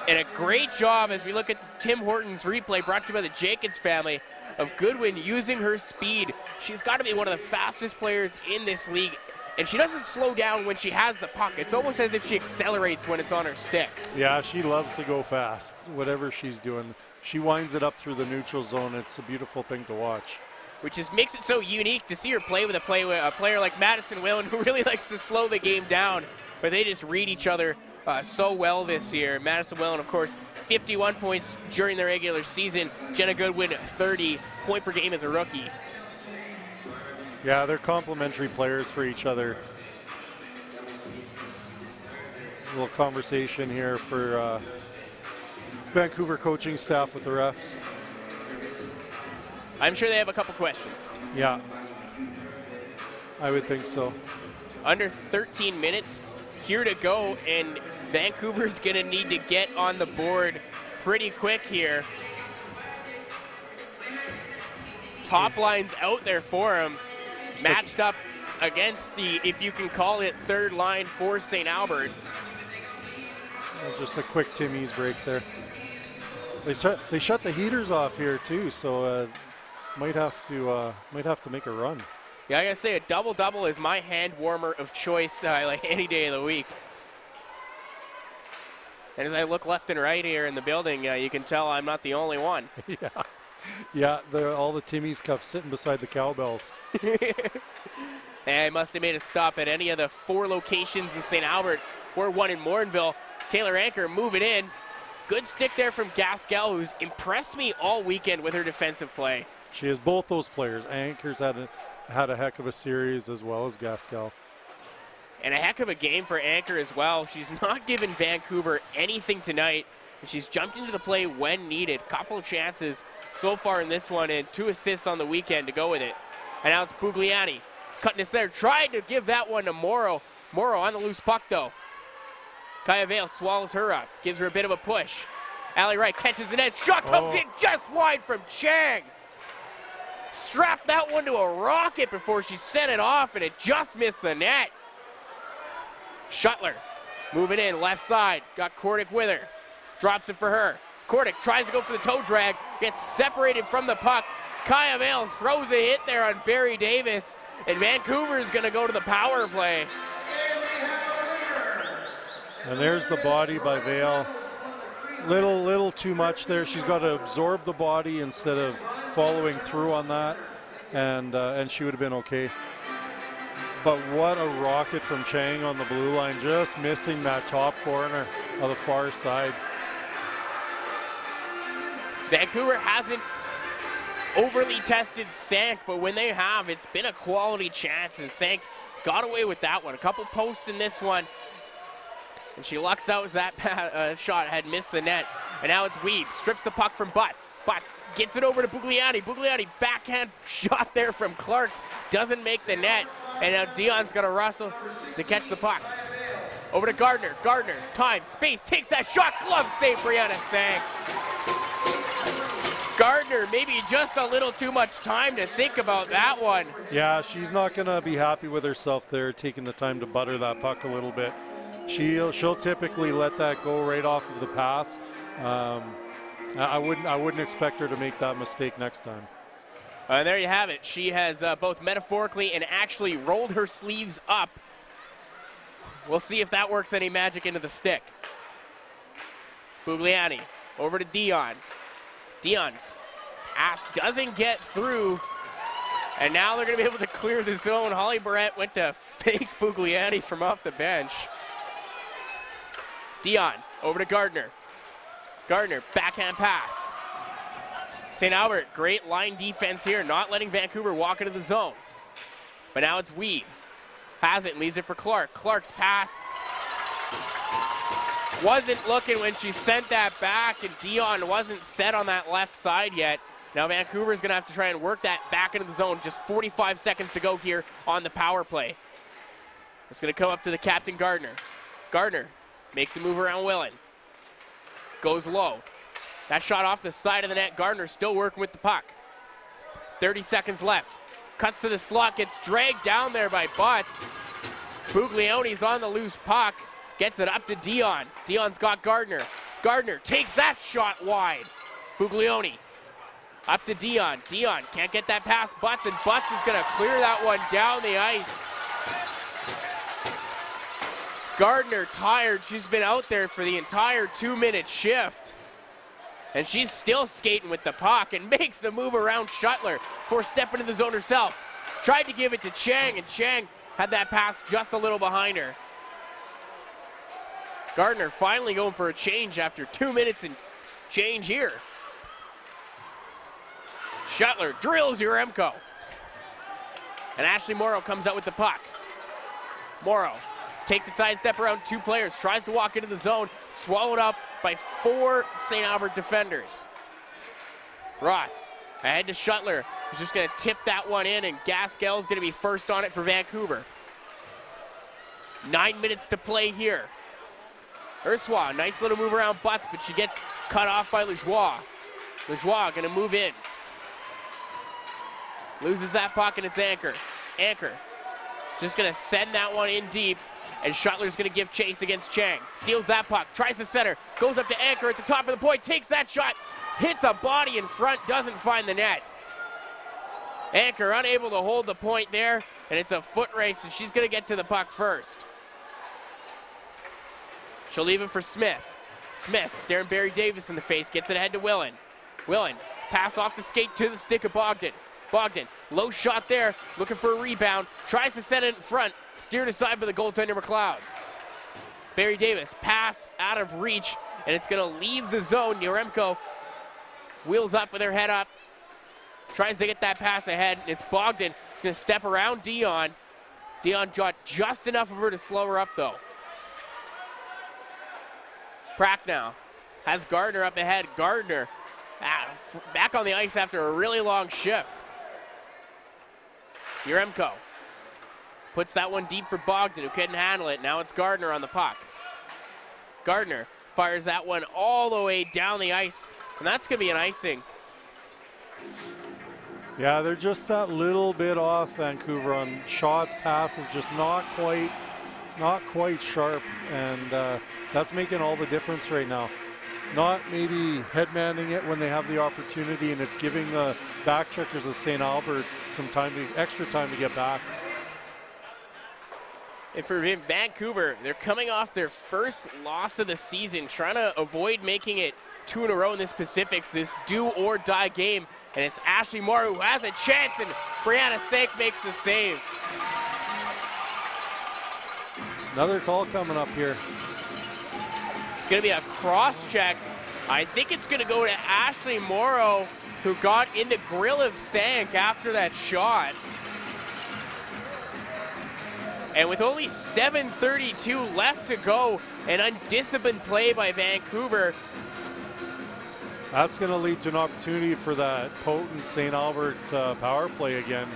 S1: And a great job as we look at Tim Horton's replay brought to you by the Jenkins family of Goodwin using her speed. She's got to be one of the fastest players in this league. And she doesn't slow down when she has the puck. It's almost as if she accelerates when it's on her stick.
S2: Yeah, she loves to go fast, whatever she's doing. She winds it up through the neutral zone. It's a beautiful thing to watch.
S1: Which just makes it so unique to see her play with a player like Madison Whalen, who really likes to slow the game down. But they just read each other so well this year. Madison Whalen, of course, 51 points during the regular season. Jenna Goodwin, 30 point per game as a rookie.
S2: Yeah, they're complementary players for each other. A little conversation here for Vancouver coaching staff with the refs.
S1: I'm sure they have a couple questions.
S2: Yeah, I would think so.
S1: Under 13 minutes here to go, and Vancouver's going to need to get on the board pretty quick here. Top line's out there for him. Matched up against the, if you can call it, third line for St. Albert.
S2: Just a quick Timmy's break there. They shut the heaters off here too, so might have to make a run.
S1: Yeah, I gotta say, a double-double is my hand warmer of choice, like any day of the week. And as I look left and right here in the building, you can tell I'm not the only one.
S2: Yeah, all the Timmy's cups sitting beside the cowbells.
S1: And I must have made a stop at any of the 4 locations in St. Albert or one in Morinville. Taylor Anker moving in. Good stick there from Gaskell, who's impressed me all weekend with her defensive play.
S2: She has both those players. Anker's had a heck of a series, as well as Gaskell.
S1: And a heck of a game for Anker as well. She's not given Vancouver anything tonight, and she's jumped into the play when needed. Couple of chances so far in this one, and 2 assists on the weekend to go with it. And now it's Bugliani cutting this there. Tried to give that one to Morrow. Morrow on the loose puck, though. Kaya Vale swallows her up, gives her a bit of a push. Allie Wright catches the net. Shot comes in just wide from Chang. Strapped that one to a rocket before she sent it off, and it just missed the net. Shuttler moving in, left side. Got Kordic with her. Drops it for her. Kordic tries to go for the toe drag. Gets separated from the puck. Kaya Vale throws a hit there on Barry Davis. And Vancouver is going to go to the power play.
S2: And there's the body by Vale. Little too much there. She's got to absorb the body instead of following through on that. And she would have been okay. But what a rocket from Chang on the blue line, just missing that top corner of the far side.
S1: Vancouver hasn't overly tested Sank, but when they have, it's been a quality chance, and Sank got away with that one. A couple posts in this one, and she lucks out as that shot had missed the net. And now it's Weeb, strips the puck from Butts. Butts gets it over to Bugliani. Bugliani backhand shot there from Clark, doesn't make the net. And now Dion's got to wrestle to catch the puck. Over to Gardner. Gardner, time, space, takes that shot. Glove save, Brianna Sang. Gardner, maybe just a little too much time to think about that one.
S2: Yeah, she's not going to be happy with herself there, taking the time to butter that puck a little bit. She'll typically let that go right off of the pass. I wouldn't expect her to make that mistake next time.
S1: And there you have it. She has both metaphorically and actually rolled her sleeves up. We'll see if that works any magic into the stick. Bugliani over to Dion. Dion's pass doesn't get through. And now they're going to be able to clear the zone. Holly Barrett went to fake Bugliani from off the bench. Dion over to Gardner. Gardner, backhand pass. St. Albert, great line defense here, not letting Vancouver walk into the zone. But now it's Weed. Has it and leaves it for Clark. Clark's pass wasn't looking when she sent that back, and Dion wasn't set on that left side yet. Now Vancouver's gonna have to try and work that back into the zone. Just 45 seconds to go here on the power play. It's gonna come up to the captain, Gardner. Gardner makes a move around Willen. Goes low. That shot off the side of the net. Gardner still working with the puck. 30 seconds left. Cuts to the slot, gets dragged down there by Butts. Buglioni's on the loose puck. Gets it up to Dion. Dion's got Gardner. Gardner takes that shot wide. Buglioni up to Dion. Dion can't get that past Butts, and Butts is going to clear that one down the ice. Gardner tired. She's been out there for the entire 2-minute shift. And she's still skating with the puck and makes the move around Shuttler for stepping into the zone herself. Tried to give it to Chang, and Chang had that pass just a little behind her. Gardner finally going for a change after 2 minutes and change here. Shuttler drills Yaremko. And Ashley Morrow comes out with the puck. Morrow takes a side step around 2 players, tries to walk into the zone, swallowed up by 4 St. Albert defenders. Ross ahead to Shuttler, who's just going to tip that one in, and Gaskell's going to be first on it for Vancouver. 9 minutes to play here. Urswa, nice little move around Butts, but she gets cut off by Lajoie. Lajoie going to move in. Loses that puck, and it's Anchor. Anchor just going to send that one in deep. And Shuttler's going to give chase against Chang. Steals that puck, tries to center, goes up to Anchor at the top of the point, takes that shot, hits a body in front, doesn't find the net. Anchor unable to hold the point there, and it's a foot race, and she's going to get to the puck first. She'll leave it for Smith. Smith staring Barry Davis in the face, gets it ahead to Willen. Willen, pass off the skate to the stick of Bogdan. Bogdan, low shot there, looking for a rebound, tries to set it in front, steered aside by the goaltender Mcleod. Barry Davis, pass out of reach, and it's gonna leave the zone. Yaremko wheels up with her head up, tries to get that pass ahead. It's Bogdan, he's gonna step around Dion. Dion got just enough of her to slow her up though. Pracknow has Gardner up ahead. Gardner back on the ice after a really long shift. Yaremko puts that one deep for Bogdan, who couldn't handle it. Now it's Gardner on the puck. Gardner fires that one all the way down the ice, and that's going to be an icing.
S2: Yeah, they're just that little bit off, Vancouver, on shots, passes, just not quite sharp, and that's making all the difference right now. Not maybe headmanning it when they have the opportunity, and it's giving the back checkers of St. Albert some extra time to get back.
S1: And for Vancouver, they're coming off their first loss of the season, trying to avoid making it 2 in a row in this Pacifics, this do-or-die game. And it's Ashley Morrow who has a chance, and Brianna Sank makes the save.
S2: Another call coming up here.
S1: It's going to be a cross-check. I think it's going to go to Ashley Morrow, who got in the grill of Sank after that shot. And with only 7:32 left to go, an undisciplined play by Vancouver.
S2: That's going to lead to an opportunity for that potent St. Albert power play again,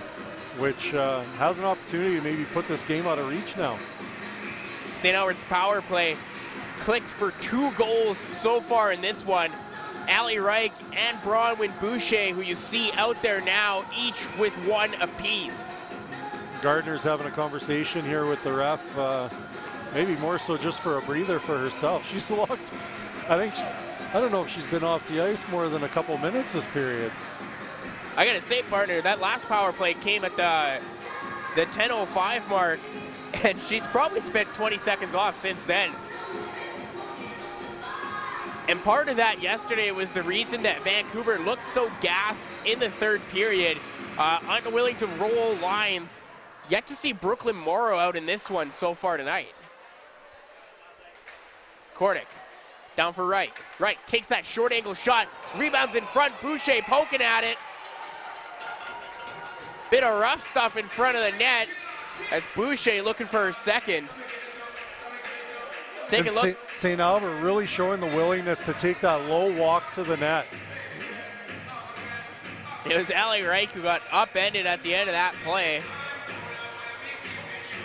S2: which has an opportunity to maybe put this game out of reach now.
S1: St. Albert's power play clicked for 2 goals so far in this one. Ali Reich and Bronwyn Boucher, who you see out there now, each with 1 apiece.
S2: Gardner's having a conversation here with the ref, maybe more so just for a breather for herself. She's locked, I don't know if she's been off the ice more than a couple minutes this period.
S1: I gotta say, partner, that last power play came at the 10:05 mark, and she's probably spent 20 seconds off since then. And part of that yesterday was the reason that Vancouver looked so gassed in the 3rd period, unwilling to roll lines. Yet to see Brooklyn Morrow out in this one so far tonight. Kordic down for Reich. Reich takes that short angle shot, rebounds in front, Boucher poking at it. Bit of rough stuff in front of the net as Boucher looking for her second. Take a look.
S2: St. Albert really showing the willingness to take that low walk to the net.
S1: It was Ali Reich who got upended at the end of that play.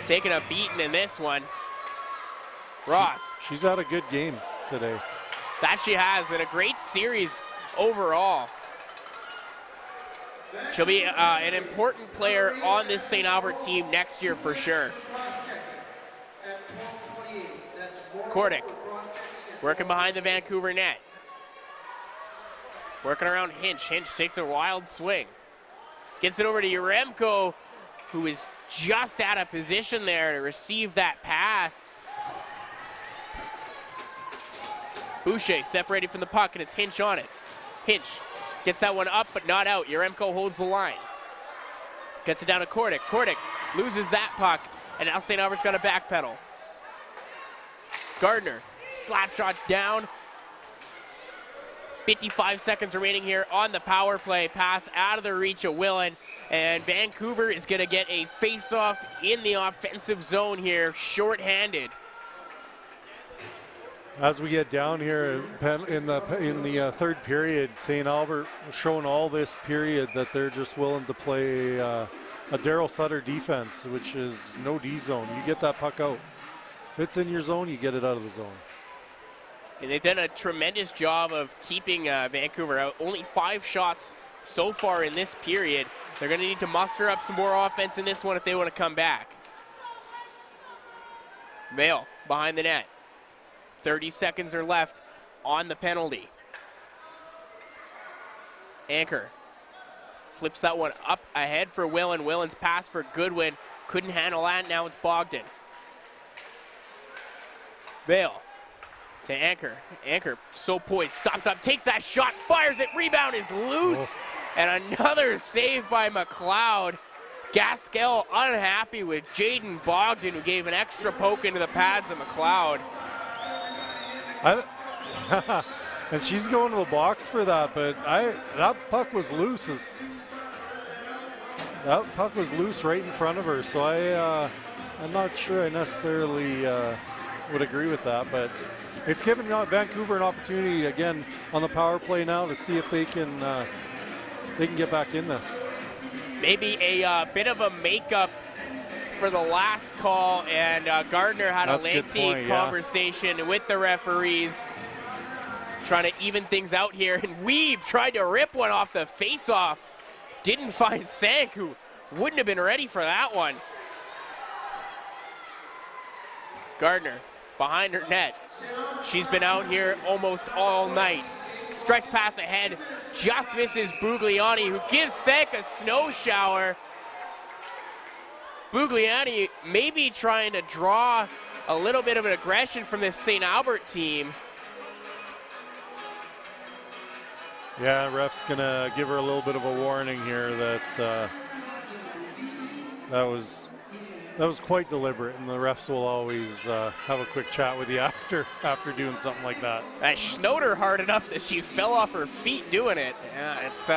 S1: Taking a beating in this one. Ross.
S2: She's had a good game today.
S1: That she has, and a great series overall. She'll be an important player on this St. Albert team next year for sure. Kordic working behind the Vancouver net. Working around Hinch. Hinch takes a wild swing. Gets it over to Yaremko, who is just out of position there to receive that pass. Boucher separated from the puck, and it's Hinch on it. Hinch gets that one up, but not out. Yaremko holds the line. Gets it down to Kordic. Kordic loses that puck, and now St. Albert's got a backpedal. Gardner, slap shot down. 55 seconds remaining here on the power play. Pass out of the reach of Willen. And Vancouver is going to get a face-off in the offensive zone here, short-handed.
S2: As we get down here in the 3rd period, St. Albert showing all this period that they're just willing to play a Daryl Sutter defense, which is no D zone. You get that puck out. If it's in your zone, you get it out of the zone.
S1: And they've done a tremendous job of keeping Vancouver out. Only 5 shots so far in this period. They're going to need to muster up some more offense in this one if they want to come back. Vale behind the net. 30 seconds are left on the penalty. Anchor flips that one up ahead for Willen. Willen's pass for Goodwin. Couldn't handle that. Now it's Bogdan. Vale to Anchor. Anchor so poised. Stops up. Takes that shot. Fires it. Rebound is loose. Oh. And another save by Mcleod. Gaskell unhappy with Jaden Bogdan, who gave an extra poke into the pads of Mcleod.
S2: And she's going to the box for that, but that puck was loose. That puck was loose right in front of her, so I'm not sure I necessarily would agree with that, but it's given Vancouver an opportunity again on the power play now to see if they can get back in this.
S1: Maybe a bit of a makeup for the last call, and Gardner had a lengthy conversation with the referees, trying to even things out here, and Weeb tried to rip one off the face-off. Didn't find Sank, who wouldn't have been ready for that one. Gardner behind her net. She's been out here almost all night. Stretch pass ahead, just misses Bugliani, who gives Sank a snow shower. Bugliani maybe trying to draw a little bit of an aggression from this St. Albert team.
S2: Yeah, ref's gonna give her a little bit of a warning here that that was quite deliberate, and the refs will always have a quick chat with you after doing something like that.
S1: That snowed her hard enough that she fell off her feet doing it. Yeah, it's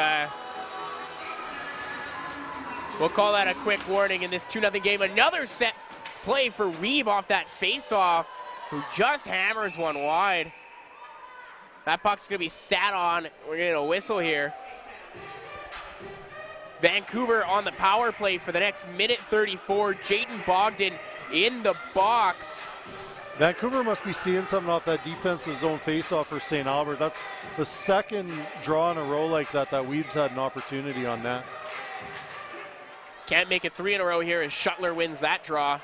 S1: we'll call that a quick warning in this 2-0 game. Another set play for Weeb off that face-off, who just hammers one wide. That puck's gonna be sat on. We're getting a whistle here. Vancouver on the power play for the next minute 34. Jaden Bogdan in the box.
S2: Vancouver must be seeing something off that defensive zone faceoff for St. Albert. That's the second draw in a row like that Weeb's had an opportunity on that.
S1: Can't make it 3 in a row here as Shuttler wins that draw.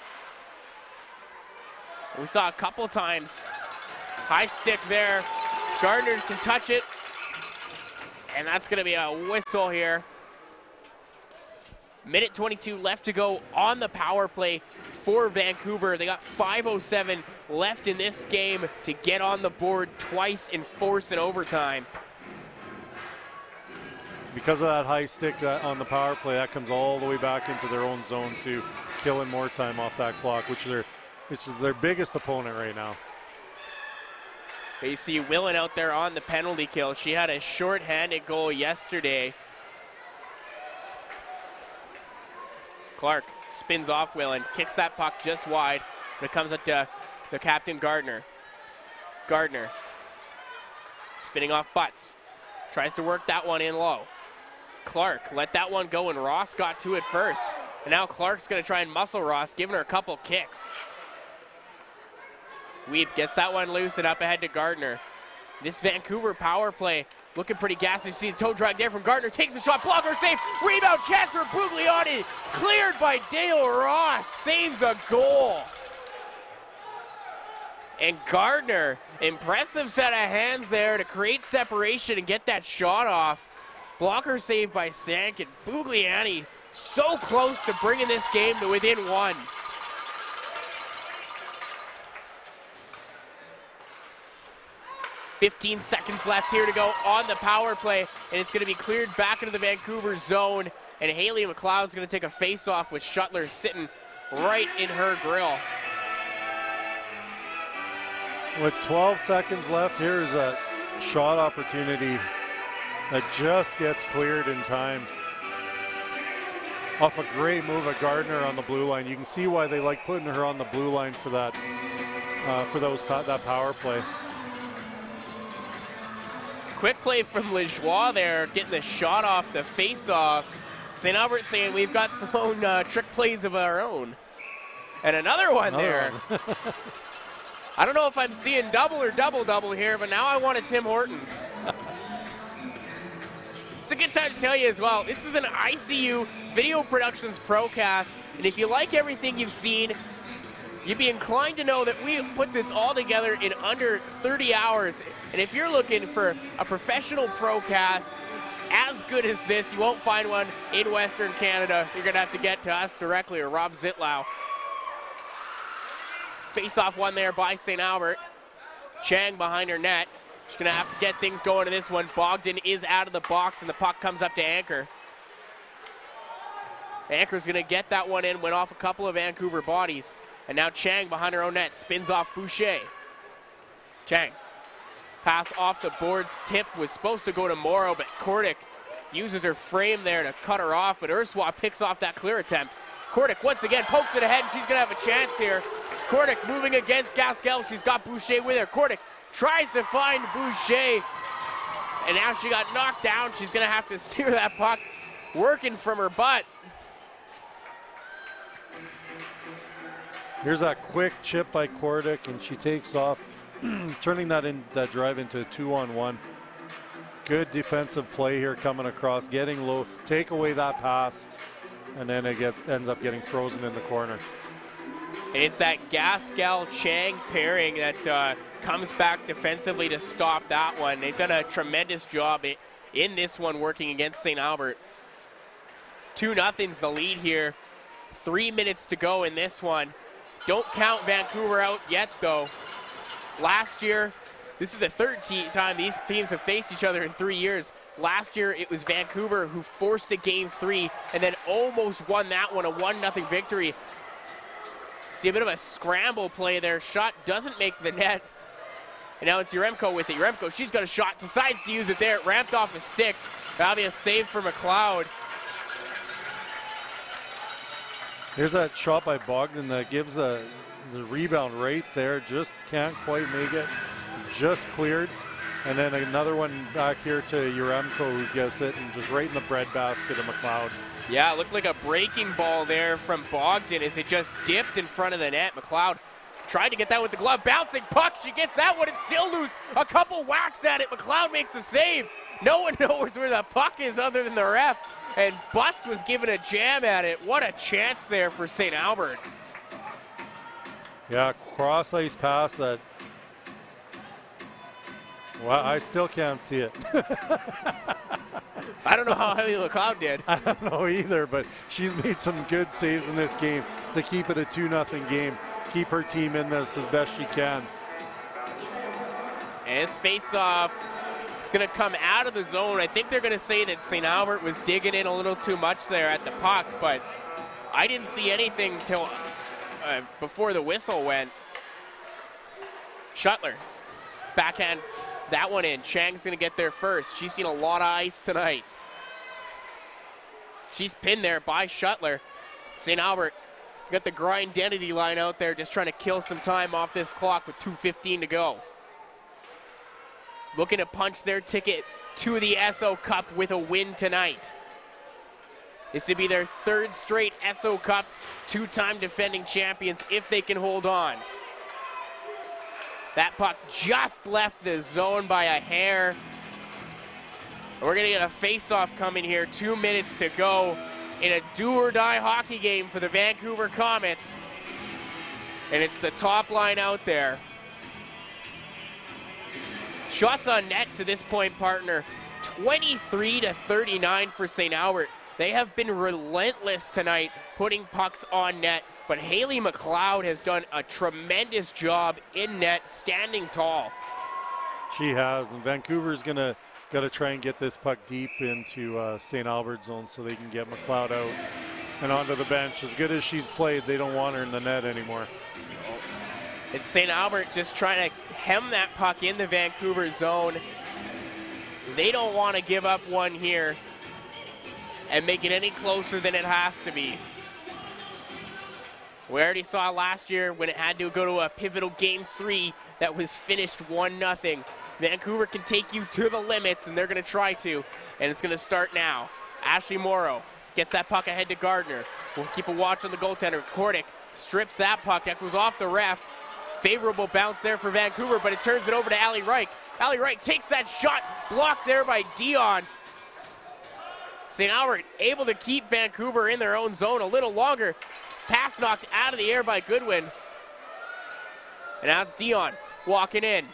S1: We saw a couple times. High stick there. Gardner can touch it. And that's going to be a whistle here. Minute 22 left to go on the power play for Vancouver. They got 5:07 left in this game to get on the board twice in force and overtime.
S2: Because of that high stick on the power play, that comes all the way back into their own zone to killing more time off that clock, which is their biggest opponent right now.
S1: You see Willen out there on the penalty kill. She had a short-handed goal yesterday. Clark spins off Willen, kicks that puck just wide, but it comes up to the captain Gardner. Gardner spinning off Butts, tries to work that one in low. Clark let that one go and Ross got to it first. And now Clark's gonna try and muscle Ross, giving her a couple kicks. Weep gets that one loose and up ahead to Gardner. This Vancouver power play looking pretty gassy. You see the toe drag there from Gardner. Takes a shot, blocker safe. Rebound chance for Mcleod. Cleared by Dale Ross. Saves a goal. And Gardner, impressive set of hands there to create separation and get that shot off. Blocker saved by Sank, and Bugliani so close to bringing this game to within one. "15 seconds left here to go on the power play, and it's going to be cleared back into the Vancouver zone, and Haley Mcleod's going to take a face-off with Shuttler sitting right in her grill.
S2: With 12 seconds left, here's a shot opportunity that just gets cleared in time. Off a great move of Gardner on the blue line. You can see why they like putting her on the blue line for that, that power play.
S1: Quick play from Lejoie there, getting the shot off the face-off. St. Albert saying we've got some own trick plays of our own. And another one there. I don't know if I'm seeing double or double-double here, but now I want a Tim Hortons. It's a good time to tell you as well, this is an ICU Video Productions Procast, and if you like everything you've seen, you'd be inclined to know that we put this all together in under 30 hours. And if you're looking for a professional procast as good as this, you won't find one in Western Canada. You're going to have to get to us directly or Rob Zitlau. Face-off one there by St. Albert. Chang behind her net. She's going to have to get things going in this one. Bogdan is out of the box, and the puck comes up to Anchor. Anchor's going to get that one in, went off a couple of Vancouver bodies. And now Chang behind her own net, spins off Boucher. Chang. Pass off the boards, tip was supposed to go to Morrow, but Kordic uses her frame there to cut her off, but Urswa picks off that clear attempt. Kordic once again pokes it ahead, and she's going to have a chance here. Kordic moving against Gaskell. She's got Boucher with her. Kordic tries to find Boucher, and now she got knocked down. She's going to have to steer that puck, working from her butt.
S2: Here's that quick chip by Kordic, and she takes off, turning that drive into a 2-on-1. Good defensive play here coming across, getting low, take away that pass, and then it ends up getting frozen in the corner.
S1: And it's that Gaskell-Chang pairing that comes back defensively to stop that one. They've done a tremendous job in this one working against St. Albert. 2-0's the lead here. 3 minutes to go in this one. Don't count Vancouver out yet, though. Last year, this is the third time these teams have faced each other in 3 years. Last year, it was Vancouver who forced a Game 3 and then almost won that one, a 1-0 victory. See a bit of a scramble play there. Shot doesn't make the net. And now it's Yaremko with it. Yaremko, she's got a shot, decides to use it there. It ramped off a stick. That'll be a save for Mcleod.
S2: Here's that shot by Bogdan that gives the rebound right there. Just can't quite make it. Just cleared. And then another one back here to Yaremko who gets it and just right in the breadbasket of Mcleod.
S1: Yeah, it looked like a breaking ball there from Bogdan as it just dipped in front of the net. Mcleod Tried to get that with the glove. Bouncing puck. She gets that one and still lose a couple whacks at it. Mcleod makes the save. No one knows where the puck is other than the ref. And Butts was given a jam at it. What a chance there for St. Albert.
S2: Yeah, cross-ice pass that. Well, I still can't see it.
S1: I don't know how heavy Mcleod did.
S2: I don't know either, but she's made some good saves in this game to keep it a 2-0 game. Keep her team in this as best she can.
S1: And his face-off is going to come out of the zone. I think they're going to say that St. Albert was digging in a little too much there at the puck, but I didn't see anything till before the whistle went. Shuttler, backhand that one in. Chang's going to get there first. She's seen a lot of ice tonight. She's pinned there by Shuttler. St. Albert got the grind identity line out there, just trying to kill some time off this clock with 2:15 to go. Looking to punch their ticket to the Esso Cup with a win tonight. This would be their third straight Esso Cup, two-time defending champions if they can hold on. That puck just left the zone by a hair. We're going to get a face-off coming here, 2 minutes to go in a do-or-die hockey game for the Vancouver Comets. And it's the top line out there. Shots on net to this point, partner, 23-39 for St. Albert. They have been relentless tonight putting pucks on net, but Haley Mcleod has done a tremendous job in net, standing tall.
S2: She has, and Vancouver's got to try and get this puck deep into St. Albert zone so they can get Mcleod out and onto the bench. As good as she's played, they don't want her in the net anymore.
S1: It's St. Albert just trying to hem that puck in the Vancouver zone. They don't want to give up one here and make it any closer than it has to be. We already saw last year when it had to go to a pivotal game 3 that was finished 1-0. Vancouver can take you to the limits, and they're going to try to, and it's going to start now. Ashley Morrow gets that puck ahead to Gardner. We'll keep a watch on the goaltender. Kordick strips that puck. That goes off the ref. Favorable bounce there for Vancouver, but it turns it over to Allie Reich. Allie Reich takes that shot, blocked there by Dion. St. Albert able to keep Vancouver in their own zone a little longer. Pass knocked out of the air by Goodwin. And now it's Dion walking in.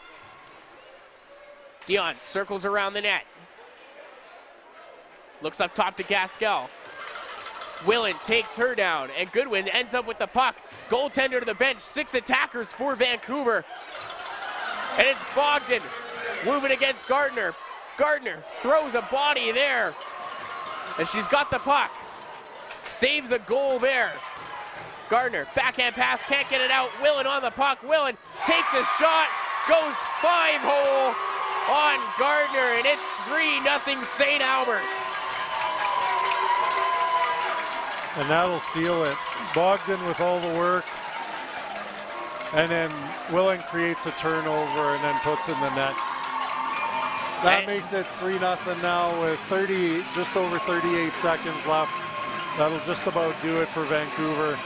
S1: Dion circles around the net. Looks up top to Gaskell. Willen takes her down, and Goodwin ends up with the puck. Goaltender to the bench, 6 attackers for Vancouver. And it's Bogdan moving against Gardner. Gardner throws a body there, and she's got the puck. Saves a goal there. Gardner, backhand pass, can't get it out. Willen on the puck. Willen takes a shot, goes 5-hole on Gardner, and it's 3-0 St. Albert.
S2: And that'll seal it. Bogdan with all the work. And then Willen creates a turnover and then puts in the net. That makes it 3-0 now with just over 38 seconds left. That'll just about do it for Vancouver,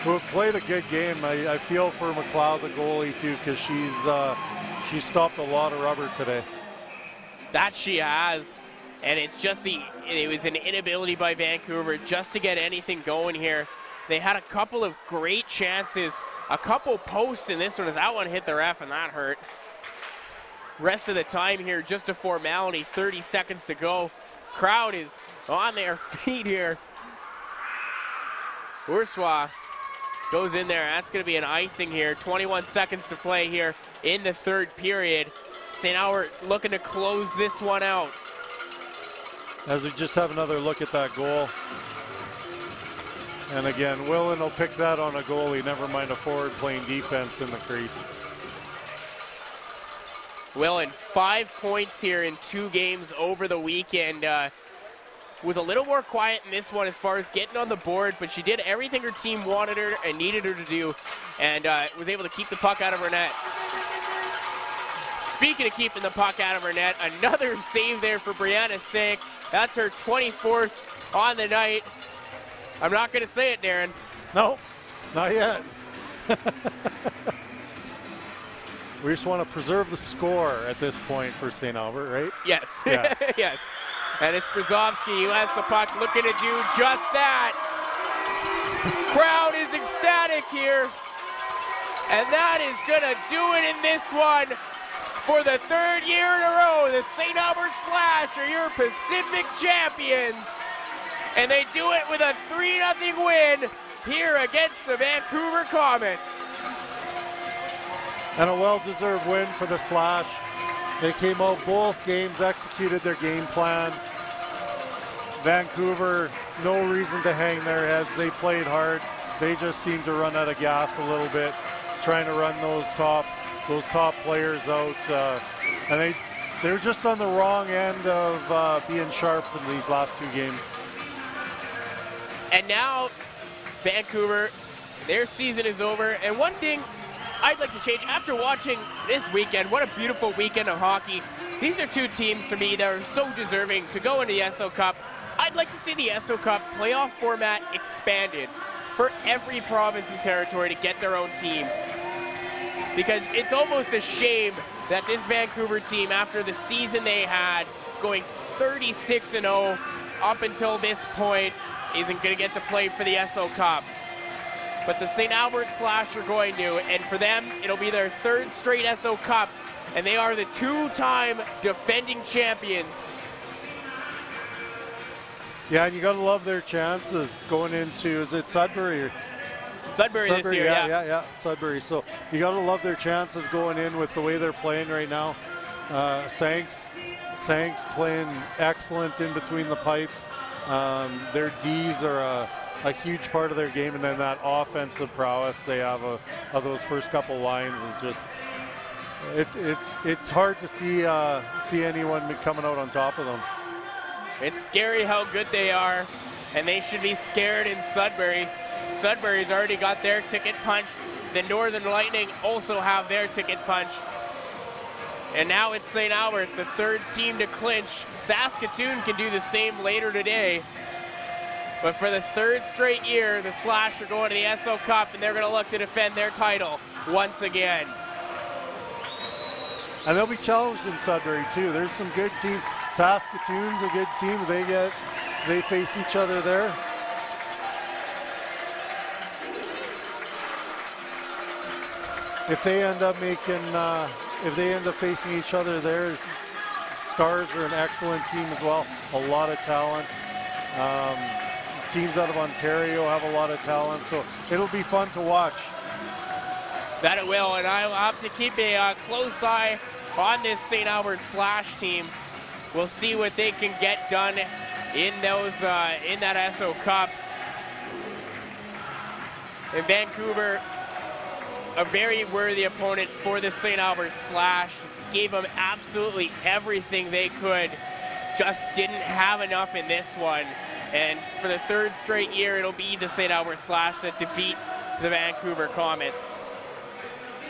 S2: who have played a good game. I feel for Mcleod, the goalie, too, because she's stopped a lot of rubber today.
S1: That she has. And it's just it was an inability by Vancouver just to get anything going here. They had a couple of great chances, a couple posts in this one as that one hit the ref and that hurt. Rest of the time here, just a formality, 30 seconds to go. Crowd is on their feet here. Bourgeois goes in there. That's going to be an icing here. 21 seconds to play here in the third period. St. Albert looking to close this one out.
S2: As we just have another look at that goal. And again, Willen will pick that on a goalie, never mind a forward playing defense in the crease.
S1: Willen, 5 points here in 2 games over the weekend. Was a little more quiet in this one as far as getting on the board, but she did everything her team wanted her and needed her to do, and was able to keep the puck out of her net. Speaking of keeping the puck out of her net, another save there for Brianna Sick. That's her 24th on the night. I'm not going to say it, Darren.
S2: No, not yet. We just want to preserve the score at this point for St. Albert, right?
S1: Yes.
S2: Yes.
S1: Yes. And it's Brzezowski who has the puck looking at you. Just that. Crowd is ecstatic here. And that is going to do it in this one. For the third year in a row, the St. Albert Slash are your Pacific champions. And they do it with a 3-0 win here against the Vancouver Comets.
S2: And a well-deserved win for the Slash. They came out both games, executed their game plan. Vancouver, no reason to hang their heads. They played hard. They just seemed to run out of gas a little bit, trying to run those top players out. And they're just on the wrong end of being sharp in these last two games.
S1: And now, Vancouver, their season is over. And one thing I'd like to change, after watching this weekend, what a beautiful weekend of hockey. These are two teams, for me, that are so deserving to go into the SO Cup. I'd like to see the SO Cup playoff format expanded for every province and territory to get their own team. Because it's almost a shame that this Vancouver team, after the season they had, going 36-0 up until this point, isn't going to get to play for the SO Cup. But the St. Albert Slash are going to, and for them, it'll be their third straight SO Cup, and they are the two-time defending champions.
S2: Yeah, and you got to love their chances going into, is it Sudbury?
S1: Sudbury this year,
S2: yeah, Sudbury. So you got to love their chances going in with the way they're playing right now. Sank's playing excellent in between the pipes. Their Ds are a huge part of their game, and then that offensive prowess they have of those first couple lines is just it's hard to see anyone coming out on top of them.
S1: It's scary how good they are, and they should be scared in Sudbury. Sudbury's already got their ticket punched. The Northern Lightning also have their ticket punched. And now it's St. Albert, the third team to clinch. Saskatoon can do the same later today. But for the third straight year, the Slash are going to the SO Cup, and they're going to look to defend their title once again.
S2: And they'll be challenged in Sudbury too. There's some good teams. Saskatoon's a good team. They face each other there. If they end up facing each other there, Stars are an excellent team as well. A lot of talent. Teams out of Ontario have a lot of talent, so it'll be fun to watch.
S1: That it will, and I'll have to keep a close eye on this St. Albert Slash team. We'll see what they can get done in that SO Cup. In Vancouver, a very worthy opponent for the St. Albert Slash. Gave them absolutely everything they could, just didn't have enough in this one. And for the third straight year, it'll be the St. Albert Slash that defeat the Vancouver Comets.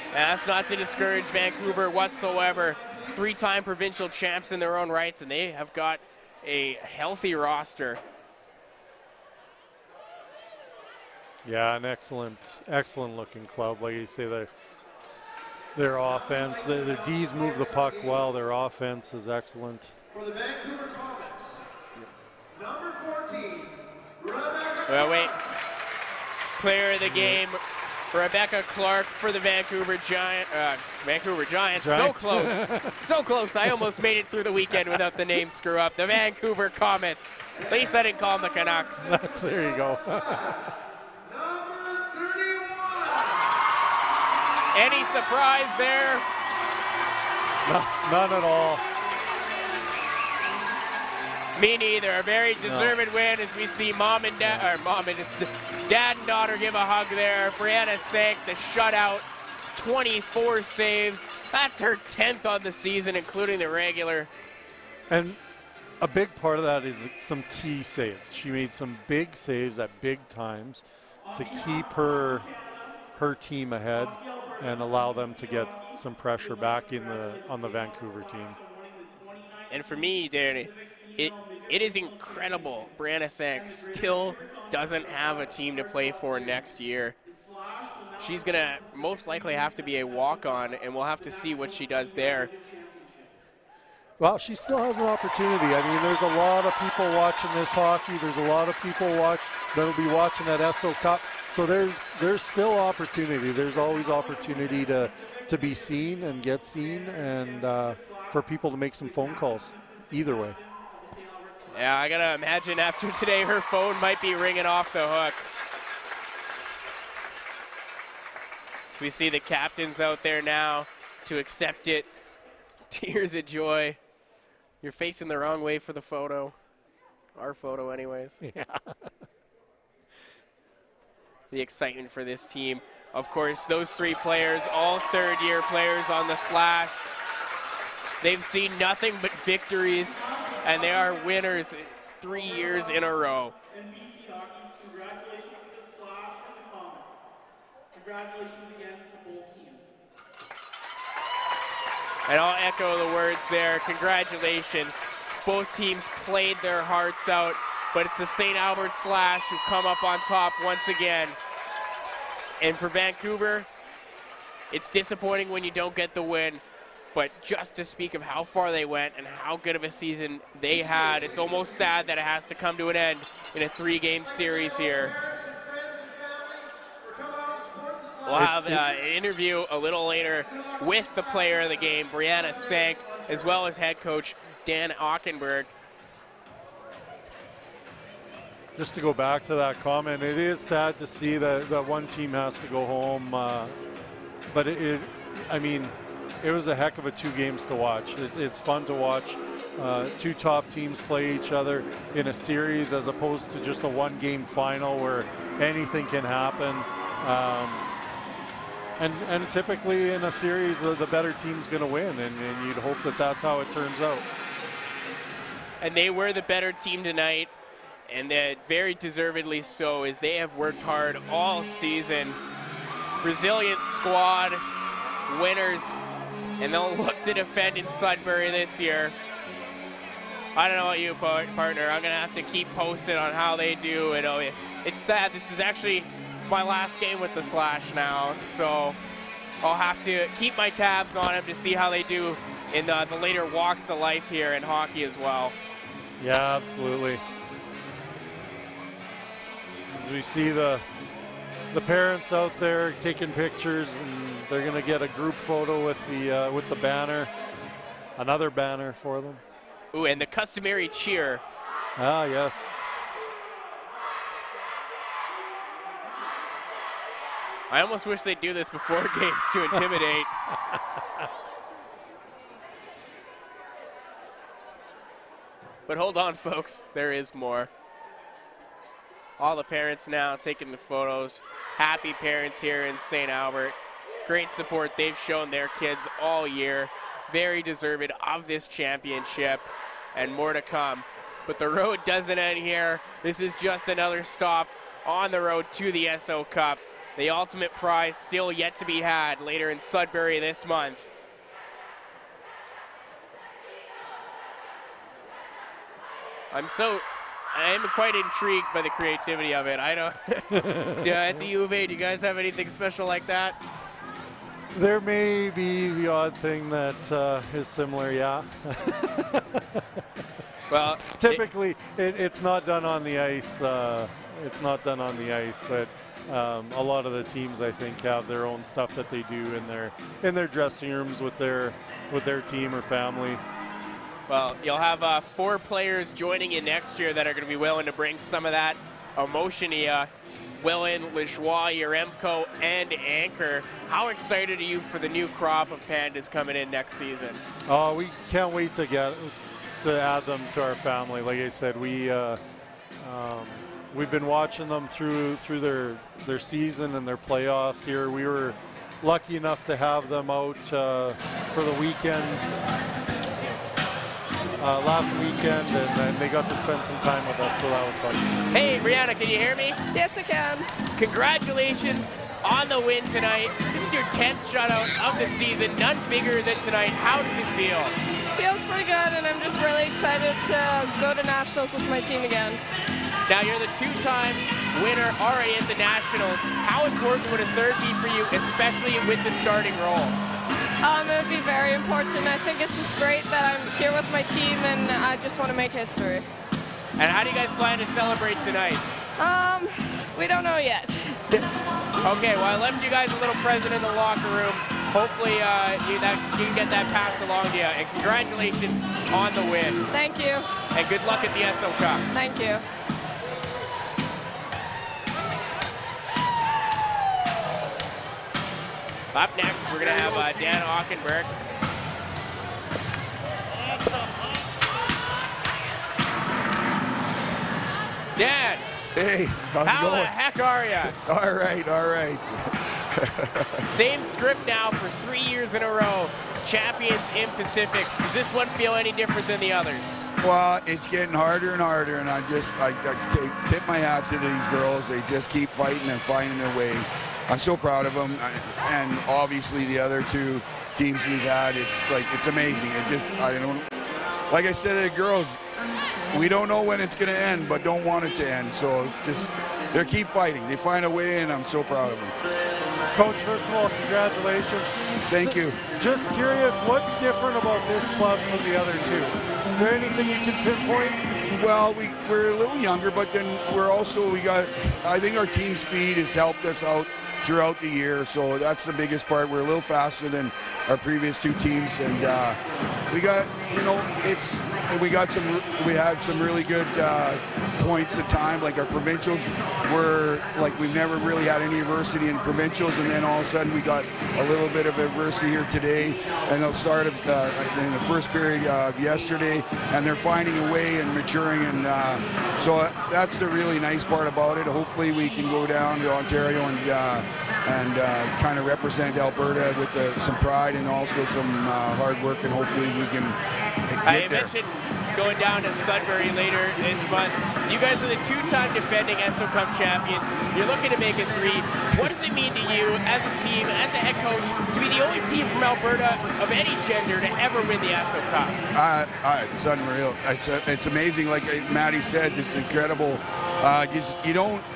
S1: And that's not to discourage Vancouver whatsoever. Three-time provincial champs in their own rights, and they have got a healthy roster.
S2: Yeah, an excellent looking club. Like you say, their offense, their Ds move the puck well. Their offense is excellent.
S5: For the Vancouver Comets, number 14,
S1: Well, wait. Player of the game, Rebecca Clark for the Vancouver Giants. So close. So close. I almost made it through the weekend without the name screw up. The Vancouver Comets. At least I didn't call them the Canucks.
S2: There you go.
S5: number 31.
S1: Any surprise there?
S2: No, none at all.
S1: Me neither. A very deserved win as we see dad and daughter give a hug there. Brianna Sank, the shutout, 24 saves. That's her 10th on the season, including the regular.
S2: And a big part of that is some key saves. She made some big saves at big times to keep her team ahead and allow them to get some pressure back on the Vancouver team.
S1: And for me, Danny, it is incredible. Brianna Sank still doesn't have a team to play for next year. she's going to most likely have to be a walk-on, and we'll have to see what she does there.
S2: Well, she still has an opportunity. I mean, there's a lot of people watching this hockey. There's a lot of people that'll be watching that SO Cup. So there's still opportunity. There's always opportunity to be seen and get seen, and for people to make some phone calls. Either way.
S1: Yeah, I gotta imagine after today her phone might be ringing off the hook. So we see the captains out there now to accept it. Tears of joy. You're facing the wrong way for the photo. Our photo anyways.
S2: Yeah.
S1: The excitement for this team. Of course, those 3 players, all third-year players on the Slash. They've seen nothing but victories, and they are winners 3 years in a row.
S3: NBC Hockey, congratulations to the Slash and the Comets. Congratulations again to both teams.
S1: And I'll echo the words there. Congratulations. Both teams played their hearts out, but it's the St. Albert Slash who've come up on top once again. And for Vancouver, it's disappointing when you don't get the win. But just to speak of how far they went and how good of a season they had, it's almost sad that it has to come to an end in a 3-game series here. We'll have an interview a little later with the player of the game, Brianna Sank, as well as head coach Dan Ockenberg.
S2: Just to go back to that comment, it is sad to see that one team has to go home, but I mean, it was a heck of a 2 games to watch. It's fun to watch 2 top teams play each other in a series as opposed to just a 1-game final where anything can happen. And typically in a series, the better team's going to win, and you'd hope that that's how it turns out.
S1: And they were the better team tonight, and very deservedly so, as they have worked hard all season. Resilient squad, winners, and they'll look to defend in Sudbury this year. I don't know about you, partner. I'm going to have to keep posted on how they do. It's sad. This is actually my last game with the Slash now, so I'll have to keep my tabs on them to see how they do in the later walks of life here in hockey as well.
S2: Yeah, absolutely. As we see the parents out there taking pictures, and they're going to get a group photo with the banner, another banner for them.
S1: Ooh, and the customary cheer.
S2: Ah, yes.
S1: I almost wish they'd do this before games to intimidate. But hold on, folks, there is more. All the parents now taking the photos. Happy parents here in St. Albert. Great support they've shown their kids all year. Very deserved of this championship, and more to come. But the road doesn't end here. This is just another stop on the road to the SO Cup. The ultimate prize still yet to be had later in Sudbury this month. I am quite intrigued by the creativity of it. I don't. At the U of A, do you guys have anything special like that?
S2: There may be the odd thing that is similar, yeah.
S1: Well,
S2: typically it's not done on the ice. It's not done on the ice, but a lot of the teams, I think, have their own stuff that they do in their dressing rooms with their team or family.
S1: Well, you'll have 4 players joining in next year that are going to be willing to bring some of that emotion. Willen, Lajoie, Yaremko, and Anchor. How excited are you for the new crop of Pandas coming in next season?
S2: Oh, we can't wait to add them to our family. Like I said, we've been watching them through their season and their playoffs here. We were lucky enough to have them out for the weekend. Last weekend, and they got to spend some time with us, so that was fun.
S1: Hey, Brianna, can you hear me?
S6: Yes, I can.
S1: Congratulations on the win tonight. This is your 10th shutout of the season, none bigger than tonight. How does it feel?
S6: feels pretty good, and I'm just really excited to go to Nationals with my team again.
S1: Now you're the two-time winner already at the Nationals. How important would a third be for you, especially with the starting role?
S6: It would be very important. I think it's just great that I'm here with my team, and I just want to make history.
S1: And how do you guys plan to celebrate tonight?
S6: We don't know yet.
S1: Okay, well, I left you guys a little present in the locker room. Hopefully you can get that passed along to you. And congratulations on the win.
S6: Thank you.
S1: And good luck at the SO Cup.
S6: Thank you.
S1: Up next, we're going to have Dan Ockenberg. Dan.
S7: Hey, how's it
S1: How
S7: going?
S1: the heck are you?
S7: All right, all right.
S1: Same script now for 3 years in a row. Champions in Pacifics. Does this one feel any different than the others?
S7: Well, it's getting harder and harder, and I tip my hat to these girls. They just keep fighting and finding their way. I'm so proud of them, and obviously the other two teams we've had. It's amazing. Like I said to the girls, we don't know when it's going to end, but don't want it to end. So they keep fighting. They find a way, and I'm so proud of them.
S2: Coach, first of all, congratulations.
S7: Thank you.
S2: Just curious, what's different about this club from the other two? Is there anything you can pinpoint?
S7: Well, we're a little younger, but then I think our team speed has helped us out throughout the year, so that's the biggest part. We're a little faster than our previous two teams, and we had some really good points at time. Like our provincials were we've never really had any adversity in provincials, and then all of a sudden we got a little bit of adversity here today, and the start of in the first period of yesterday, and they're finding a way and maturing, and so that's the really nice part about it. Hopefully we can go down to Ontario and kind of represent Alberta with some pride and also some hard work, and hopefully we can get there.
S1: Mentioned going down to Sudbury later this month. You guys are the two-time defending SO Cup champions. You're looking to make it 3. What does it mean to you as a team, as a head coach, to be the only team from Alberta of any gender to ever win the SO Cup?
S7: It's unreal. It's amazing. Like Maddie says, it's incredible.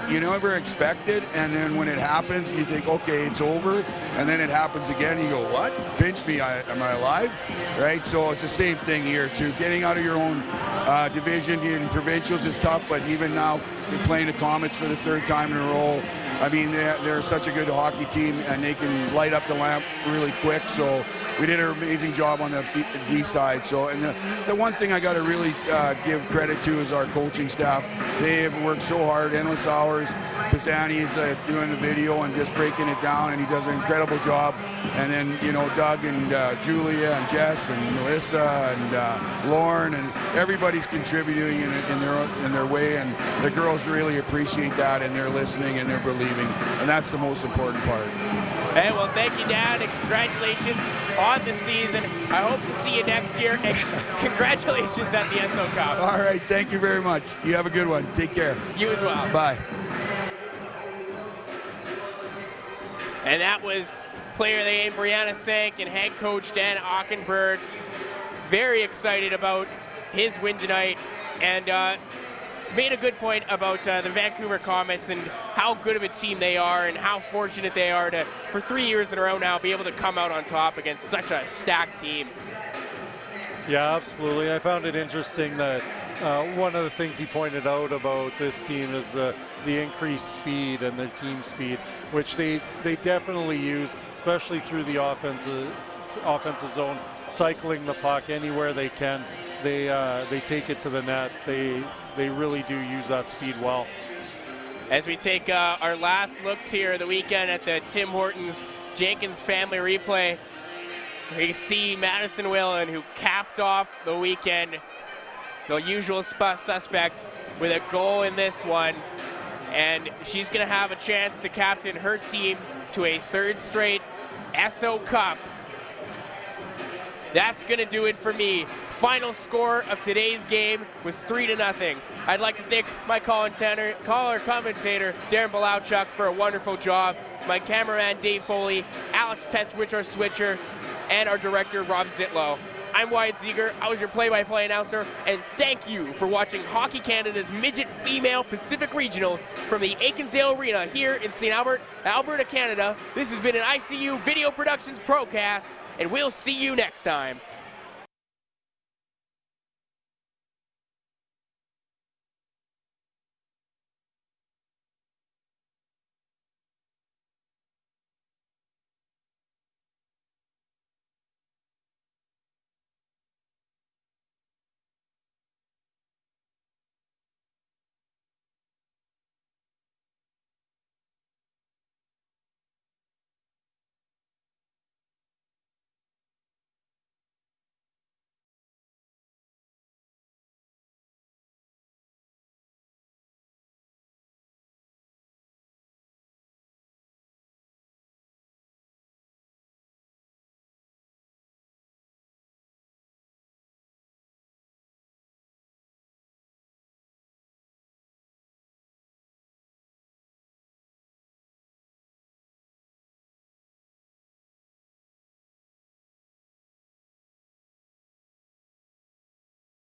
S7: You never expect it, and then when it happens, you think, okay, it's over, and then it happens again. You go, what? Pinch me? Am I alive? Right. So it's the same thing here too. Getting out of your own division in provincials is tough, but even now you're playing the Comets for the 3rd time in a row. I mean, they're such a good hockey team, and they can light up the lamp really quick. So we did an amazing job on the D side. So, and the one thing I got to really give credit to is our coaching staff. They have worked so hard, endless hours. Pisani is doing the video and just breaking it down, and he does an incredible job. And then, Doug and Julia and Jess and Melissa and Lauren, and everybody's contributing in their way, and the girls really appreciate that, and they're listening and they're believing, and that's the most important part.
S1: Hey, well, thank you, Dad, and congratulations on the season. I hope to see you next year, and congratulations at the SO Cup.
S7: All right, thank you very much. You have a good one. Take care.
S1: You as well.
S7: Bye.
S1: And that was player of the game, Brianna Sank, and head coach Dan Ockenberg. Very excited about his win tonight, and made a good point about the Vancouver Comets and how good of a team they are, and how fortunate they are to, for 3 years in a row now, be able to come out on top against such a stacked team.
S2: Yeah, absolutely. I found it interesting that one of the things he pointed out about this team is the increased speed and their team speed, which they definitely use, especially through the offensive zone, cycling the puck anywhere they can. They take it to the net. They really do use that speed well.
S1: As we take our last looks here of the weekend at the Tim Hortons Jenkins family replay, we see Madison Whalen, who capped off the weekend, the usual suspect, with a goal in this one. And she's going to have a chance to captain her team to a 3rd straight SO Cup. That's going to do it for me. Final score of today's game was 3-0. I'd like to thank my commentator Darren Belauchuk for a wonderful job, my cameraman Dave Foley, Alex Testwich, our switcher, and our director Rob Zitlow. I'm Wyatt Ziegler. I was your play-by-play announcer, and thank you for watching Hockey Canada's Midget Female Pacific Regionals from the Akinsdale Arena here in St. Albert, Alberta, Canada. This has been an ICU Video Productions Procast, and we'll see you next time.